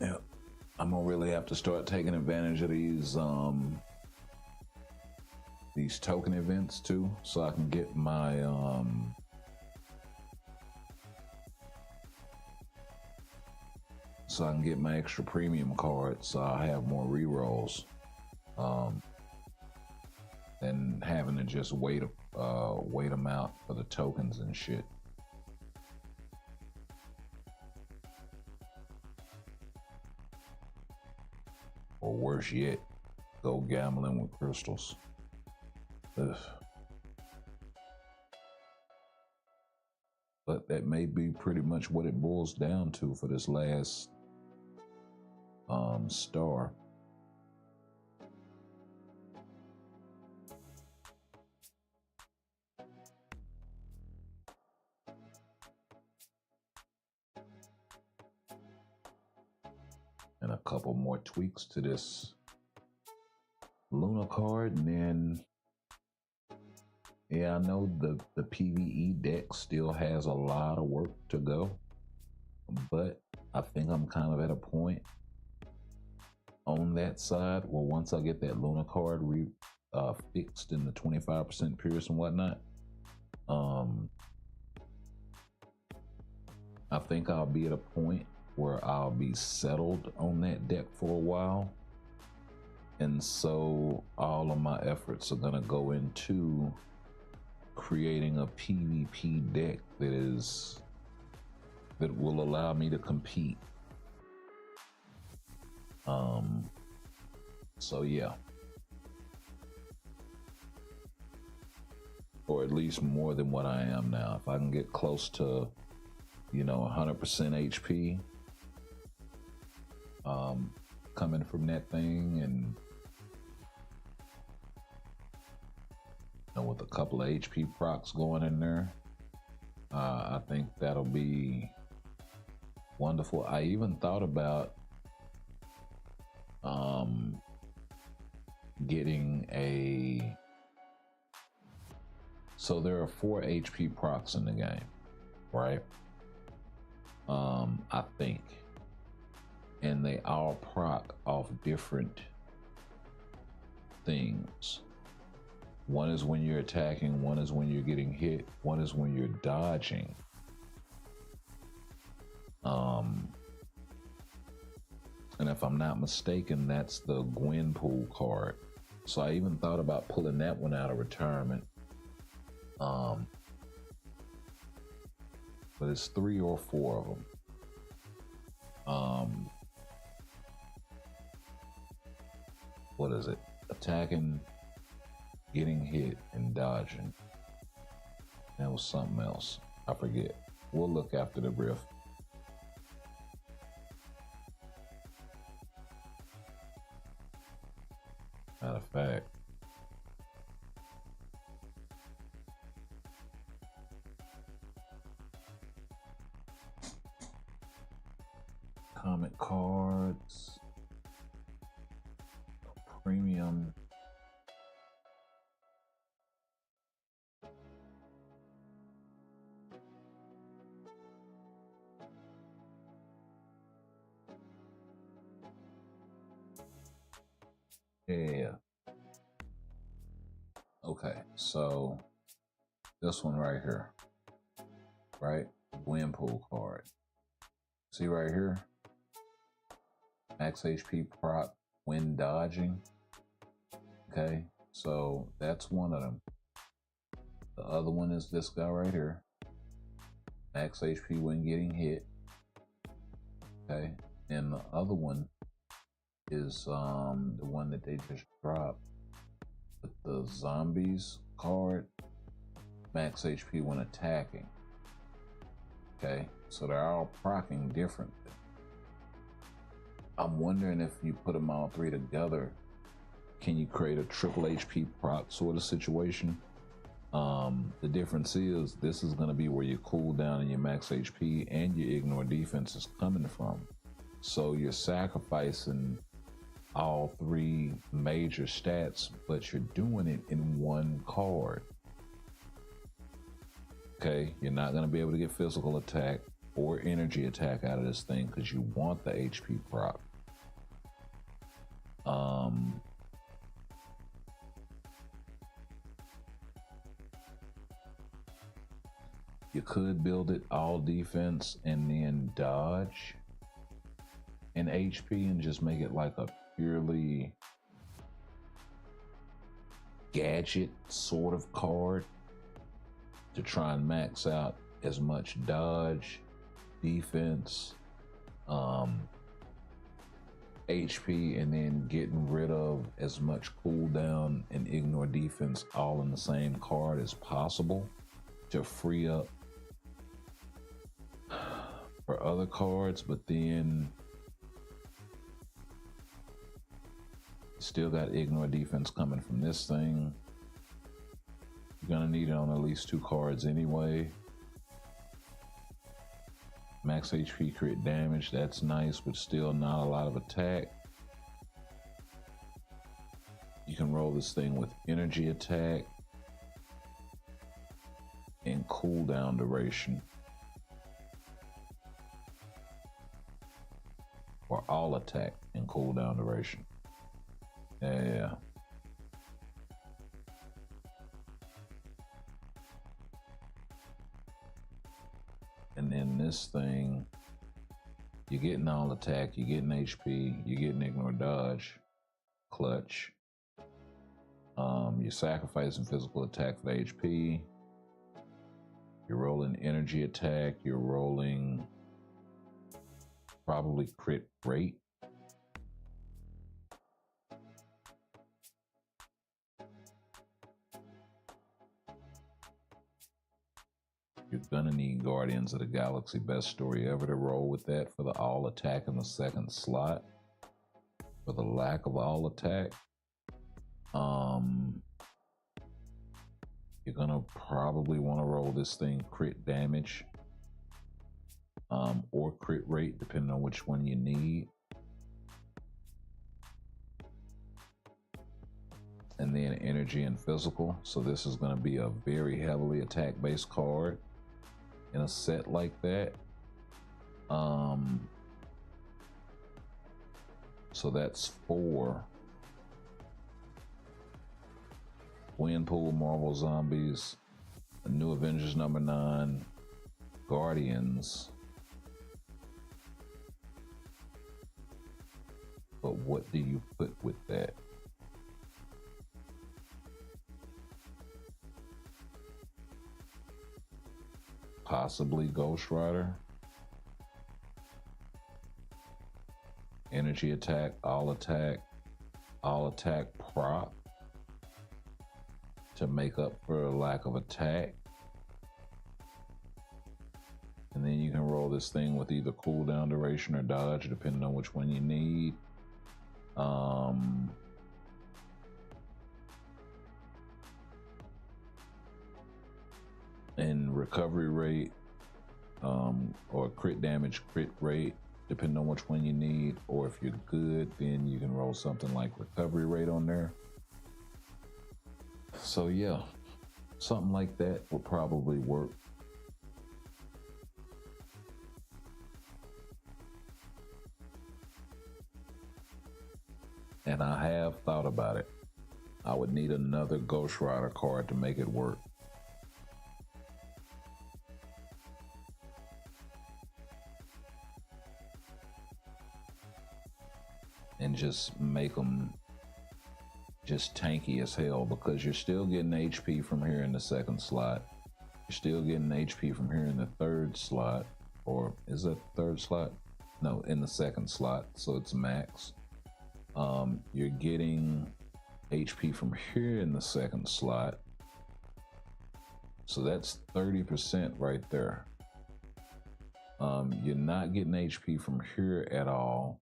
Yeah, I'm gonna really have to start taking advantage of these token events too, so I can get my extra premium cards, so I have more rerolls. Than having to just wait them out for the tokens and shit. Or worse yet, go gambling with crystals. Ugh. But that may be pretty much what it boils down to for this last star. And a couple more tweaks to this Luna card, and then yeah, I know the PvE deck still has a lot of work to go, but I think I'm kind of at a point on that side where once I get that Luna card fixed in the 25% pierce and whatnot, I think I'll be at a point where I'll be settled on that deck for a while. And so all of my efforts are gonna go into creating a PvP deck that will allow me to compete. So yeah. Or at least more than what I am now. If I can get close to, 100% HP, coming from that thing, and with a couple of HP procs going in there, I think that'll be wonderful. I even thought about getting so there are 4 HP procs in the game, right? I think. And they all proc off different things. One is when you're attacking, one is when you're getting hit, one is when you're dodging. And if I'm not mistaken, that's the Gwenpool card. So I even thought about pulling that one out of retirement. But it's 3 or 4 of them. What is it? Attacking, getting hit, and dodging. That was something else. I forget. We'll look after the riff. Matter of fact, comic cards, premium. Yeah. Okay, so this one right here, right? Gwenpool card. See right here? max HP proc when dodging. Okay, so that's one of them. The other one is this guy right here. Max HP when getting hit. Okay, and the other one is the one that they just dropped with the zombies card. Max HP when attacking. Okay, so they're all proccing differently. I'm wondering if you put them all three together, can you create a triple HP proc sort of situation? The difference is this is going to be where your cooldown and your max HP and your ignore defense is coming from. So you're sacrificing all three major stats, but you're doing it in one card. Okay, you're not going to be able to get physical attack or energy attack out of this thing because you want the HP proc. You could build it all defense and then dodge and HP and just make it like a purely gadget sort of card to try and max out as much dodge, defense, HP, and then getting rid of as much cooldown and ignore defense all in the same card as possible to free up for other cards, but then still got ignore defense coming from this thing. You're gonna need it on at least 2 cards anyway. Max HP crit damage, that's nice, but still not a lot of attack. You can roll this thing with energy attack and cooldown duration. Or all attack and cooldown duration. Yeah. And then this thing, you're getting all attack, you're getting HP, you're getting ignore dodge, clutch. You're sacrificing physical attack for the HP. You're rolling energy attack, you're rolling probably crit rate. You're gonna need Guardians of the Galaxy Best Story Ever to roll with that for the all attack in the second slot. For the lack of all attack, you're gonna probably want to roll this thing crit damage, or crit rate, depending on which one you need. And then energy and physical. So this is gonna be a very heavily attack-based card in a set like that. So that's 4. Windpool, Marvel Zombies, the New Avengers #9, Guardians. But what do you put with that? Possibly Ghost Rider. Energy attack, all attack proc to make up for a lack of attack. And then you can roll this thing with either cooldown duration or dodge, depending on which one you need. And recovery rate, or crit damage, crit rate, depending on which one you need. Or if you're good, then you can roll something like recovery rate on there. So yeah, something like that would probably work. And I have thought about it. I would need another Ghost Rider card to make it work. just make them just tanky as hell, because you're still getting HP from here in the second slot. You're still getting HP from here in the third slot. Or is that the third slot? No, in the second slot, so it's max. You're getting HP from here in the second slot. So that's 30% right there. You're not getting HP from here at all.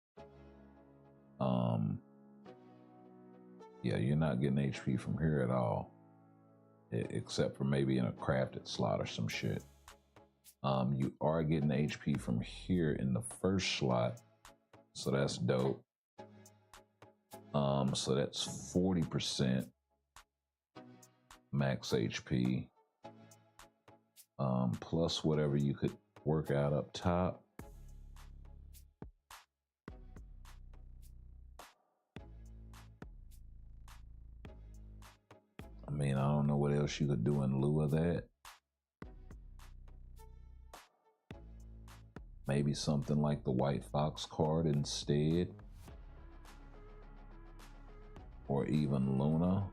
Yeah, you're not getting HP from here at all. Except for maybe in a crafted slot or some shit. You are getting HP from here in the first slot. So that's dope. So that's 40% max HP. Plus whatever you could work out up top. I mean, I don't know what else you could do in lieu of that. Maybe something like the White Fox card instead. Or even Luna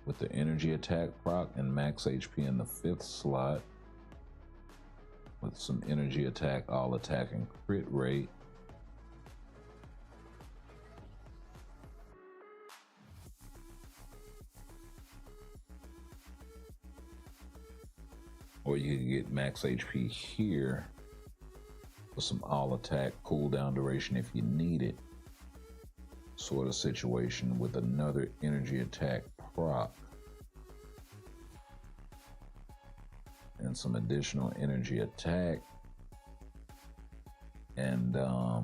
with the energy attack proc and max HP in the 5th slot. With some energy attack, all attack and crit rate. Or you could get max HP here with some all attack cooldown duration if you need it. Sort of situation with another energy attack proc. And some additional energy attack. And I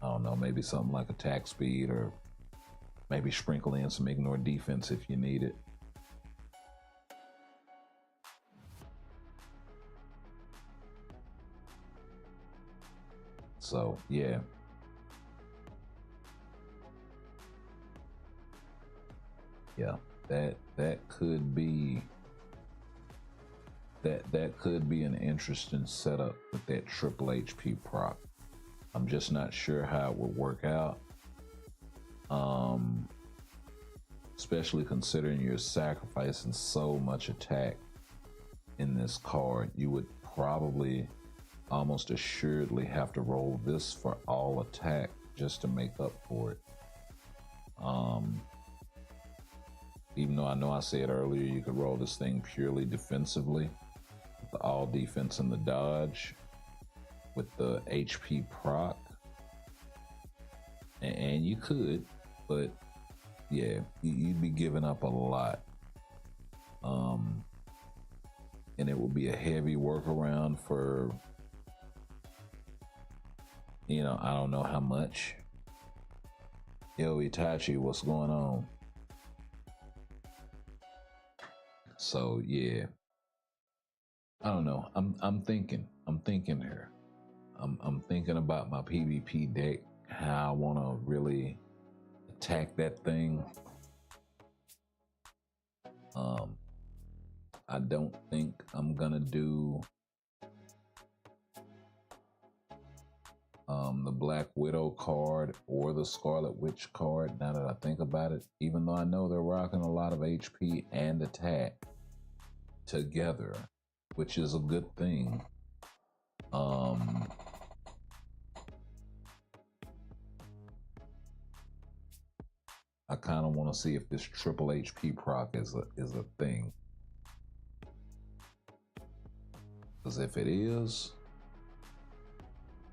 don't know, maybe something like attack speed, or maybe sprinkle in some ignore defense if you need it. So yeah. Yeah, that could be that could be an interesting setup with that triple HP proc. I'm just not sure how it would work out. Especially considering you're sacrificing so much attack in this card, you would probably almost assuredly have to roll this for all attack just to make up for it. Even though I know I said earlier you could roll this thing purely defensively, with the all defense and the dodge, with the HP proc, and you could, but yeah, you'd be giving up a lot. And it would be a heavy workaround for, you know, I don't know how much. Yo, Itachi, what's going on? So yeah, I don't know. I'm thinking here. I'm thinking about my PvP deck, how I want to really attack that thing. I don't think I'm gonna do the Black Widow card or the Scarlet Witch card, now that I think about it, even though I know they're rocking a lot of HP and attack together, which is a good thing. I kind of want to see if this triple HP proc is a thing. Because if it is,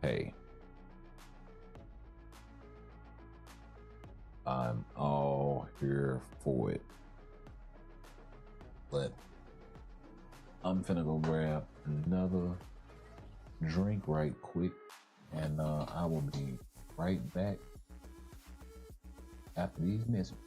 hey, I'm all here for it. But I'm finna go grab another drink right quick, and I will be right back after these messages.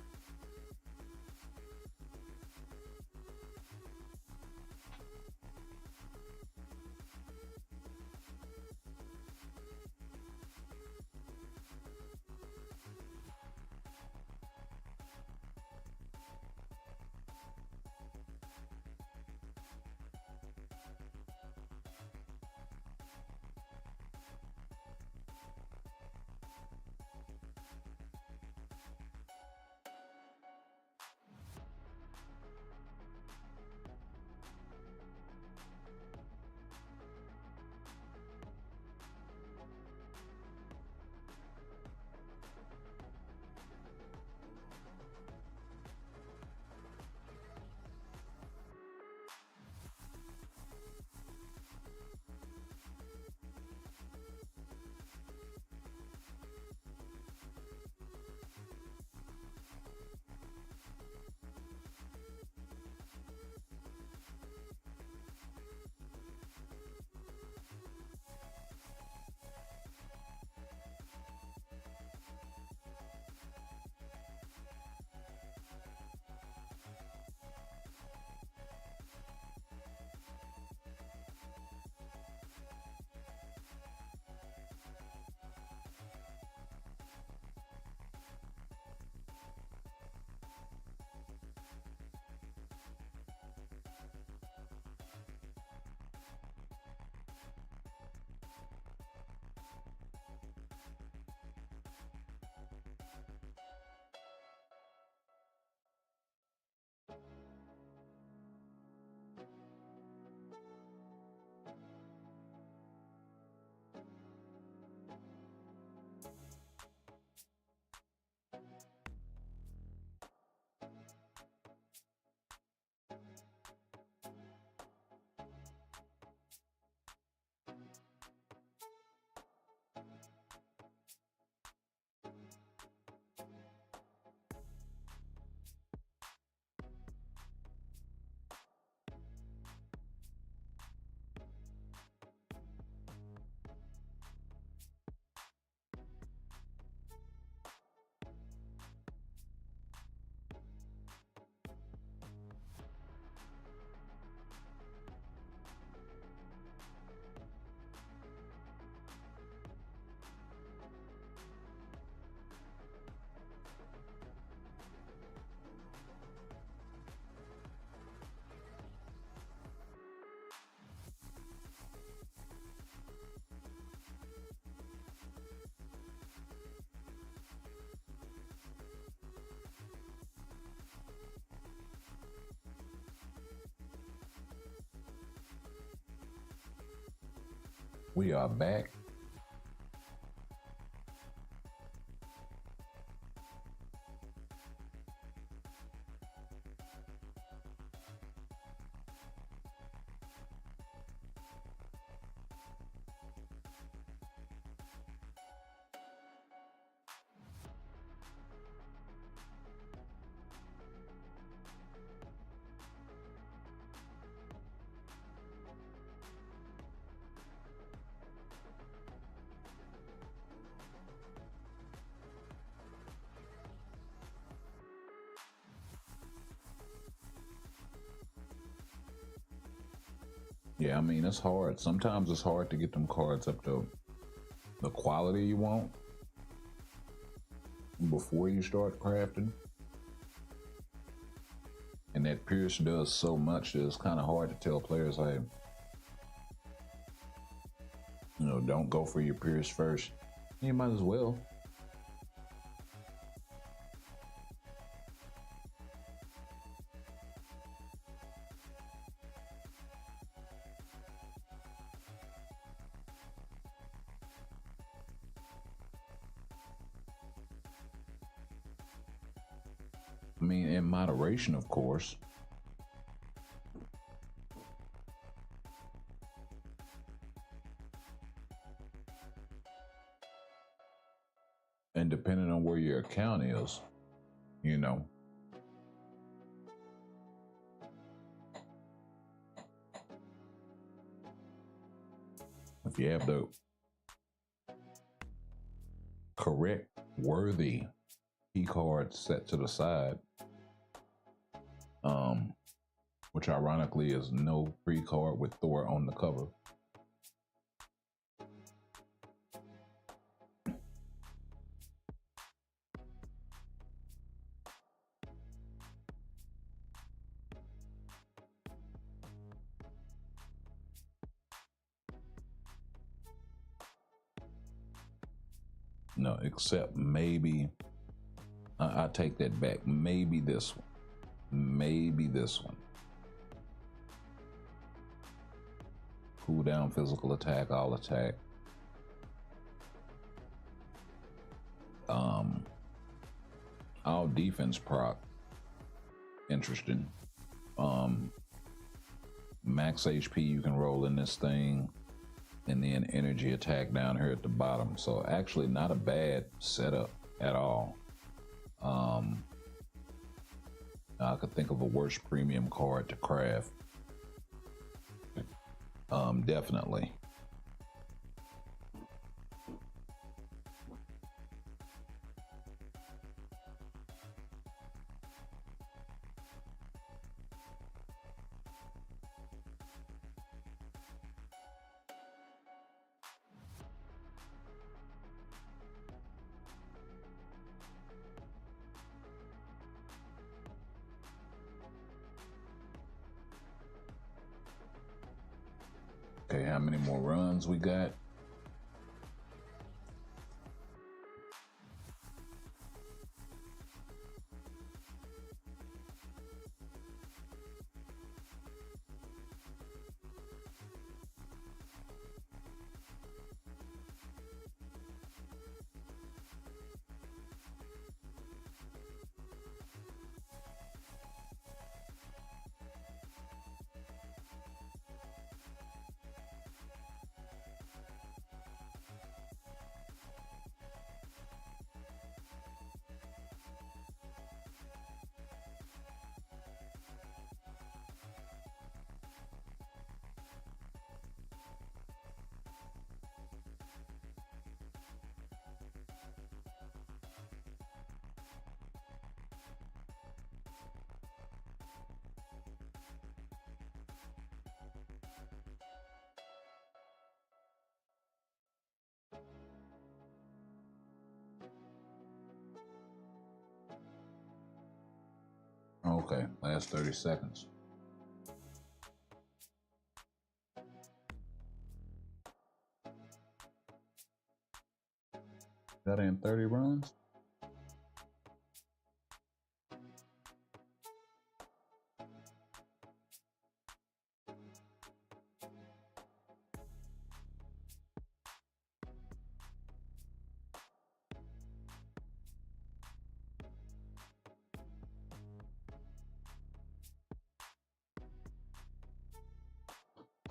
We are back. Yeah, I mean, it's hard. Sometimes it's hard to get them cards up to the quality you want before you start crafting. And that Pierce does so much that it's kind of hard to tell players, hey, you know, don't go for your Pierce first. You might as well. I mean, in moderation, of course. And depending on where your account is, you know. If you have the correct, worthy key card set to the side, which ironically is no free card with Thor on the cover. No, except maybe, I take that back. Maybe this one. Maybe this one. Cool down, physical attack, all attack. All defense proc. Interesting. Max HP you can roll in this thing. And then energy attack down here at the bottom. So actually not a bad setup at all. I could think of a worse premium card to craft. Definitely. Okay, how many more runs we got? Okay, last 30 seconds. That in 30 runs?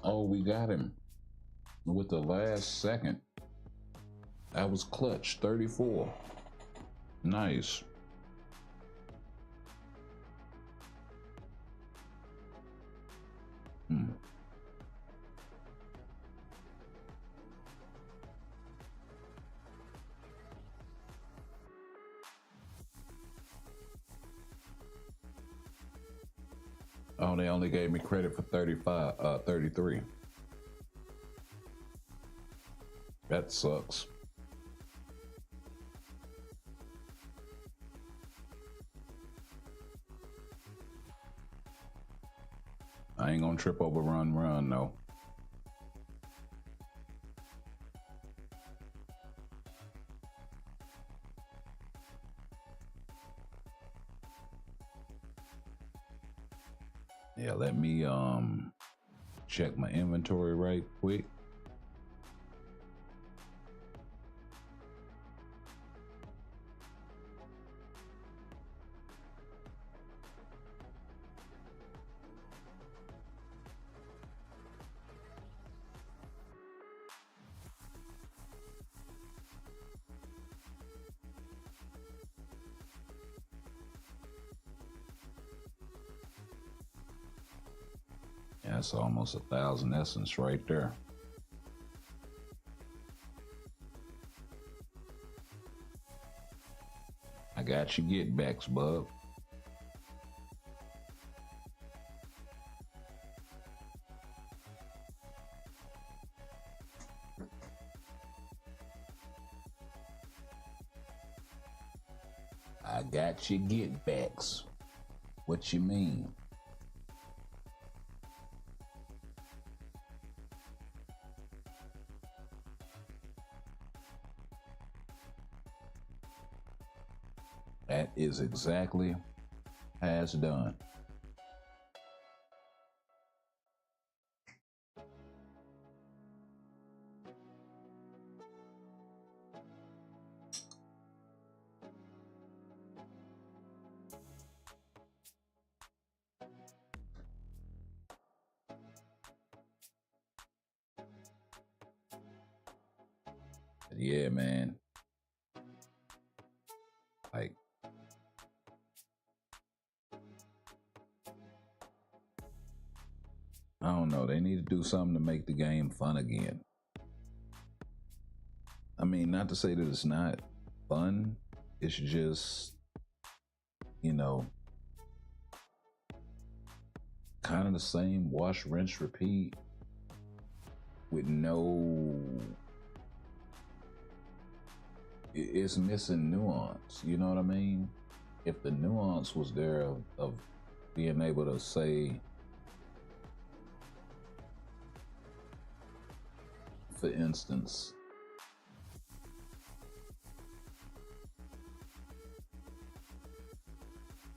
Oh, we got him with the last second. That was clutch. 34. Nice. Oh, they only gave me credit for 33. That sucks. I ain't gonna trip over run, no. Yeah, let me check my inventory right quick. Yeah, that's almost 1,000 essence right there. I got you get backs, bub. I got you get backs. What you mean? That is exactly as done. Yeah, man. Like, I don't know. They need to do something to make the game fun again. I mean, not to say that it's not fun. It's just, you know, kind of the same wash, rinse, repeat with no. It's missing nuance. You know what I mean? If the nuance was there of being able to say, for instance,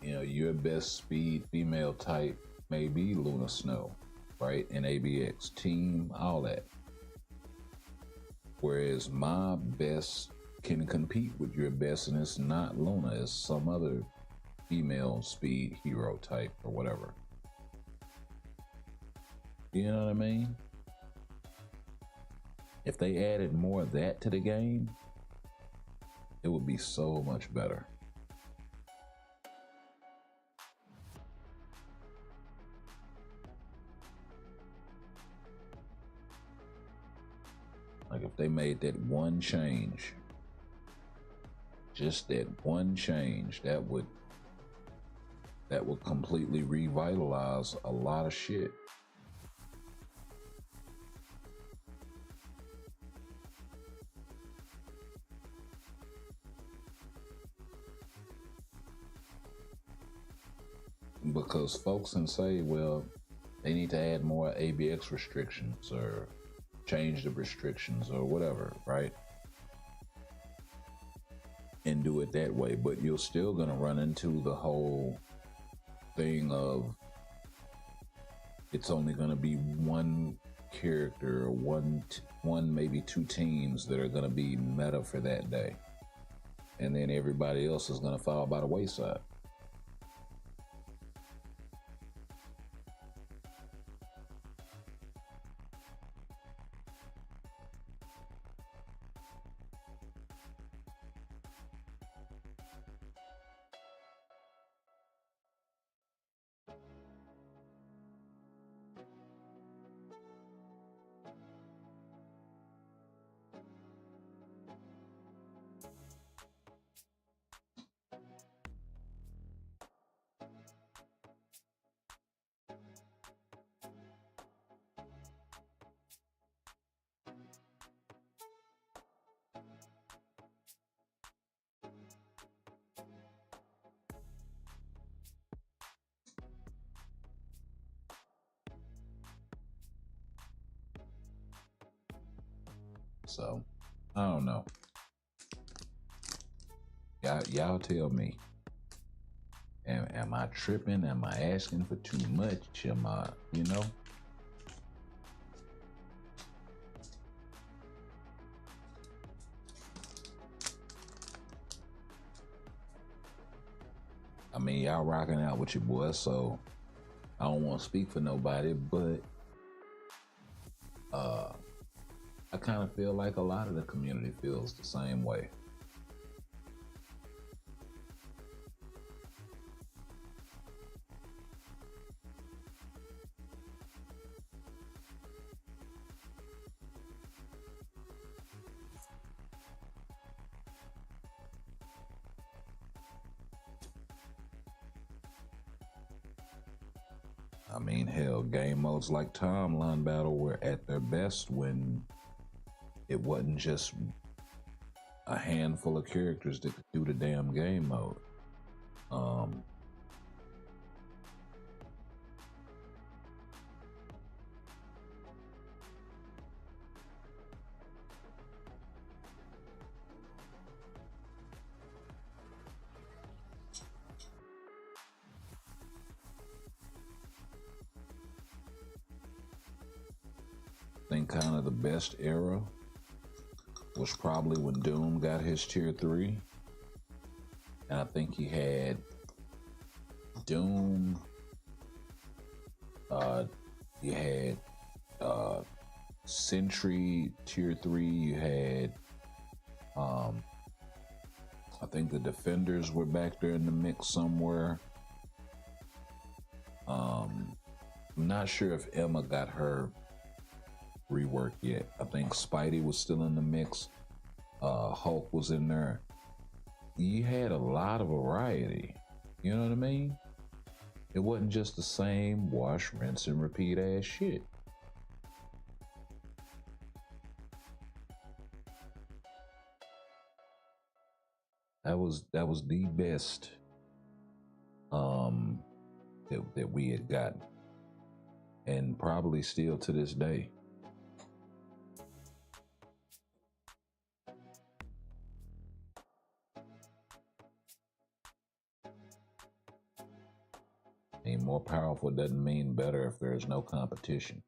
you know, your best speed female type may be Luna Snow, right? In ABX team, all that. Whereas my best can compete with your best, and it's not Luna, it's some other female speed hero type or whatever. You know what I mean? If they added more of that to the game, it would be so much better. Like if they made that one change, just that one change, that would completely revitalize a lot of shit. Because folks can say, well, they need to add more ABX restrictions or change the restrictions or whatever, right? And do it that way, but you're still gonna run into the whole thing of it's only gonna be one character or one maybe two teams that are gonna be meta for that day, and then everybody else is gonna fall by the wayside. So I don't know. Y'all tell me. Am I tripping? Am I asking for too much? Am I, you know? I mean, y'all rocking out with your boy, so I don't want to speak for nobody, but I kind of feel like a lot of the community feels the same way. I mean, hell, game modes like Timeline Battle were at their best when it wasn't just a handful of characters that could do the damn game mode. I think kind of the best era was probably when Doom got his tier 3. And I think he had Doom, you had Sentry tier 3, you had I think the Defenders were back there in the mix somewhere. I'm not sure if Emma got her rework yet. I think Spidey was still in the mix. Hulk was in there. You had a lot of variety. You know what I mean? It wasn't just the same wash, rinse, and repeat ass shit. That was the best that we had gotten, and probably still to this day. I mean, more powerful doesn't mean better if there's no competition.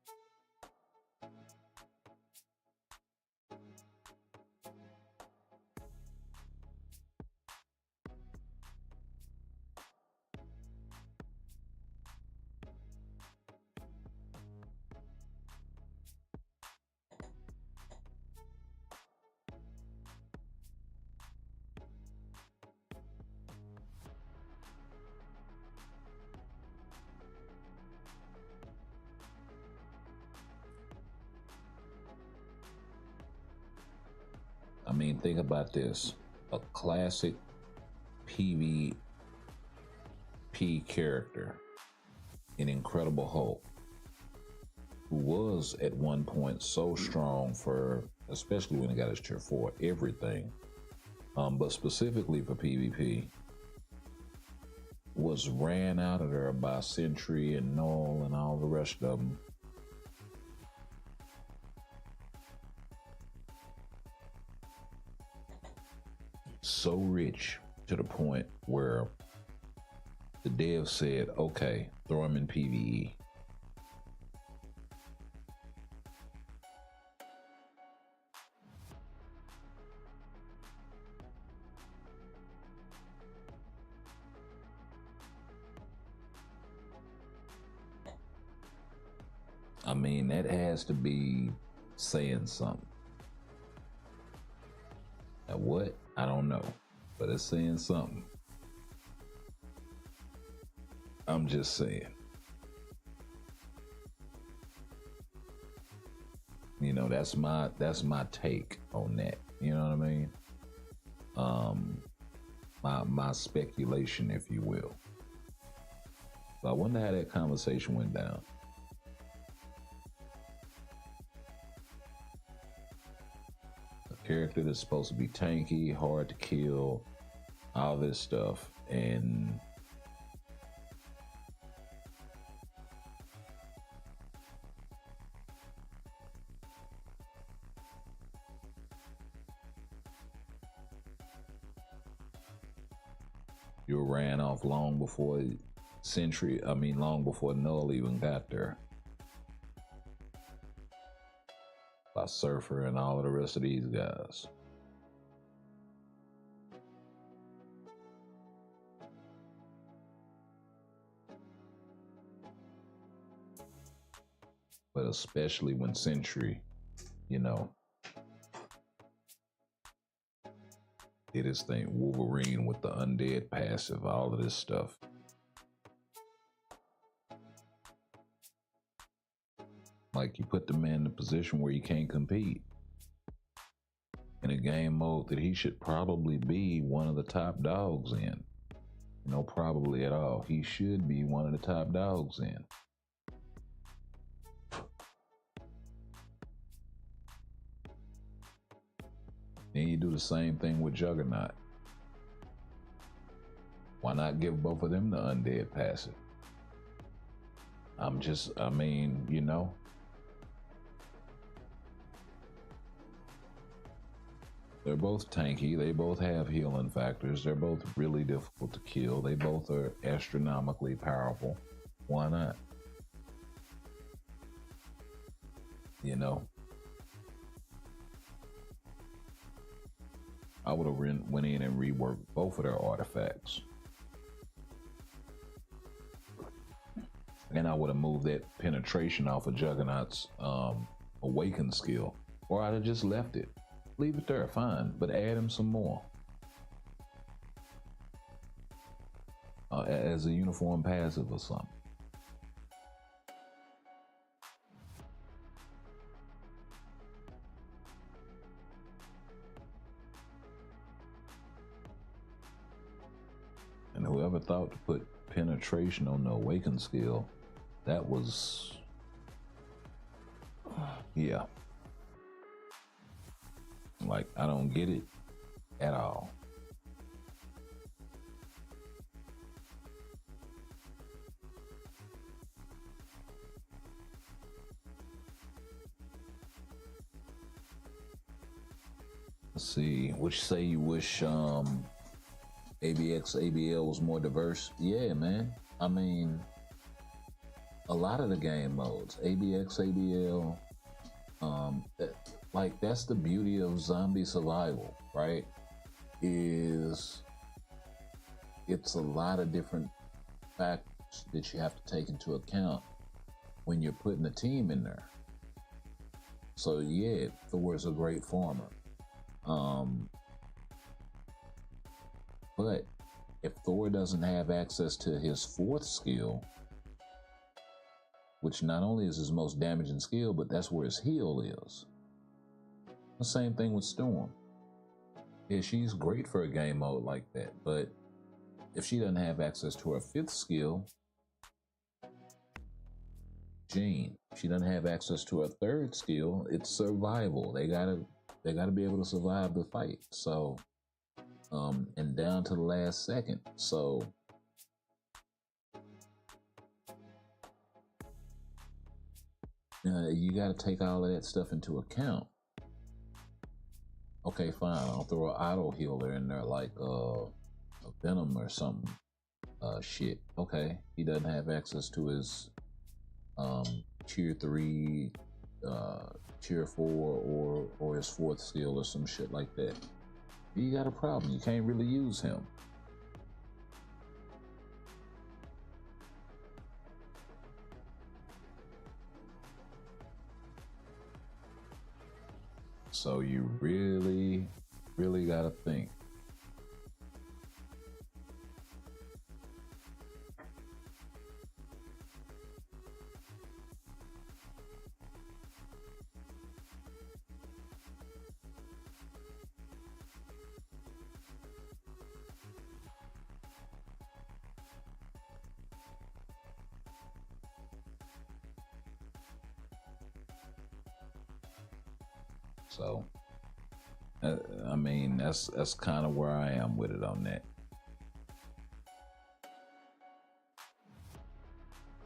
I mean, think about this. A classic PvP character, an Incredible Hulk, who was at one point so strong for, especially when he got his tier 4, everything, but specifically for PvP, was ran out of there by Sentry and Null and all the rest of them. So rich to the point where the dev said, okay, throw him in PvE. I mean, that has to be saying something. Now what? I don't know, but it's saying something. I'm just saying. You know, that's my take on that. You know what I mean? My speculation, if you will. So I wonder how that conversation went down. A character that's supposed to be tanky, hard to kill, all this stuff, and You ran off long before long before Null even got there. By Surfer and all of the rest of these guys. But especially when Sentry, did his thing, Wolverine with the undead passive, all of this stuff. Like, you put the man in a position where he can't compete in a game mode that he should probably be one of the top dogs in. Probably at all. He should be one of the top dogs in. Then you do the same thing with Juggernaut. Why not give both of them the undead passive? They're both tanky. They both have healing factors. They're both really difficult to kill. They both are astronomically powerful. Why not? I would have went in and reworked both of their artifacts. And I would have moved that penetration off of Juggernaut's awaken skill. Or I'd have just left it. Leave it there, fine, but add him some more. As a uniform passive or something. And whoever thought to put penetration on the awaken skill, that was, yeah. Like, I don't get it at all. Let's see, which say you wish ABX, ABL was more diverse? Yeah, man. I mean, a lot of the game modes, ABX, ABL, that's the beauty of zombie survival, right? It's a lot of different factors that you have to take into account when you're putting a team in there. So yeah, Thor's a great farmer. But if Thor doesn't have access to his fourth skill, which not only is his most damaging skill, but that's where his heal is. The same thing with Storm. Yeah, she's great for a game mode like that, but if she doesn't have access to her fifth skill, Jean, she doesn't have access to her third skill, it's survival. They gotta be able to survive the fight. So, and down to the last second. So, you got to take all of that stuff into account. Okay, fine. I'll throw an auto healer in there like a Venom or something. Shit. Okay, he doesn't have access to his tier 3, tier 4, or his fourth skill or some shit like that. You got a problem. You can't really use him. So you really, really got to think. So, I mean, that's kind of where I am with it on that.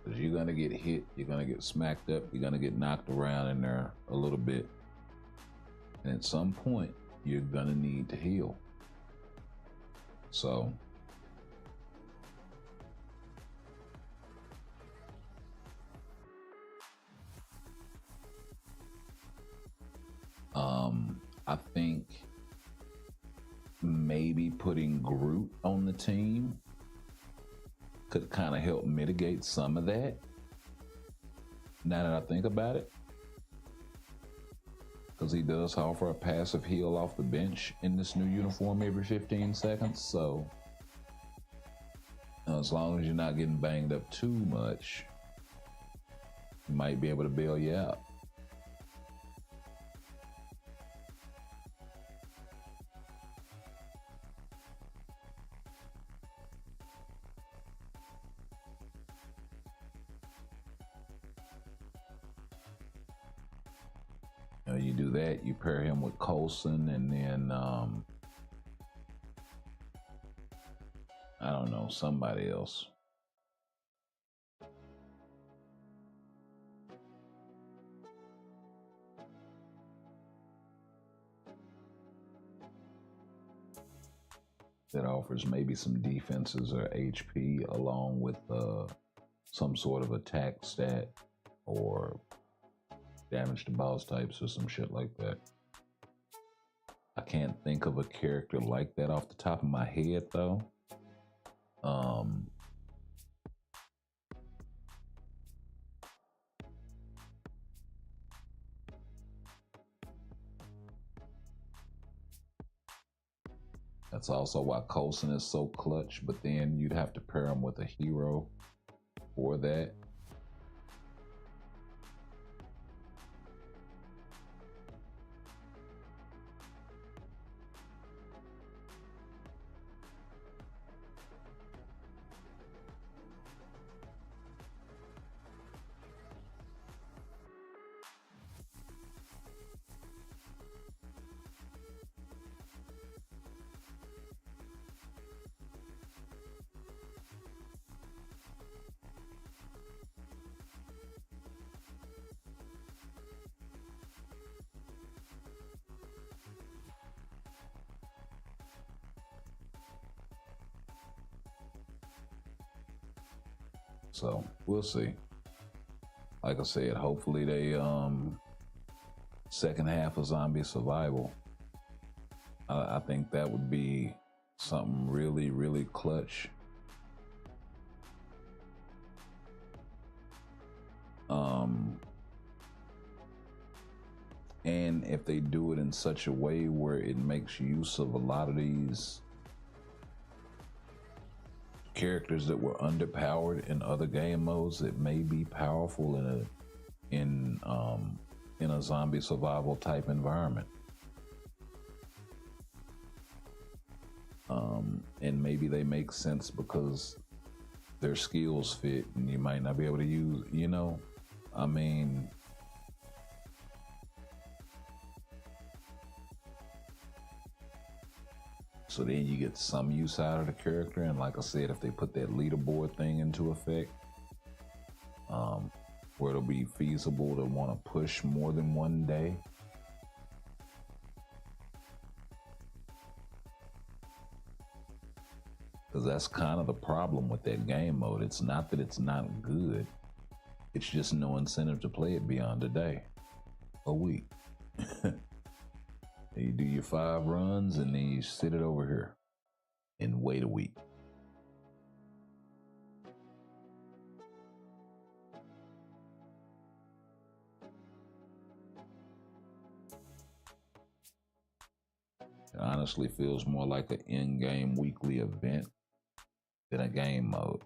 Because you're going to get hit, you're going to get smacked up, you're going to get knocked around in there a little bit. And at some point, you're going to need to heal. So, I think maybe putting Groot on the team could kind of help mitigate some of that. Now that I think about it, because he does offer a passive heal off the bench in this new uniform every 15 seconds. So as long as you're not getting banged up too much, he might be able to bail you out. You do that, you pair him with Coulson, and then I don't know, somebody else. That offers maybe some defenses or HP along with some sort of attack stat or damage to boss types or some shit like that. I can't think of a character like that off the top of my head though. That's also why Coulson is so clutch, but then you'd have to pair him with a hero for that. So we'll see. Like I said, hopefully they second half of zombie survival. I think that would be something really, really clutch. And if they do it in such a way where it makes use of a lot of these characters that were underpowered in other game modes that may be powerful in a zombie survival type environment. And maybe they make sense because their skills fit and you might not be able to use, I mean, so then you get some use out of the character. And like I said, if they put that leaderboard thing into effect, where it'll be feasible to want to push more than one day, because that's kind of the problem with that game mode. It's not that it's not good, it's just no incentive to play it beyond a day, a week. You do your 5 runs and then you sit it over here and wait a week. It honestly feels more like an in-game weekly event than a game mode.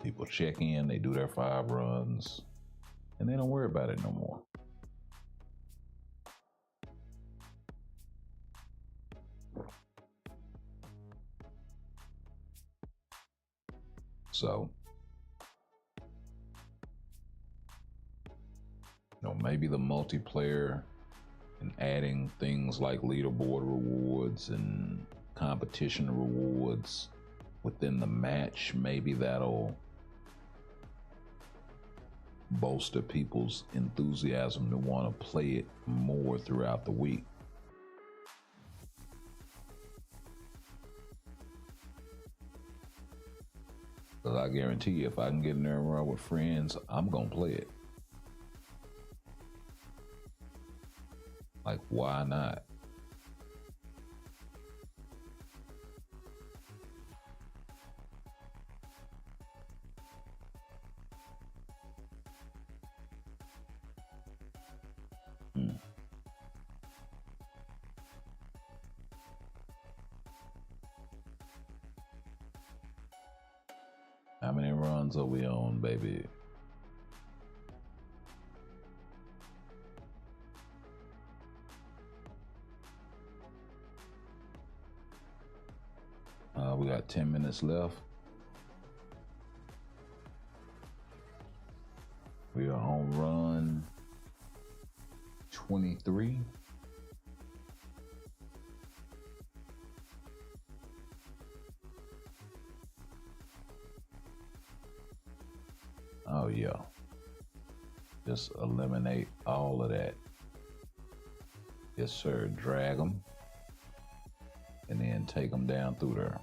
People check in, they do their 5 runs, and they don't worry about it no more. So, maybe the multiplayer and adding things like leaderboard rewards and competition rewards within the match, maybe that'll bolster people's enthusiasm to want to play it more throughout the week. Because I guarantee you, if I can get in there and run with friends, I'm going to play it. Like, why not? How many runs are we on, baby? We got 10 minutes left. We are on run 23. Oh yeah. Just eliminate all of that. Yes, sir. Drag them. And then take them down through there.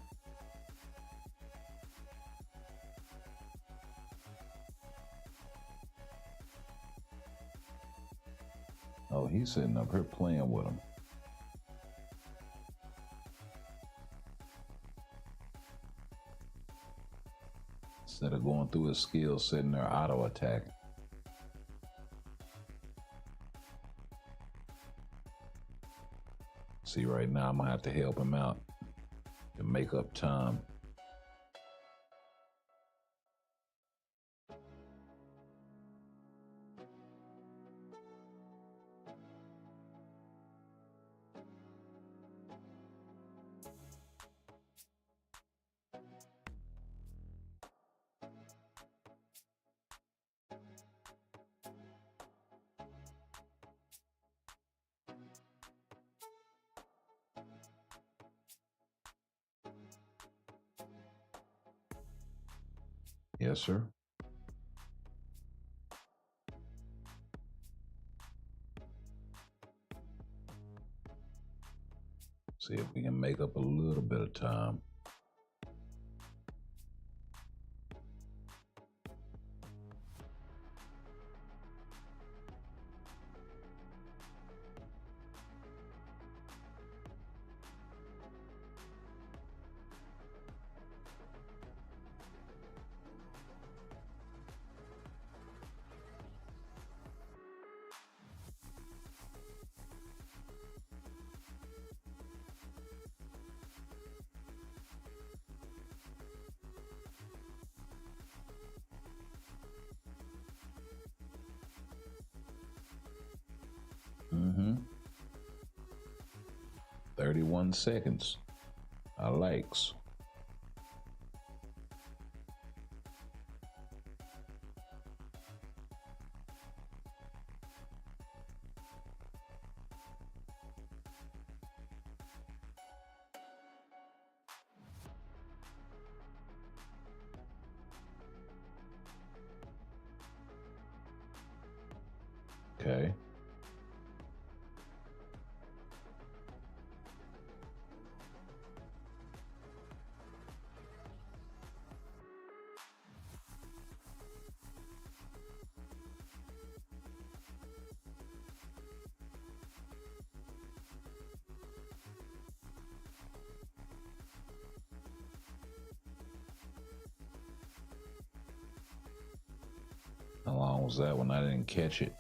Oh, he's sitting up here playing with them. Instead of going through his skills, sitting there auto attacking. See, right now I'm gonna have to help him out to make up time. Yes, sir. See if we can make up a little bit of time. Mm-hmm. 31 seconds. I likes. Okay. How long was that when I didn't catch it?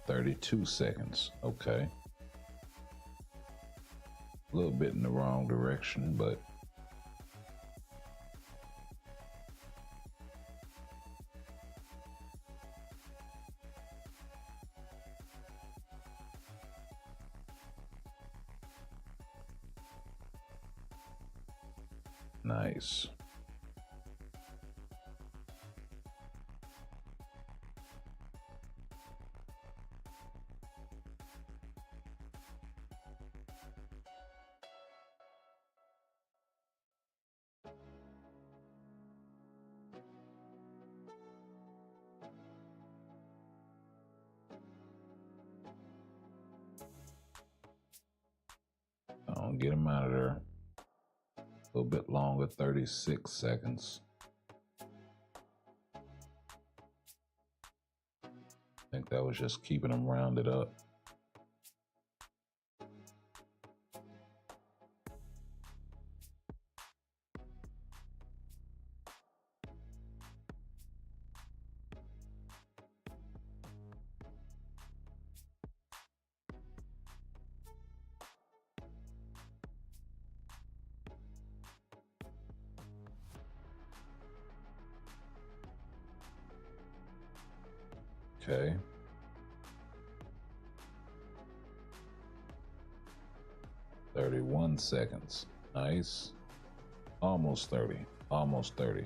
32 seconds. Okay. A little bit in the wrong direction, but nice. I'll get him out of there. A little bit longer, 36 seconds. was just keeping them rounded up. Okay. $31. Nice. Almost 30. Almost 30.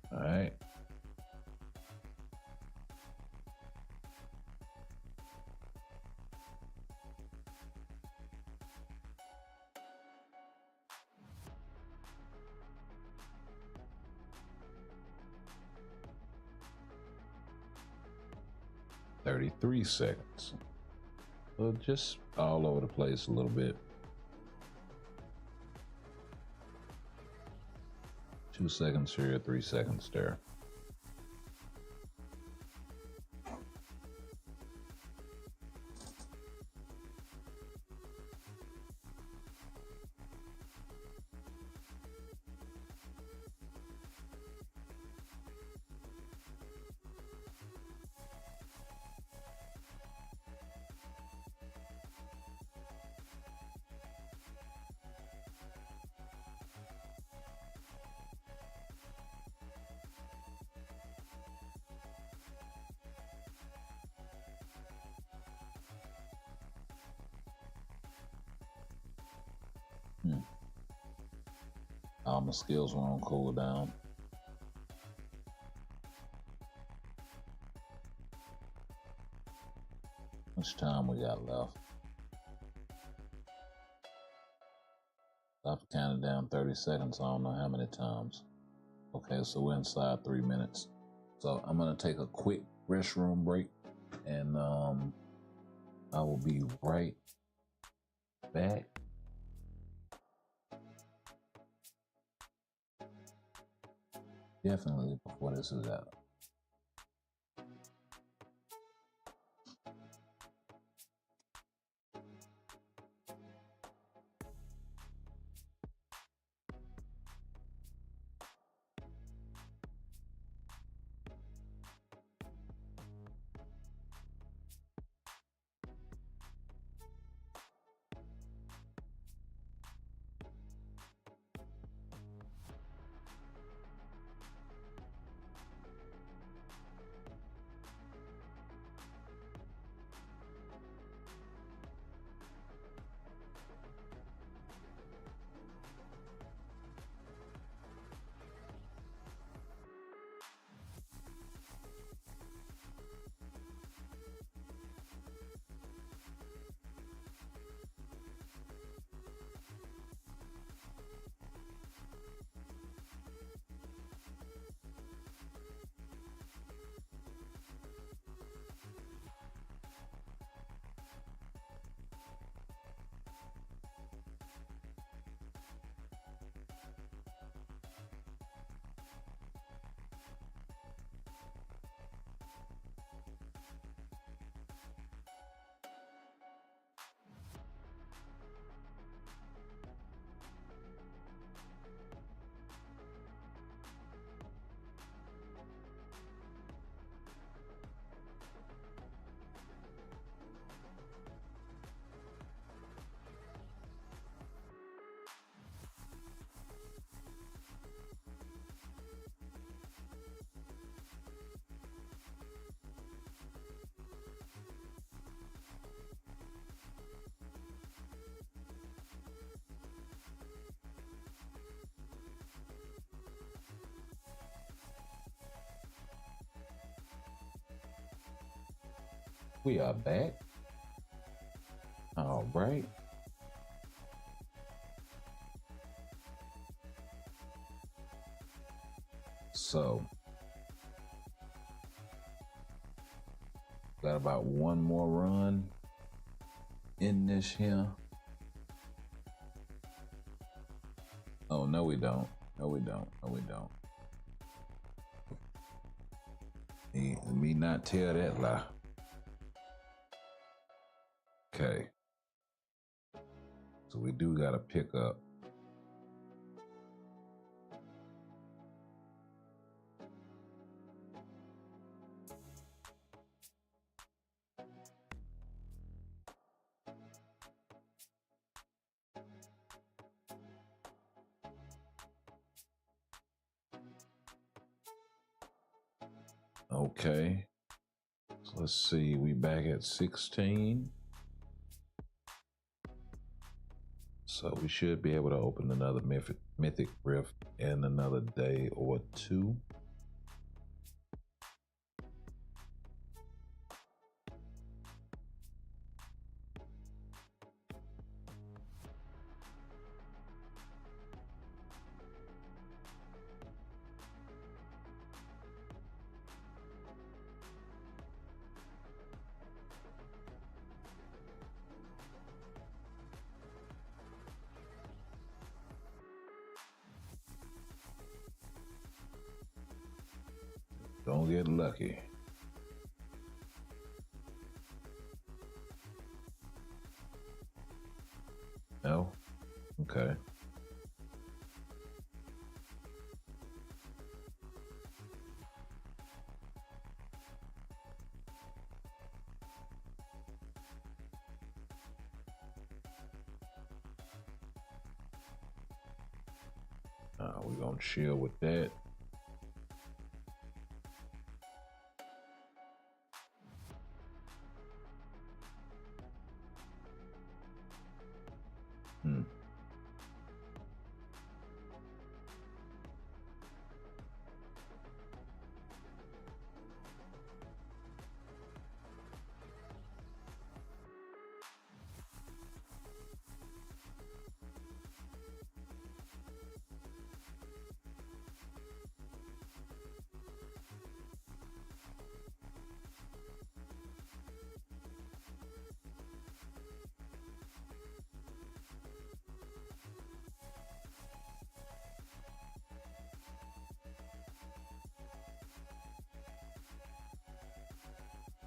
All right. $33. So just all over the place a little bit. 2 seconds here, 3 seconds there. All my skills were on cooldown. How much time we got left? I've counted down 30 seconds. I don't know how many times. Okay, so we're inside 3 minutes. So I'm gonna take a quick restroom break, and I will be right back. Definitely before this is out. We are back. All right? So, got about one more run in this here. Oh, no, we don't. No, we don't. No, we don't. Let me not tell that lie. Okay. So we do got to pick up. Okay. So let's see. We back at 16. So we should be able to open another mythic rift in another day or two. Don't get lucky. No? Okay. We're going to chill with that.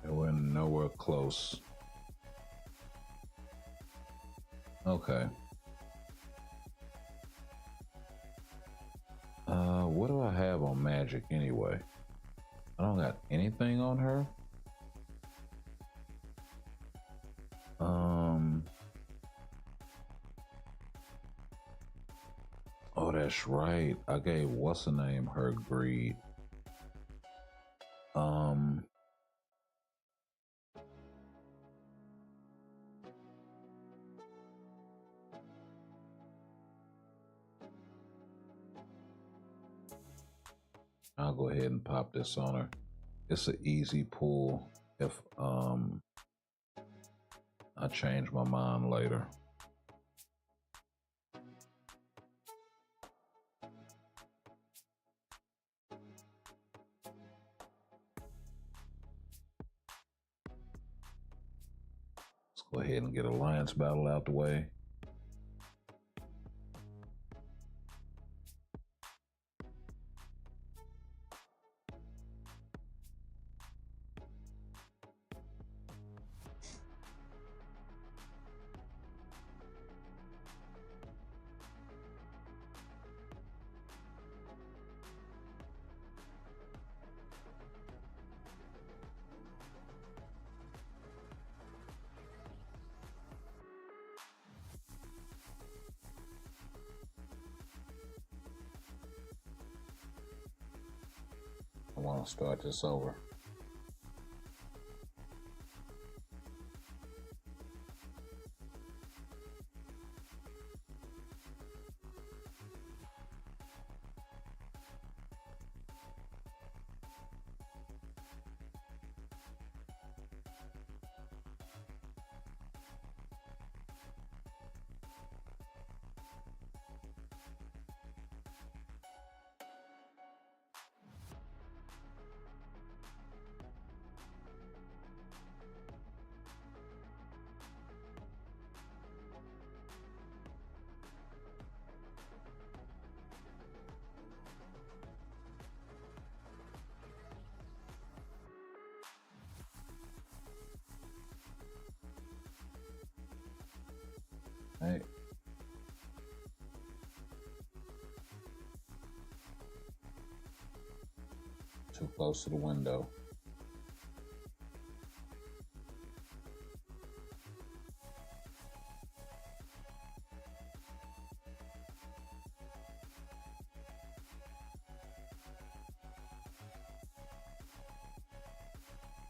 And we're nowhere close. Okay. What do I have on magic anyway? I don't got anything on her. Oh, that's right. I gave what's her name her greed. I'll go ahead and pop this on her. It's an easy pull if I change my mind later. Let's go ahead and get Alliance Battle out the way. I want to start this over. too close to the window.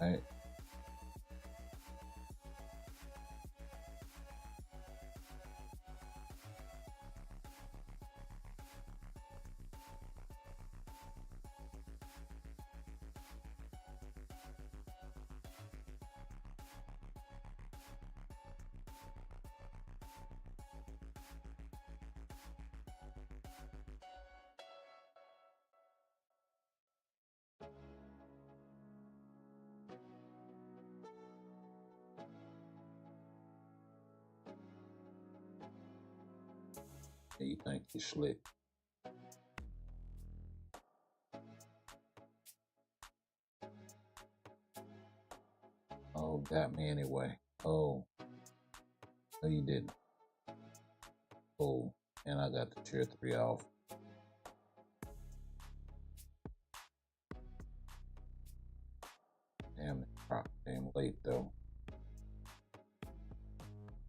Right. You think you're slick. Oh, got me anyway. Oh, no, you didn't. Oh, and I got the tier 3 off. Damn it, came late though.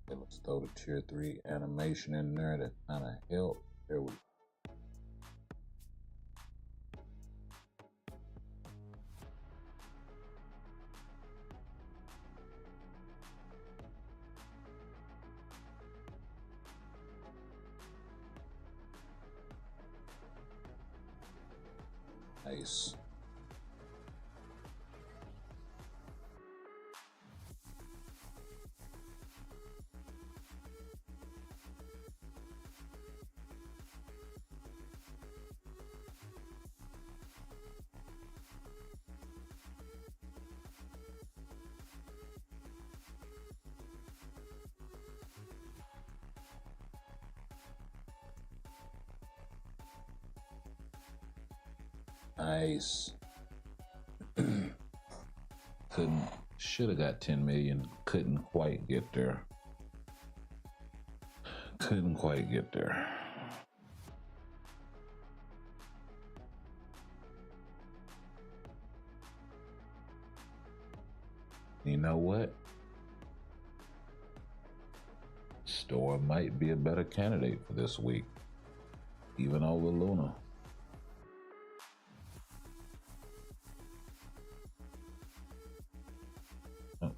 Okay, let's throw the tier 3 animation in there that kind of helped. There we go. Nice. Nice. Should have got 10 million. Couldn't quite get there. Couldn't quite get there. You know what? Store might be a better candidate for this week, even over Luna.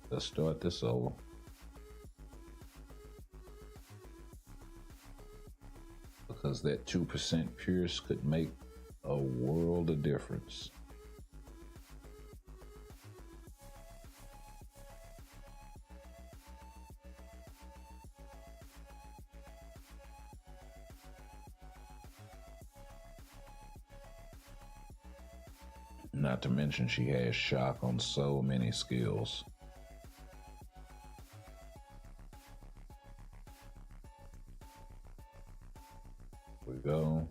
Let's start this over. Because that 2% Pierce could make a world of difference. Not to mention she has shock on so many skills. We go.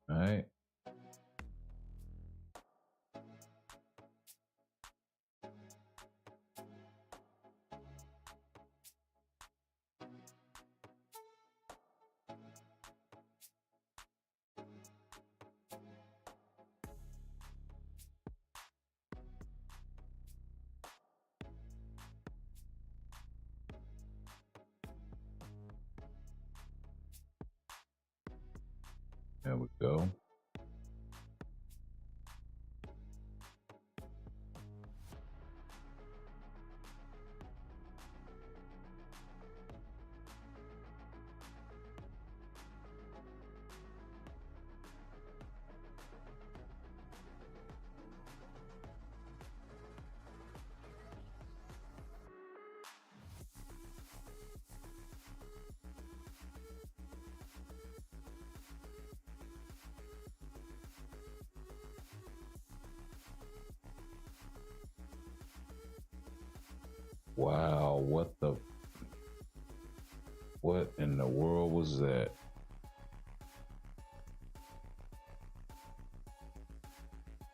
All right. There we go. Wow, what in the world was that?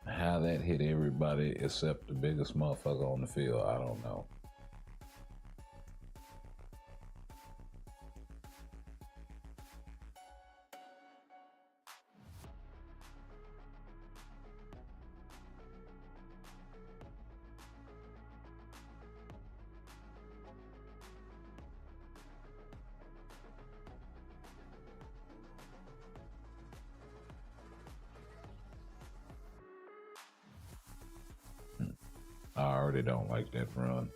How that hit everybody except the biggest motherfucker on the field, I don't know. I already don't like that run.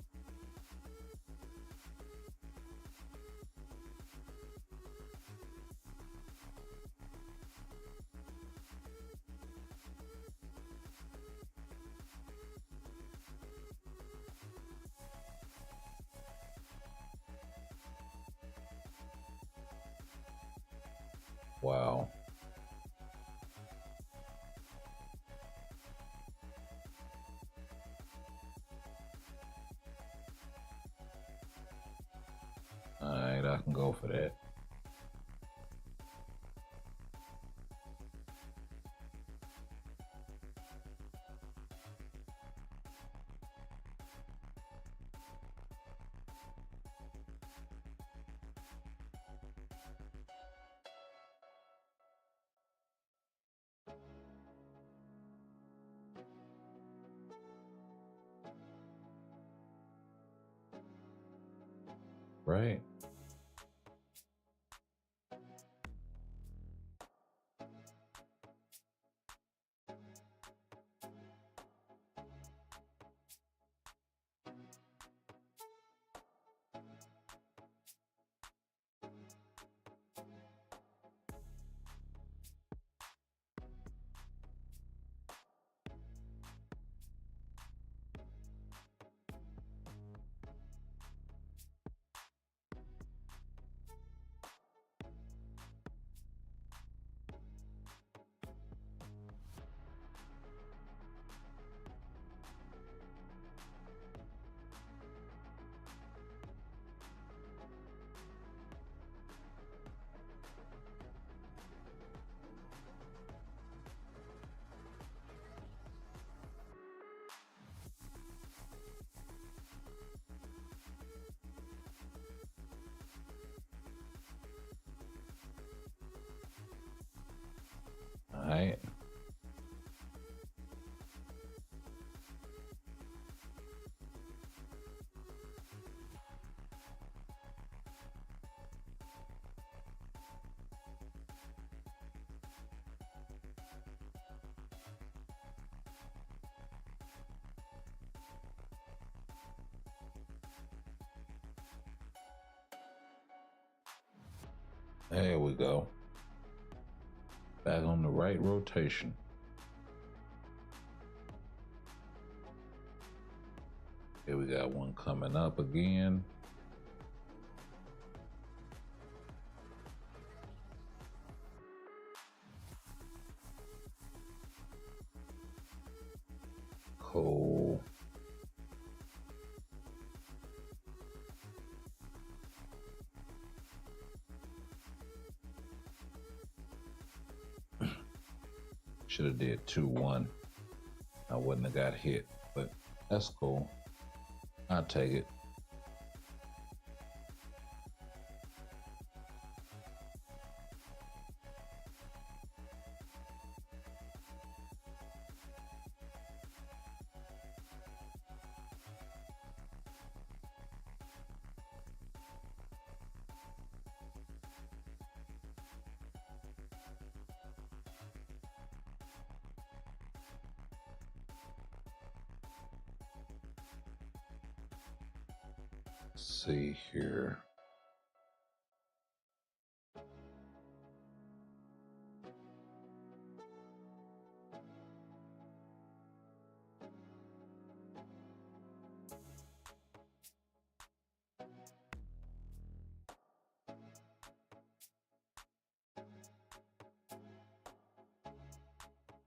Wow. All right, I can go for that. Right? All right. There we go. Back on the right rotation. Here we got one coming up again. Cool. Should have did 2-1. I wouldn't have got hit, but that's cool. I'll take it. Let's see here.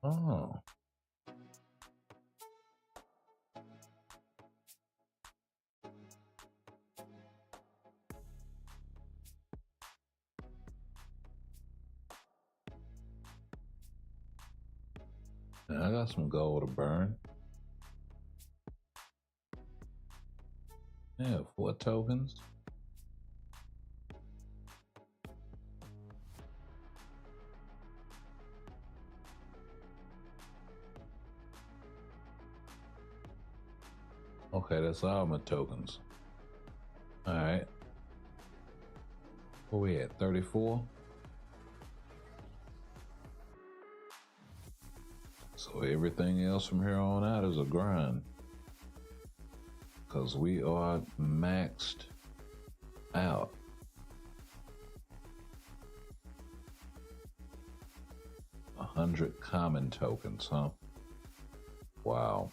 Oh. got some gold to burn. Yeah, 4 tokens. Okay, that's all my tokens. All right. Where we at? 34? So everything else from here on out is a grind. Because we are maxed out. A 100 common tokens, huh? Wow.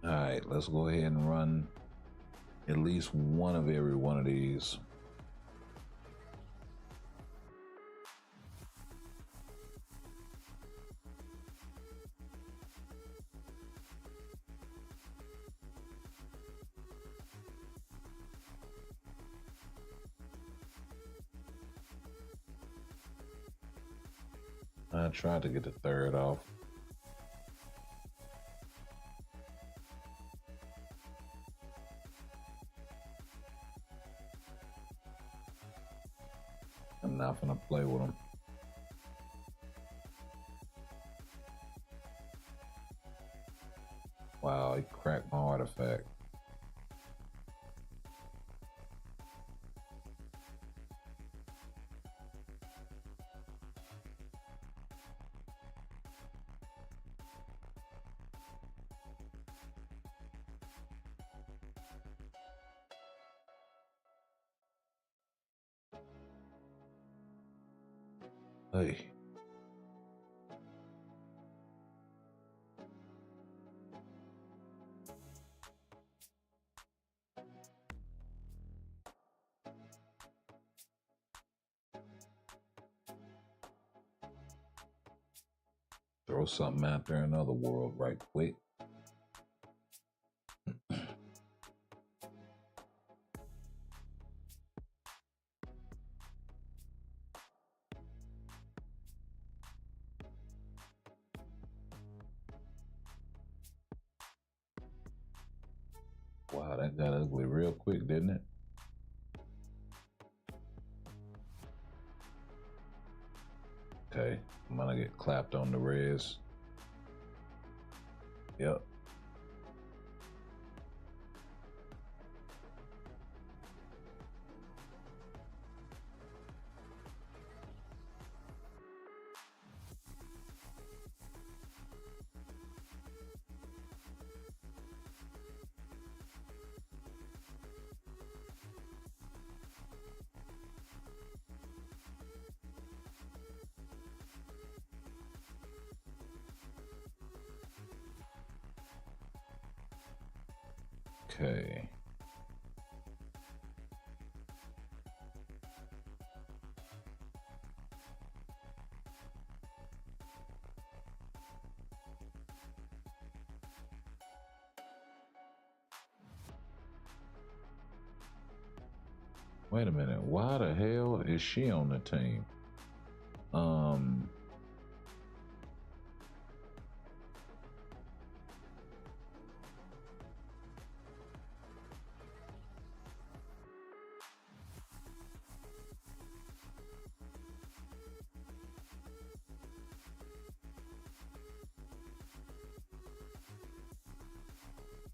All right, let's go ahead and run at least one of every one of these. I tried to get the third off. I'm not gonna play with them. Wow, he cracked my artifact. Hey. Throw something out there in another world right quick. Wow, that got ugly real quick, didn't it? Okay, I'm gonna get clapped on the res. Yep. Okay. Wait a minute. Why the hell is she on the team?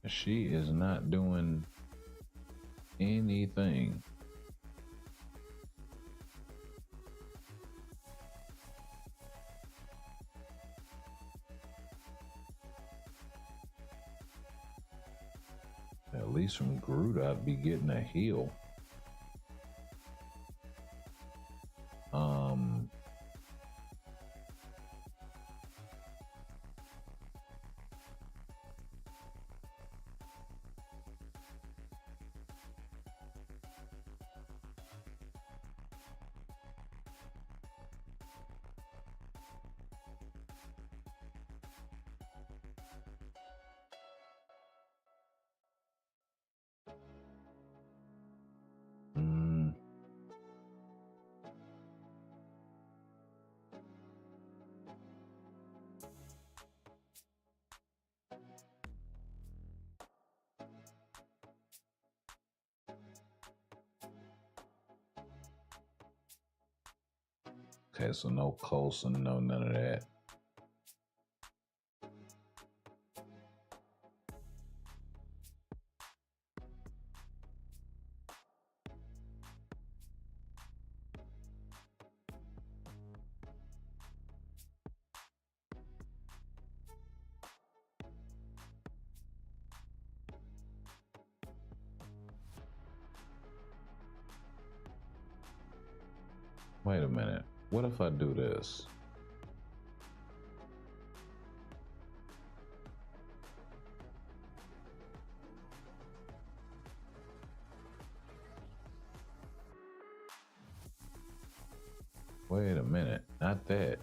She is not doing anything. At least from Groot, I'd be getting a heal. Okay, so no Coulson, no none of that. Wait a minute. What if I do this? Wait a minute. Not that.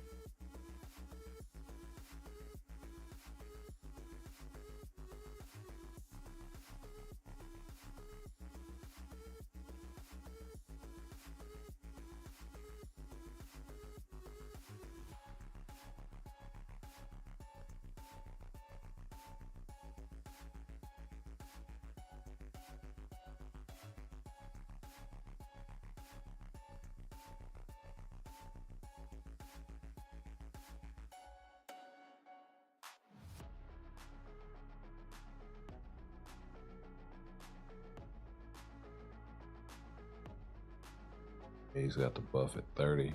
He's got the buff at 30.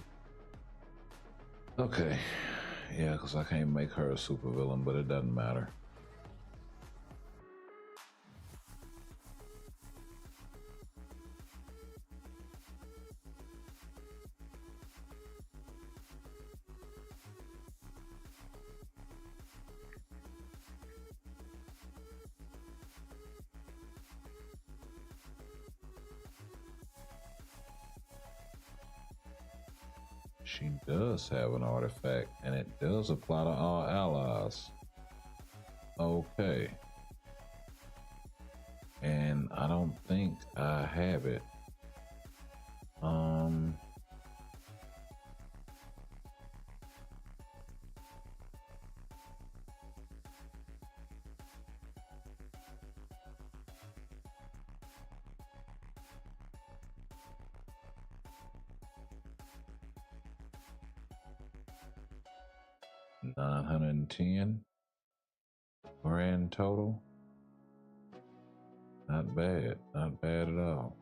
Okay. Yeah, because I can't make her a supervillain, but it doesn't matter. She does have an artifact, and it does apply to all allies. Okay. And I don't think I have it. 910 grand total. Not bad. Not bad at all.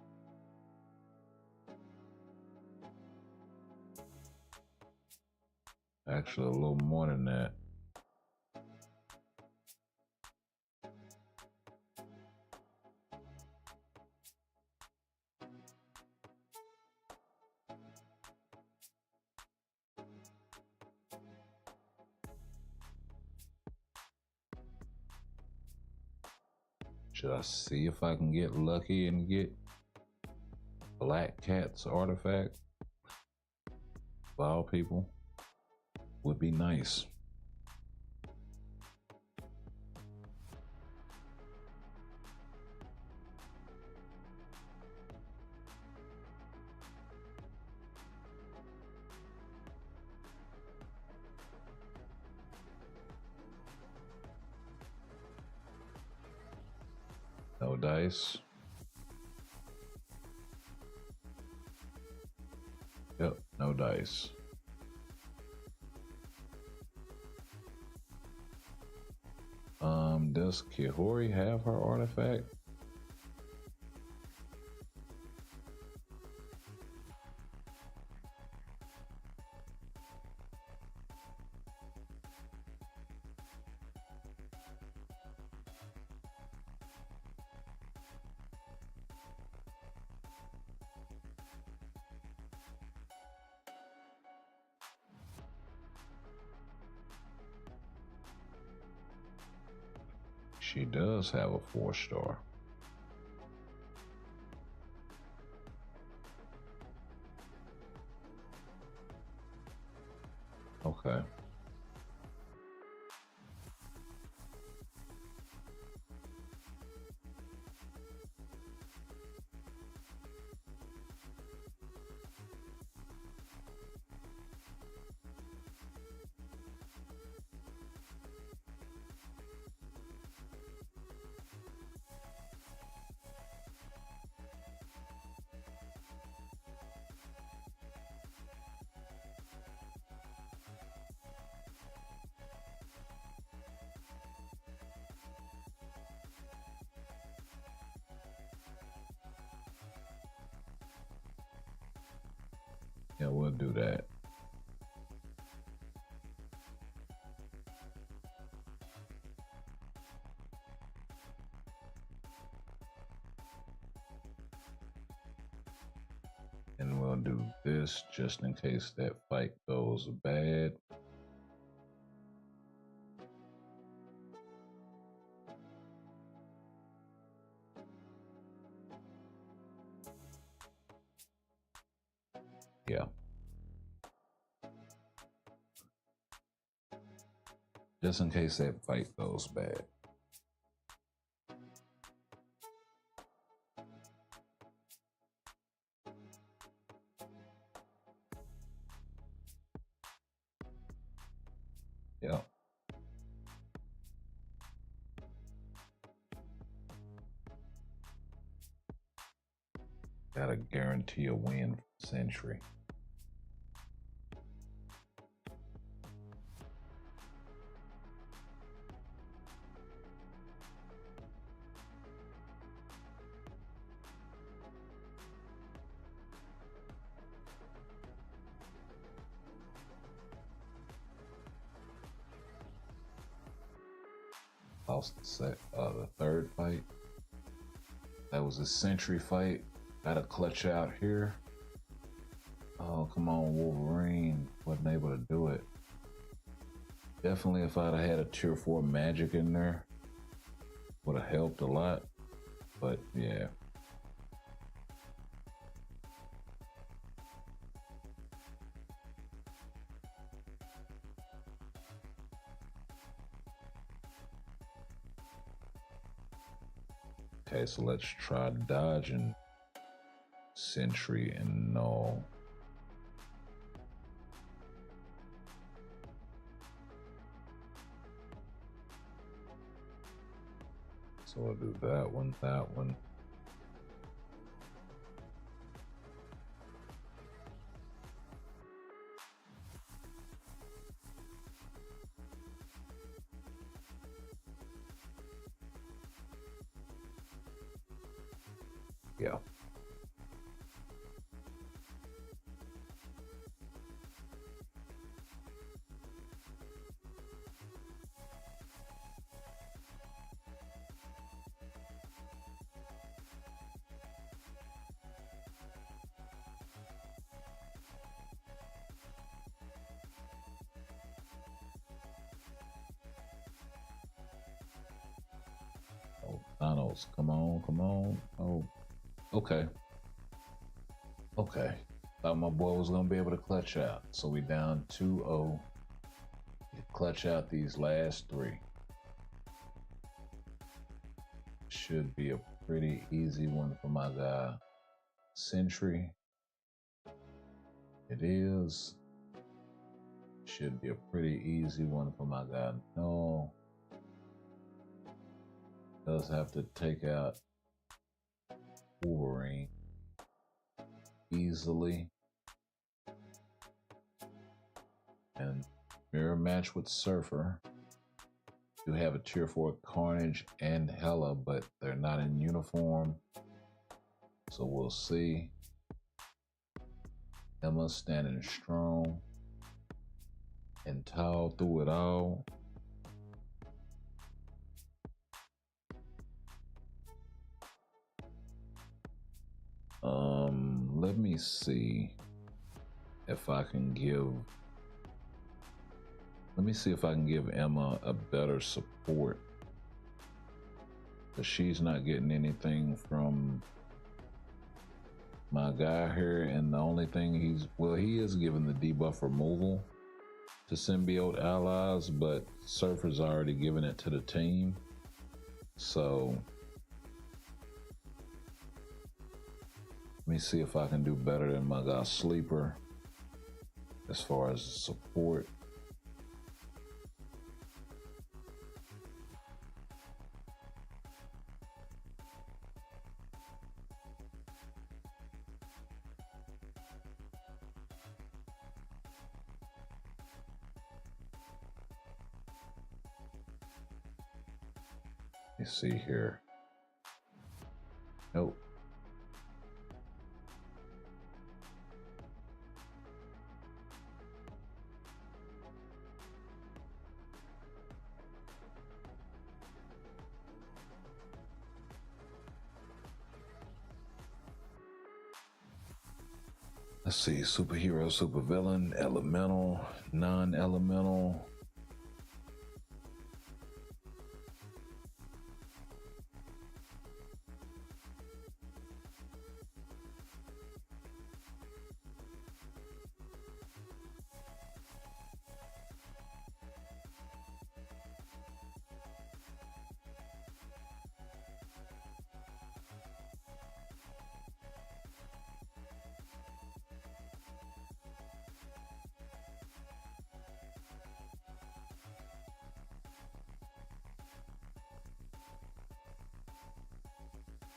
Actually, a little more than that. Should I see if I can get lucky and get Black Cat's artifact? Of all people, would be nice. No dice. Yep, no dice. Does Kihori have her artifact? She does have a 4-star. Okay. we'll do that. And we'll do this just in case that fight goes bad. Yeah. Just in case that fight goes bad. Yeah. Gotta guarantee a win for Century. Lost the third fight. That was a Century fight. Got a clutch out here. Oh, come on, Wolverine. Wasn't able to do it. Definitely, if I'd have had a tier 4 magic in there, would have helped a lot. But yeah. Okay, so let's try dodging Sentry and Null. So I'll do that one, that one. Yeah. Oh, Thanos, come on, come on. Oh, okay. Okay. Thought my boy was going to be able to clutch out. So we down 2-0. Clutch out these last three. Should be a pretty easy one for my guy, Sentry. It is. Should be a pretty easy one for my guy. No. Does have to take out Wolverine easily. And mirror match with Surfer. You have a tier 4 Carnage and Hela, but they're not in uniform. So we'll see. Emma standing strong and tall through it all. Let me see if I can give. Let me see if I can give Emma a better support, because she's not getting anything from my guy here, and the only thing he is giving the debuff removal to symbiote allies, but Surfer's already given it to the team. So let me see if I can do better than my guy Sleeper as far as support. Let me see here. Nope. Let's see, superhero, supervillain, elemental, non-elemental.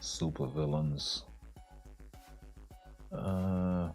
Supervillains. Uh,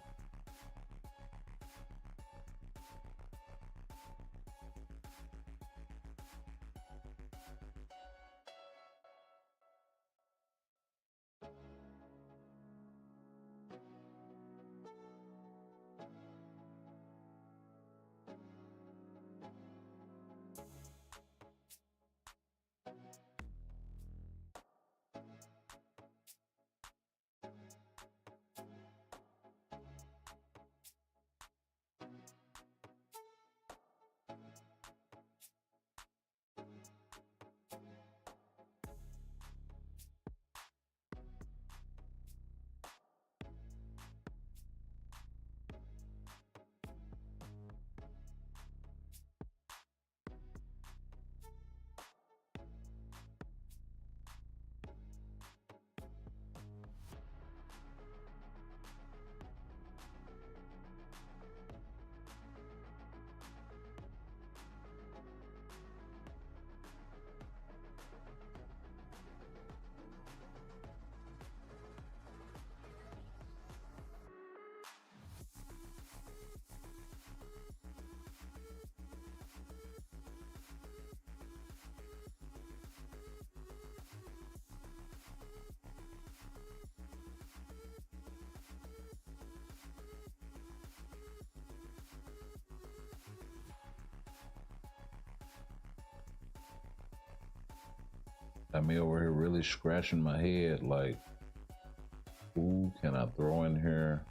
got me over here really scratching my head like, who can I throw in here?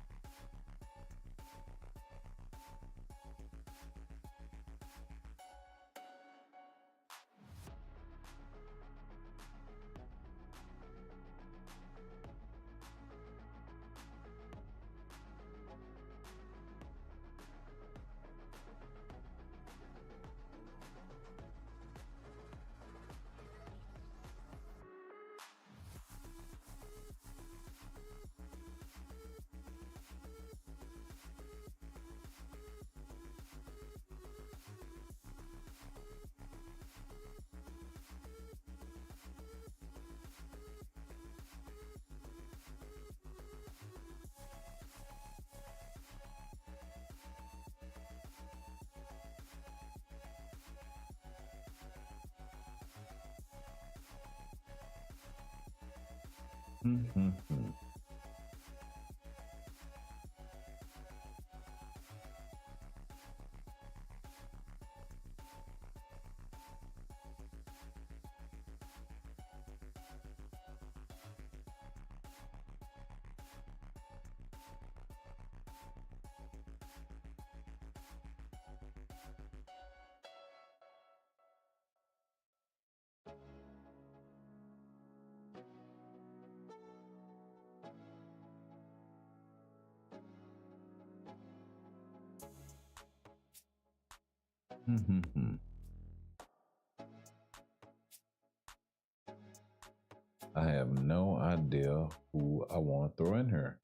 Mm-hmm. Mm-hmm. I have no idea who I want to throw in here.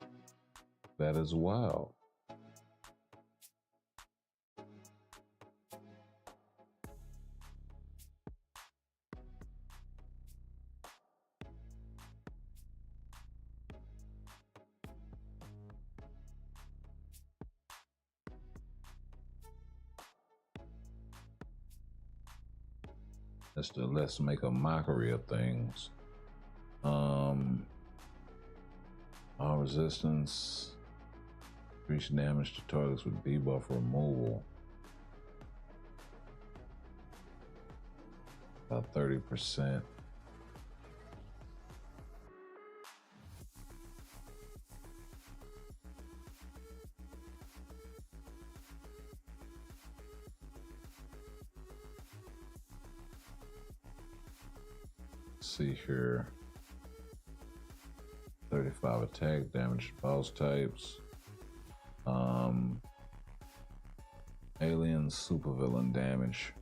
That is wild. Let's make a mockery of things. All resistance, increase damage to targets with debuff removal. About 30%. see here. 35 attack damage, boss types. Alien supervillain damage.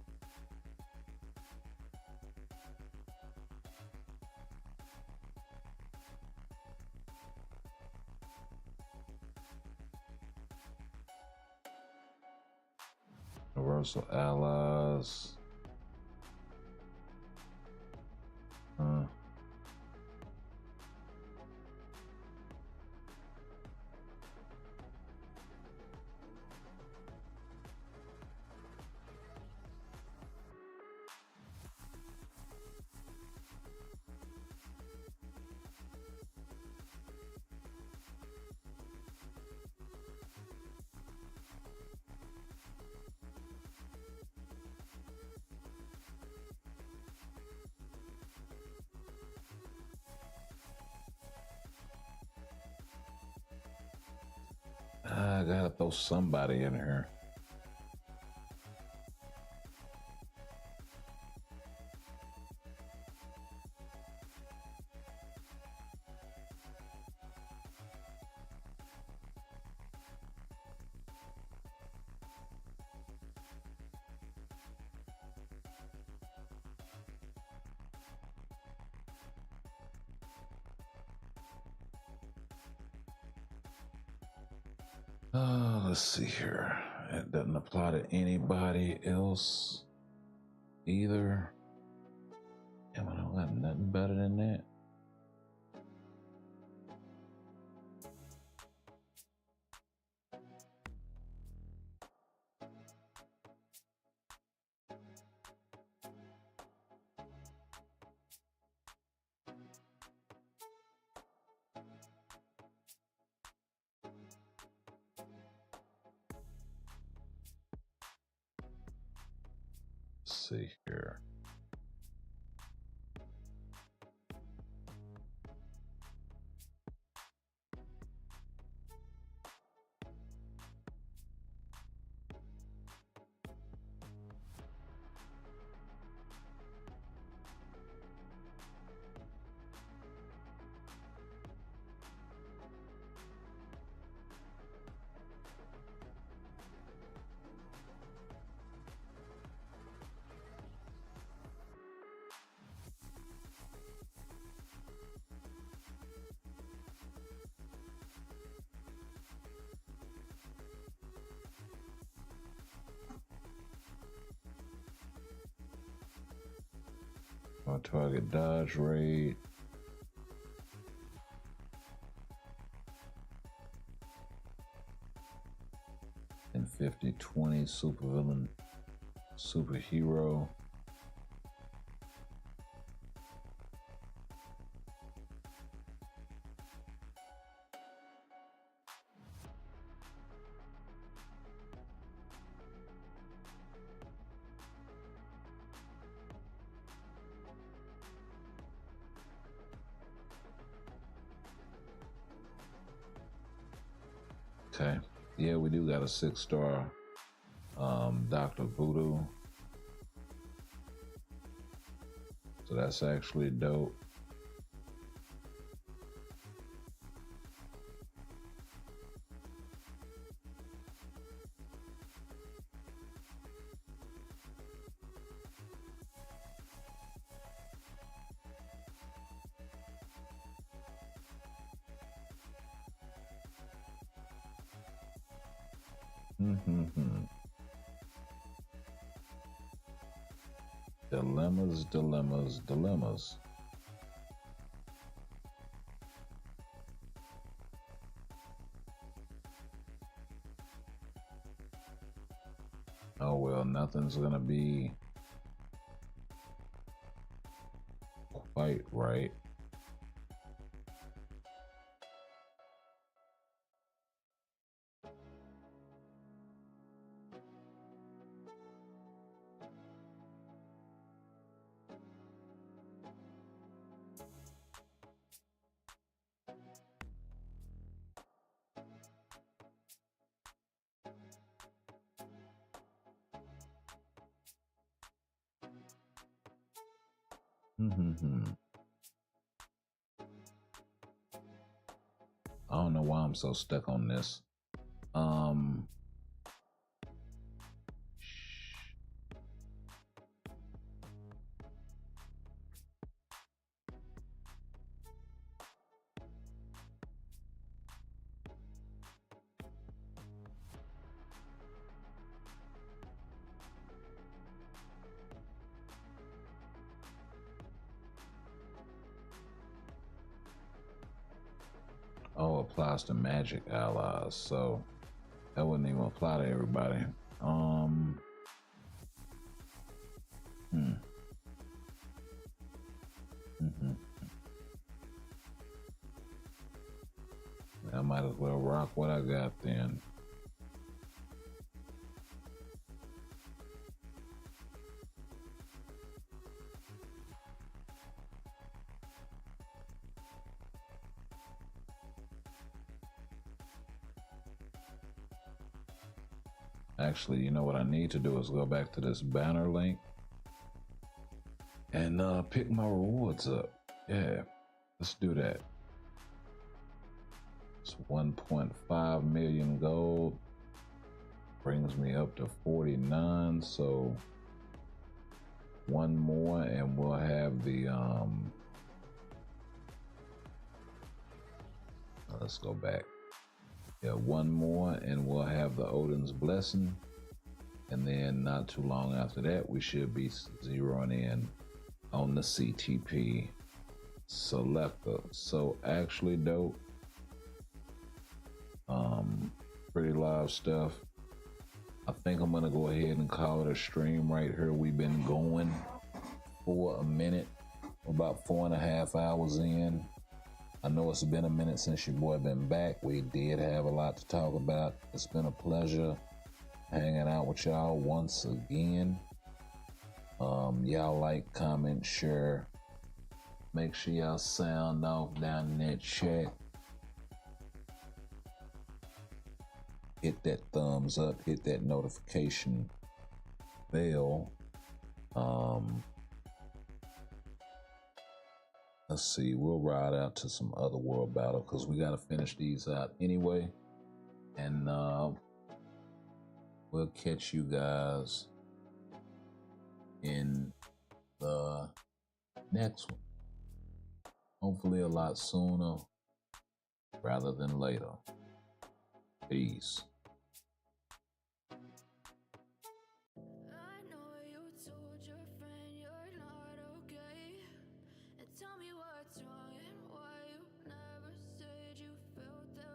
Universal allies. I gotta throw somebody in here. Let's see here. It doesn't apply to anybody else either. Damn, I don't got nothing better than that. Let's see here. On target dodge rate. And 50-20 supervillain, superhero. Okay. Yeah, we do got a 6-star Dr. Voodoo. So that's actually dope. Dilemmas, dilemmas, dilemmas. Oh well, nothing's gonna be quite right. I don't know why I'm so stuck on this. Oh, applies to magic allies, so that wouldn't even apply to everybody. I might as well rock what I got then. Actually, you know what I need to do is go back to this banner link and pick my rewards up. Yeah, let's do that. It's 1.5 million gold. Brings me up to 49, so one more and we'll have the let's go back. Yeah, one more and we'll have the Odin's Blessing. And then not too long after that, we should be zeroing in on the CTP selector. So actually dope. Pretty live stuff. I think I'm gonna go ahead and call it a stream right here. We've been going for a minute, about 4.5 hours in. I know it's been a minute since your boy been back. We did have a lot to talk about. It's been a pleasure hanging out with y'all once again. Y'all like, comment, share. Make sure y'all sound off down in that chat. Hit that thumbs up, hit that notification bell. Let's see, we'll ride out to some other world battle because we got to finish these out anyway. And we'll catch you guys in the next one. Hopefully a lot sooner rather than later. Peace.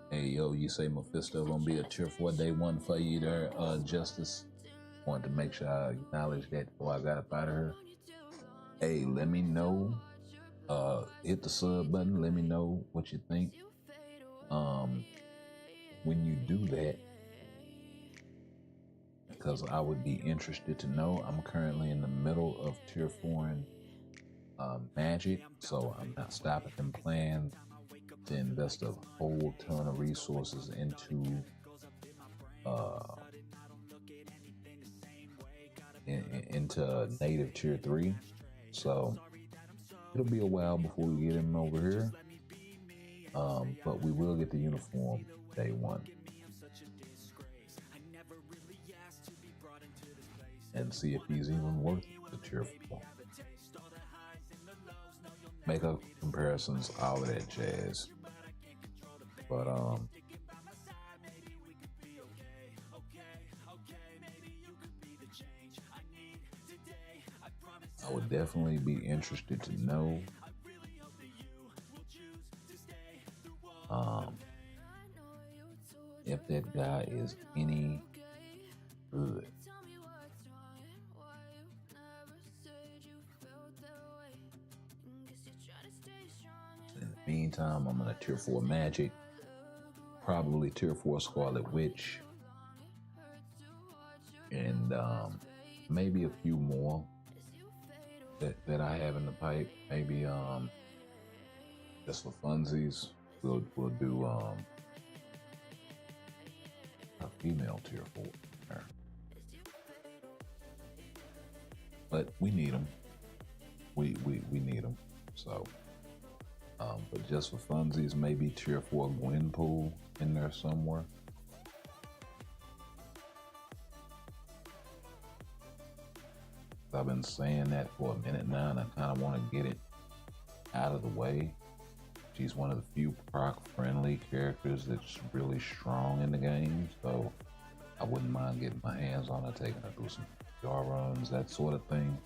Hey yo, you say Mephisto gonna be a tier 4 day 1 for you there, Justice. Wanted to make sure I acknowledge that before I got up out of here. Hey, let me know. Hit the sub button. Let me know what you think. When you do that, because I would be interested to know. I'm currently in the middle of tier 4 in Magic, so I'm not stopping them plans to invest a whole ton of resources into into native tier 3. So it'll be a while before we get him over here, but we will get the uniform day 1 and see if he's even worth the tier 4. Make up comparisons, all of that jazz. But I would definitely be interested to know if that guy is any good. In the meantime, I'm in a tier 4 Magic, probably tier 4 Scarlet Witch, and maybe a few more that I have in the pipe. Maybe just for funsies, we'll do a female tier 4. But we need them. We need them. So But just for funsies, maybe cheer for a Gwenpool in there somewhere. I've been saying that for a minute now, and I kind of want to get it out of the way. She's one of the few proc-friendly characters that's really strong in the game, so I wouldn't mind getting my hands on her, taking her through some jar runs, that sort of thing.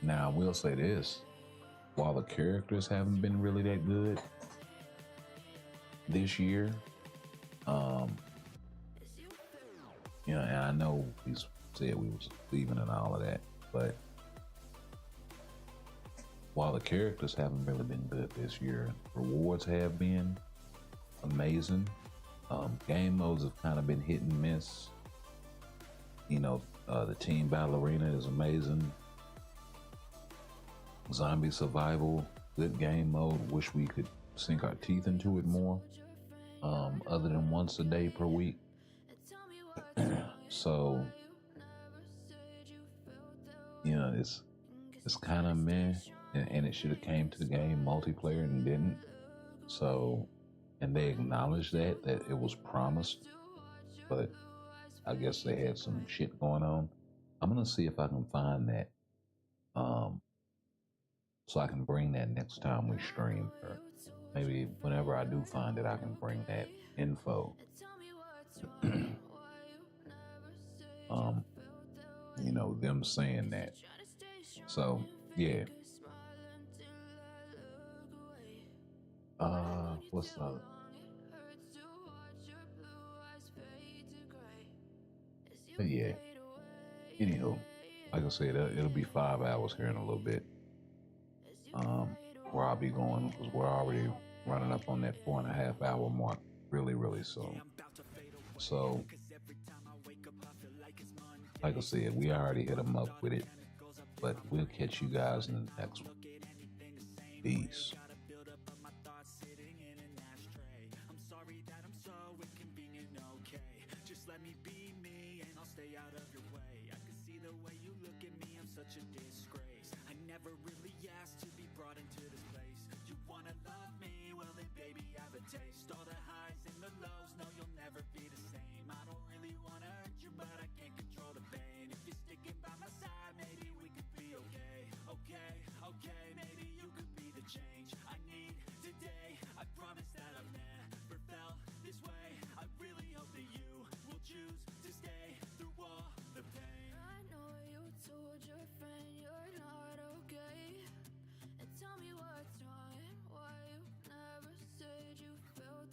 Now, I will say this, while the characters haven't been really that good this year, you know, and I know we said we was leaving and all of that, but while the characters haven't really been good this year, rewards have been amazing. Game modes have kind of been hit and miss. You know, the team battle arena is amazing. Zombie survival, good game mode. Wish we could sink our teeth into it more. Other than once a day per week. So, you know, it's kind of meh, and it should have came to the game multiplayer and didn't. So, and they acknowledged that it was promised, but I guess they had some shit going on. I'm gonna see if I can find that, so I can bring that next time we stream, or maybe whenever I do find it, I can bring that info. You know, them saying that. So, yeah. What's the other? But yeah. Anywho, like I said, it'll be 5 hours here in a little bit. Where I'll be going, because we're already running up on that 4.5 hour mark really, really soon. So, like I said, we already hit them up with it, but we'll catch you guys in the next one. Peace. Such a disgrace. I never really asked to be brought into this place. You wanna love me? Well then baby I have a taste. All the highs and the lows, no you'll never be the same. I don't really wanna hurt you, but I can't control the pain. If you're sticking by my side, maybe we could be okay. Okay, maybe you could be the change I need today. I promise that I've never felt this way. I really hope that you will choose to stay through all the pain. I know you told your friend you're not okay, and tell me what's wrong and why you never said you felt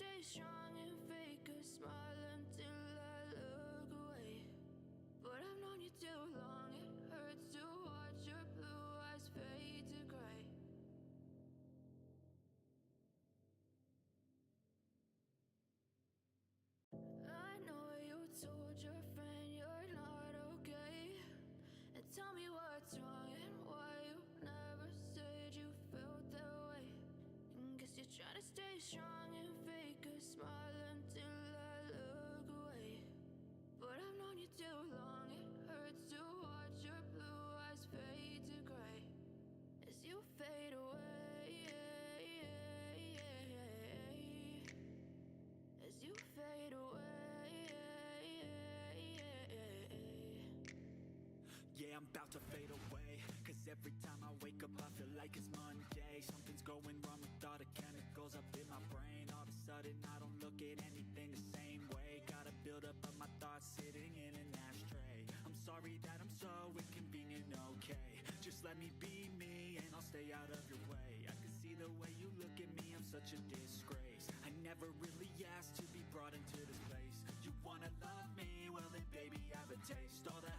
stay strong and fake a smile until I look away. But I've known you too long, it hurts to watch your blue eyes fade to gray. I know you told your friend you're not okay, and tell me what's wrong and why you never said you felt that way. And guess you're trying to stay strong and fake a smile until I look away. But I've known you too long, it hurts to watch your blue eyes fade to gray as you fade away, as you fade away. Yeah, I'm about to fade away, cause every time I wake up I feel like it's Monday. Something's going wrong with all the chemicals up in my brain. All of a sudden I don't look at anything the same way. Gotta build up of my thoughts sitting in an ashtray. I'm sorry that I'm so inconvenient, okay. Just let me be me and I'll stay out of your way. I can see the way you look at me, I'm such a disgrace. I never really asked to be brought into this place. You wanna love me? Well then baby, have a taste. All the